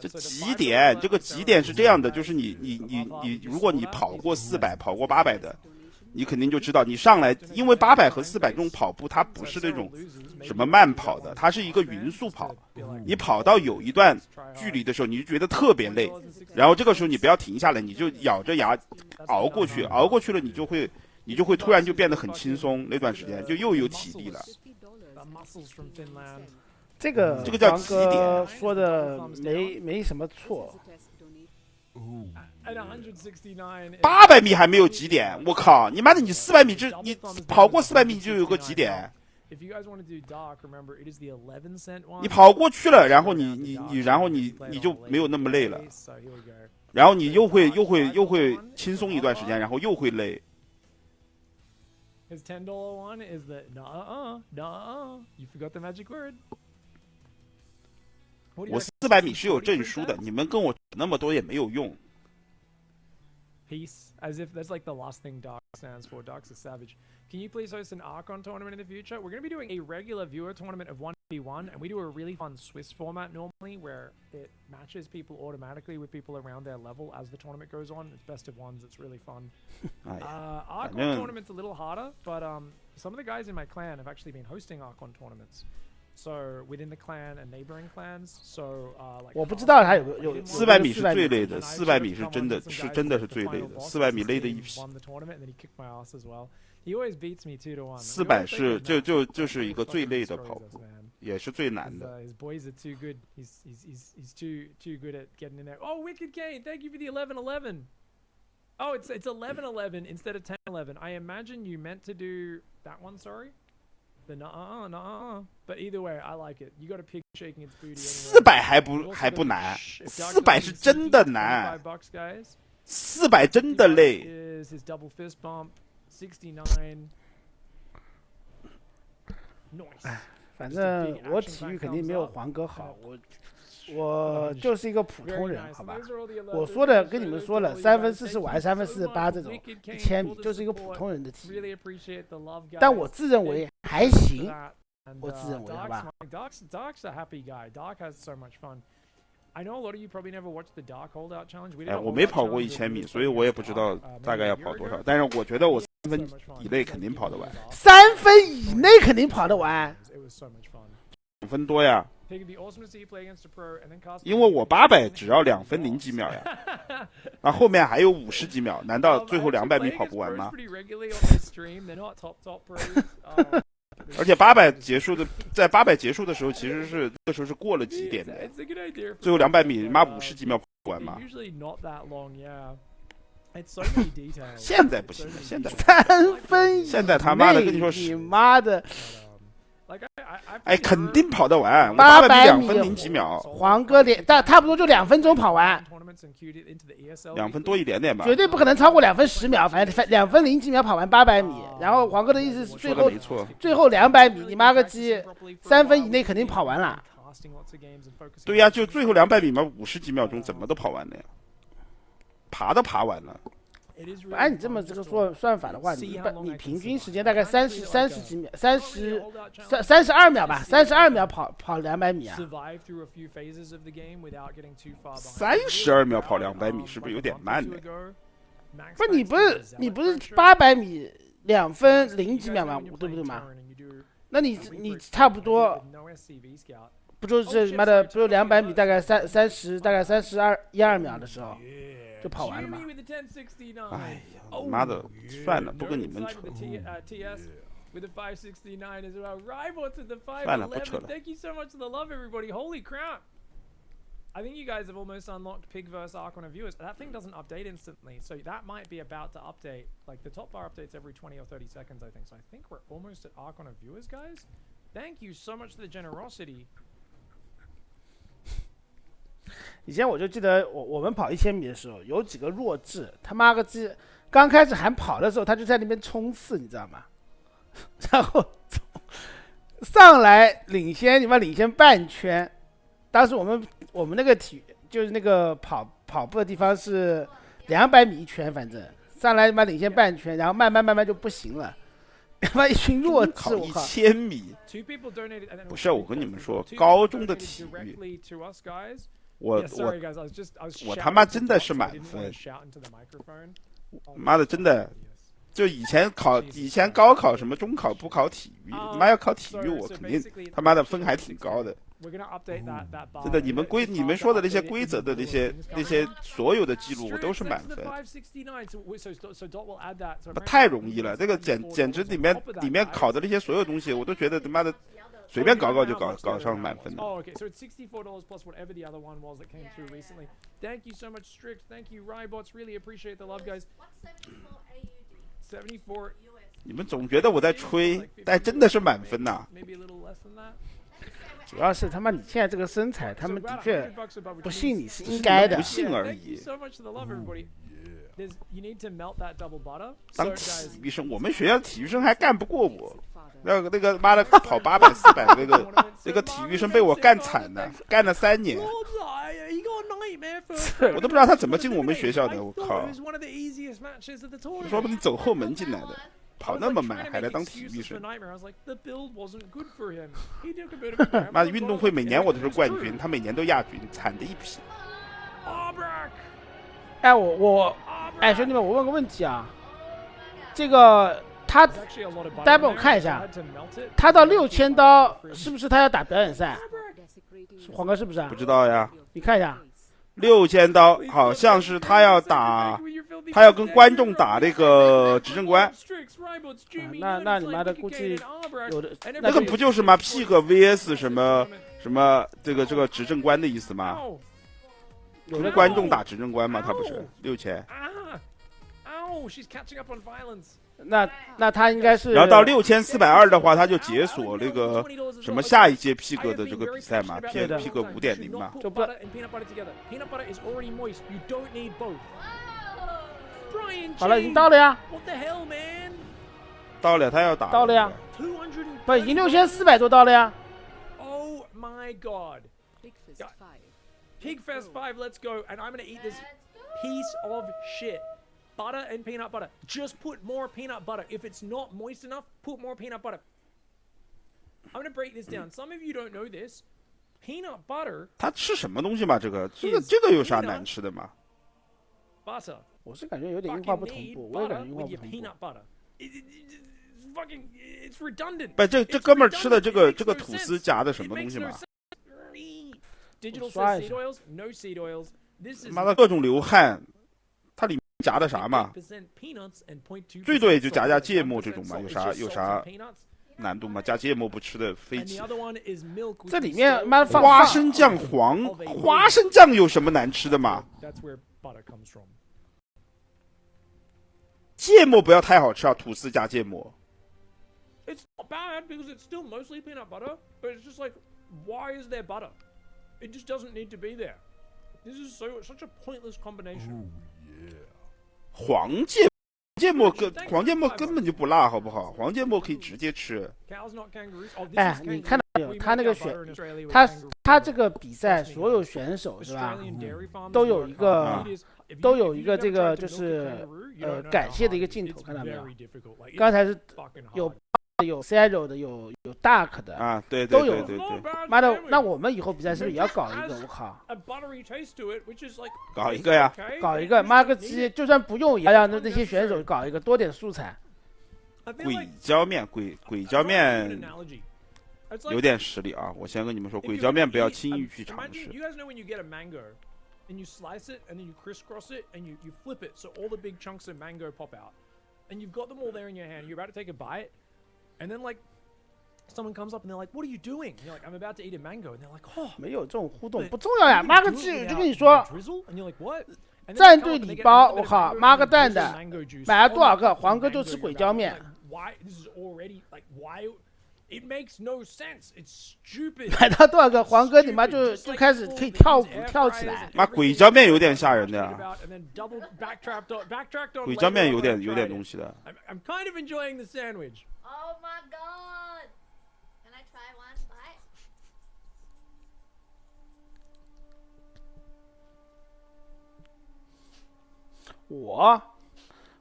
这极点，这个极点是这样的，就是你，如果你跑过400、跑过800的，你肯定就知道，你上来，因为800和400这种跑步，它不是那种什么慢跑的，它是一个匀速跑。你跑到有一段距离的时候，你就觉得特别累，然后这个时候你不要停下来，你就咬着牙熬过去，熬过去了，你就会突然就变得很轻松，那段时间就又有体力了。这个叫极点，说的没什么错。800米还没有极点，我靠！你妈的，你400米你跑过400米就有个极点。If you guys want to do Dark, remember it is the 11 cent one. 你跑过去了，然后你就没有那么累了，然后你又会轻松一段时间，然后又会累。His $10 one is the you forgot the magic word. 我400米是有证书的，你们跟我那么多也没有用。Peace, as if that's like the last thing Dark stands for. Dark's a savage. Can you please host an Archon tournament in the future? We're going to be doing a regular viewer tournament of 1v1, and we do a really fun Swiss format normally, where it matches people automatically with people around their level as the tournament goes on. It's best of ones. It's really fun. Archon tournament's a little harder, but some of the guys in my clan have actually been hosting Archon tournaments. So within the clan and neighboring clans, so like 我不知道他有400米是最累的，400米是真的是最累的，400米累的一批。He always beats me 2-1. 400是就是一个最累的跑步，也是最难的。His boys are too good. He's too good at getting in there. Oh, Wicked Kane, thank you for the 11-11. Oh, it's 11-11 instead of 10-11. I imagine you meant to do that one. Sorry. The but either way, I like it. You got a pig shaking its booty. 400还不难，400是真的难，400真的累。Is his double fist bump 69? Nice. 反正我体育肯定没有黄哥好，我就是一个普通人，好吧？我说的跟你们说了，3分45还是3分48这种1000米，就是一个普通人的体育。但我自认为还行，我自认为，好吧？Dark's a happy guy. Dark has so much fun. I know a lot of you probably never watched the Dark Holdout Challenge. 我没跑过1000米，所以我也不知道大概要跑多少。但是我觉得我3分以内肯定跑得完。3分以内肯定跑得完。2分多呀。因为我800只要2分0几秒呀，那后面还有50几秒，难道最后200米跑不完吗？而且800结束的，在800结束的时候，其实是那时候是过了几点的，最后200米妈50几秒跑不完嘛。现在不行了，现在3分，现在他妈的跟你说你妈的。哎，肯定跑得完，800米2分0几秒，黄哥但差不多就2分钟跑完，2分多一点点吧，绝对不可能超过2分10秒，反正2分0几秒跑完800米。然后黄哥的意思是最后200米，你妈个鸡，3分以内肯定跑完了。对呀，就最后200米嘛，50几秒钟怎么都跑完了呀，爬都爬完了。按你这么这个算法的话，你平均时间大概30几秒，32秒吧，32秒跑200米啊。32秒跑200米是不是有点慢呢？不，你不是800米2分0几秒吗？对不对嘛？那你差不多，不就是妈的，不就200米大概大概32秒的时候。就跑完了吗？哎呀，妈的，算了，不跟你们扯。算了，不扯了。Thank you so much for the love, everybody. Holy crap! I think you guys have almost unlocked Pig vs Archon of viewers. That thing doesn't update instantly, so that might be about to update. Like the top bar updates every 20 or 30 seconds, I think. So I think we're almost at Archon of viewers, guys. Thank you so much for the generosity. 以前我就记得我们跑1000米的时候，有几个弱智，他妈个鸡，刚开始喊跑的时候，他就在那边冲刺，你知道吗？然后上来领先，你妈领先半圈。当时我们那个就是那个跑步的地方是200米一圈，反正上来你妈领先半圈，然后慢慢就不行了。他妈一群弱智，我靠！1000米，不是我跟你们说，高中的体育。我他妈真的是满分，妈的真的，就以前高考什么中考不考体育，妈要考体育我肯定他妈的分还挺高的。真的，你们说的那些规则的那些所有的记录我都是满分，太容易了，这个简直里面考的那些所有东西我都觉得他妈的。随便搞就搞上满分的。Oh, okay. So it's $64 plus whatever the other one was that came through recently. Thank you so much, Strict. Thank you, Rybots. Really appreciate the love, guys. What's 74 AUD? 74你们总觉得我在吹，但真的是满分呐。主要是他妈你现在这个身材，他们的确不信你是应该的，不信而已。当体育生，我们学校体育生还干不过我。那个妈的跑800、400那个体育生被我干惨了，干了3年。我都不知道他怎么进我们学校的，我靠！说不定走后门进来的，跑那么慢还来当体育生。妈的，运动会每年我都是冠军，他每年都亚军，惨的一批。哎兄弟们，我问个问题啊，这个。他，待会我看一下，他到6000刀是不是他要打表演赛？黄哥是不是啊？不知道呀，你看一下，6000刀好像是他要打，他要跟观众打那个执政官。那你妈的估计有的，那个不就是嘛 Pig vs 什么这个执政官的意思吗？有的观众打执政官嘛，他不是6000。那他应该是，然后到6420的话，他就解锁那个什么下一届 Pig 的这个比赛嘛 ，Pig 5.0嘛。好了，已经到了呀。到了，他要打。到了呀。不，已经6400多刀了呀。Oh my god! Pigfest 5, let's go, and I'm gonna eat this piece of shit. Butter and peanut butter. Just put more peanut butter. If it's not moist enough, put more peanut butter. I'm gonna break this down. Some of you don't know this. Peanut butter. 他吃什么东西嘛？这个有啥难吃的嘛 ？Butter. 我是感觉有点硬化不同步，我也感觉硬化不同步。It's redundant. 不，这哥们儿吃的这个吐司夹的什么东西嘛？ Digital says seed oils, no seed oils. This is 妈的各种流汗，它里面夹的啥嘛？最多也就夹芥末这种嘛，有啥难度吗？加芥末不吃的飞起。这里面妈放花生酱花生酱有什么难吃的吗？芥末不要太好吃啊，吐司加芥末。It's not bad because it's still mostly peanut butter, but it's just like, why is there butter? It just doesn't need to be there. This is such a pointless combination. 黄芥末根本就不辣，好不好？黄芥末可以直接吃。哎，你看到没有？他那个他这个比赛所有选手是吧，都有一个这个就是感谢的一个镜头，看到没有？刚才是有 Zero 的，有 Dark 的啊，对，都有。妈的，那我们以后比赛是不是也要搞一个？我靠，搞一个呀！搞一个，妈个鸡！就算不用，也要让那些选手搞一个，多点素材。鬼椒面有点实力啊！我先跟你们说，鬼椒面不要轻易去尝试。And you slice it, and then you crisscross it, and you flip it, so all the big chunks of mango pop out. And you've got them all there in your hand. You're about to take a bite, and then like someone comes up and they're like, "What are you doing?" And you're like, "I'm about to eat a mango." And they're like, "Oh." 没有这种互动不重要呀，妈个鸡！就跟你说，战队礼包，我靠，妈个蛋的，买了多少个？黄哥就吃鬼椒面。It makes no sense. It's stupid. 买到多少个黄哥，你妈就开始可以跳舞跳起来。妈，鬼椒面有点吓人的呀。鬼椒面有点东西的。I'm kind of enjoying the sandwich. Oh my god! Can I try one bite?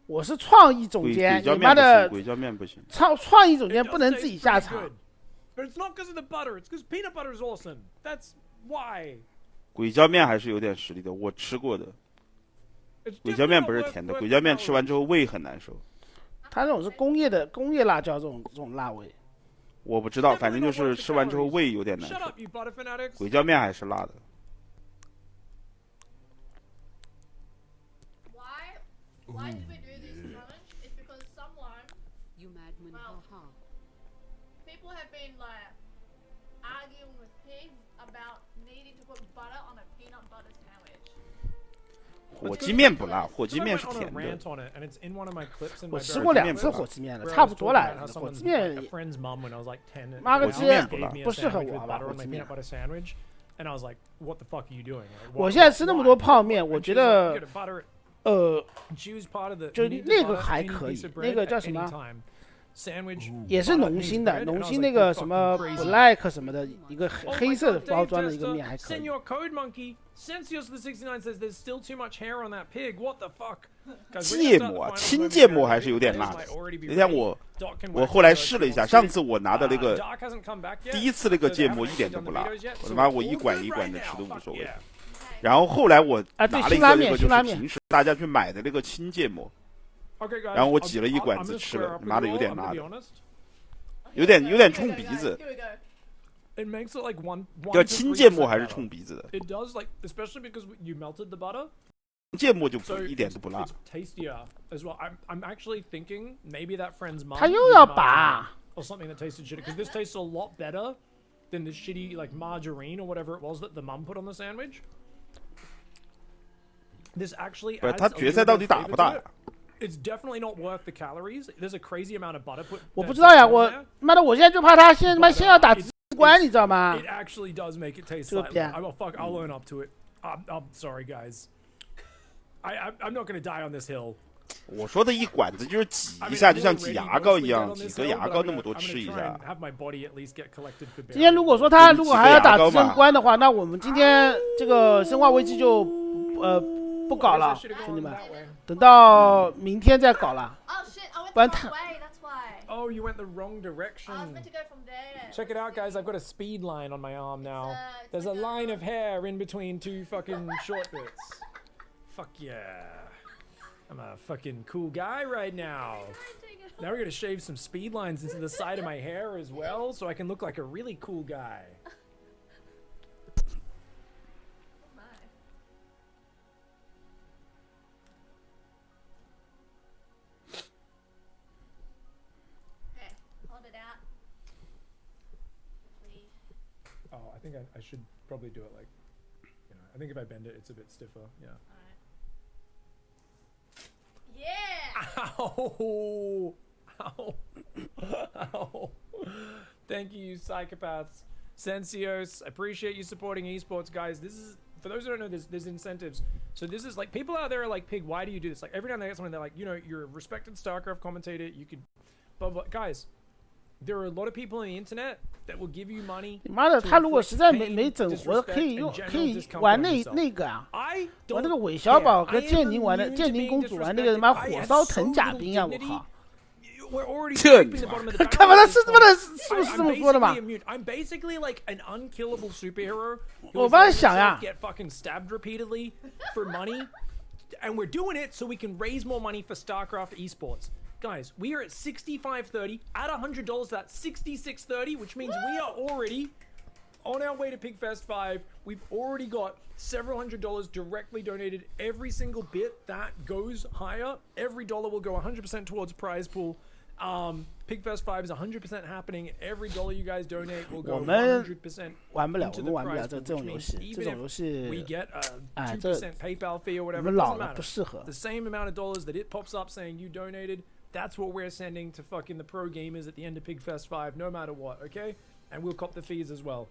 我是创意总监，你妈的鬼椒面不行。创意总监不能自己下场。But it's not because of the butter. It's because peanut butter is awesome. That's why. 鬼椒面还是有点实力的，我吃过的。鬼椒面不是甜的，鬼椒面吃完之后胃很难受。它这种是工业辣椒，这种辣味。我不知道，反正就是吃完之后胃有点难受。鬼椒面还是辣的。Why did we do this challenge? It's because someone, people have been like arguing with pigs about needing to put butter on a peanut butter sandwich. 火鸡面不辣，火鸡面是甜的。我吃过2次火鸡面了，差不多了。火鸡面，妈个鸡，不适合我吧？火鸡面。我现在吃那么多泡面，我觉得，就那个还可以，那个叫什么？也是农心的，农心那个什么 black 什么的，一个黑色的包装的一个面还可以。芥末，青芥末还是有点辣的。那天我后来试了一下，上次我拿的那个第一次那个芥末一点都不辣，我他妈我一管一管的吃都无所谓。然后后来我拿了一个那个就是平时大家去买的那个青芥末。然后我挤了一管子吃了，妈的有点辣的，有点冲鼻子。叫青芥末还是冲鼻子的？芥末就一点都不辣。他又要拔。不是他决赛到底打不打呀？It's definitely not worth the calories. There's a crazy amount of butter put. 我不知道呀，我妈的，我现在就怕他先要打直关，你知道吗 ？It actually does make it taste like. I'll own up to it. I'm sorry, guys. I'm not gonna die on this hill. 我说的一管子就是挤一下，就像挤牙膏一样，挤个牙膏那么多吃一下。今天如果说他还要打直关的话，那我们今天这个生化危机就不搞了，兄弟们。等到明天再搞了，不然他。Oh, you went the wrong direction. I was meant to go from there. Check it out, guys. I've got a speed line on my arm now. There's a line of hair in between two fucking short bits. Fuck yeah. I'm a fucking cool guy right now. Now we're gonna shave some speed lines into the side of my hair as well, so I can look like a really cool guy. I think I should probably do it like, I think if I bend it, it's a bit stiffer. Yeah. All Yeah. right. Ow. Ow. Thank you, psychopaths. Sensios, I appreciate you supporting esports, guys. This is, for those who don't know, there's incentives. So this is like, people out there are like, Pig, why do you do this? Like every time they get someone, they're like, you're a respected StarCraft commentator. You could, but guys, there are a lot of people on the internet that will give you money. 妈的，他如果实在没整活，可以玩那个啊，玩那个韦小宝和剑灵玩的剑灵公主玩那个他妈火烧藤甲兵啊！我靠，这干嘛？他是他妈的是不是这么说的嘛？ I'm basically like an unkillable superhero. 我帮你想呀。 Get fucking stabbed repeatedly for money, and we're doing it so we can raise more money for StarCraft esports. Guys, we are at 65.30. Add $100 to that, 66.30, which means we are already on our way to PigFest 5. We've already got several $100 directly donated. Every single bit that goes higher, every dollar will go 100% towards prize pool. PigFest 5 is 100% happening. Every dollar you guys donate will go 100% 玩不了， into 我 the 们玩不了 prize 这 pool, 种游戏， which 这 means 种游 even if 戏 we get a 这 2% PayPal fee or 我 whatever, 们 it 老 doesn't 了不 matter. 适合。 The same amount of dollars that it pops up saying you donated, that's what we're sending to fucking the pro gamers at the end of PigFest 5, no matter what, okay? And we'll cop the fees as well.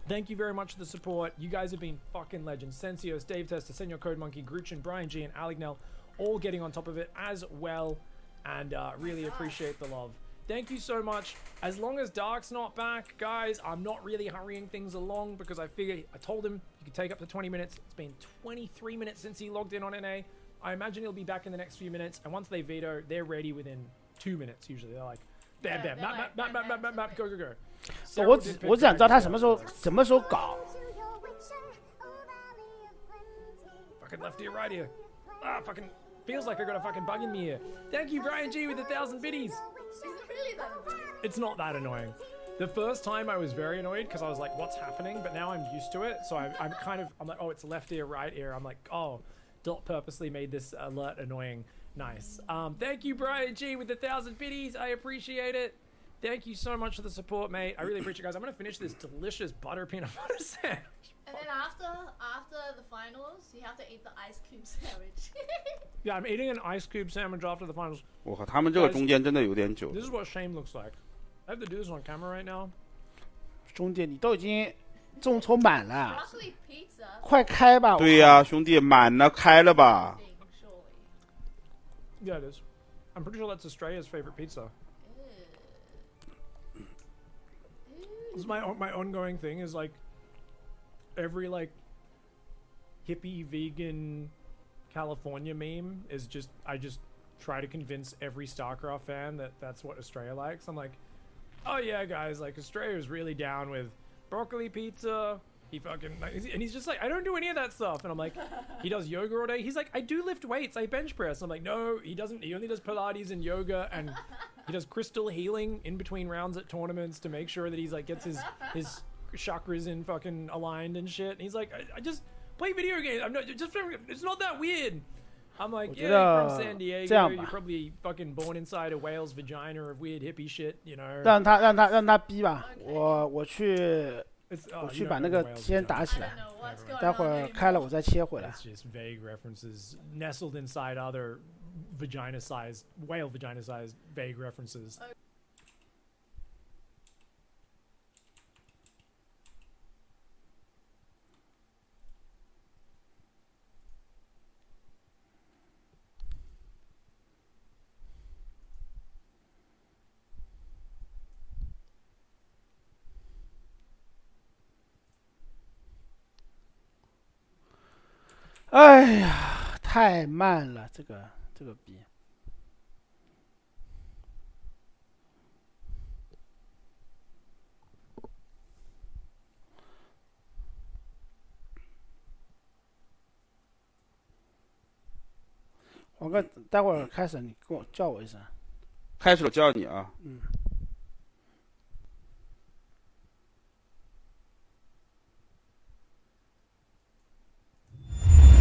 Thank you very much for the support. You guys have been fucking legends. Sensios, Dave Tester, Senor Code Monkey, Gruchin, Brian G, and Alignel, all getting on top of it as well. And really appreciate the love. Thank you so much. As long as Dark's not back, guys, I'm not really hurrying things along because I figured, I told him he could take up to 20 minutes. It's been 23 minutes since he logged in on NA. I imagine he'll be back in the next few minutes. And once they veto, they're ready within 2 minutes usually. They're like, bam, bam, map, go, go, go. 我只想知道他什么时候搞。 Fucking left here, right here. Ah, fucking feels like I got a fucking bug in me here. Thank you, Brian G, with 1,000 biddies. It's not that annoying. The first time I was very annoyed because I was like, what's happening? But now I'm used to it. So I'm like, oh, it's left ear, right ear. I'm like, oh, Dot purposely made this alert annoying. Nice. Thank you, Brian G, with 1,000 biddies. I appreciate it. Thank you so much for the support, mate. I really appreciate it, guys. I'm going to finish this delicious butter peanut butter sandwich. And then after the finals, you have to eat the ice cube sandwich. Yeah, I'm eating an ice cube sandwich after the finals. 我靠，他们这个中间真的有点久。This is what shame looks like. I have to do this on camera right now. 兄弟，你都已经众筹满了， Broccoli pizza. 快开吧！对呀，兄弟，满了，开了吧。 Yeah, it is. I'm pretty sure that's Australia's favorite pizza. This is my ongoing thing is like every like hippie vegan California meme is just I just try to convince every StarCraft fan that that's what Australia likes. I'm like, oh yeah, guys, like Australia's really down with broccoli pizza. He fucking and he's just like, I don't do any of that stuff. And I'm like, he does yoga all day. He's like, I do lift weights, I bench press. I'm like, no, he doesn't. He only does Pilates and yoga, and he does crystal healing in between rounds at tournaments to make sure that he's like gets his chakras in fucking aligned and shit. And he's like, I just play video games. I'm not just. It's not that weird. I'm like, yeah, you're from San Diego. You're probably fucking born inside a whale's vagina of weird hippie shit, you know. 让他逼吧，我去把那个先打起来，待会儿开了我再切回来。 It's just vague references nestled inside other vagina-sized, whale vagina-sized vague references. 哎呀，太慢了，这个笔。黄哥，待会儿开始你跟我叫我一声。开始了叫你啊。嗯。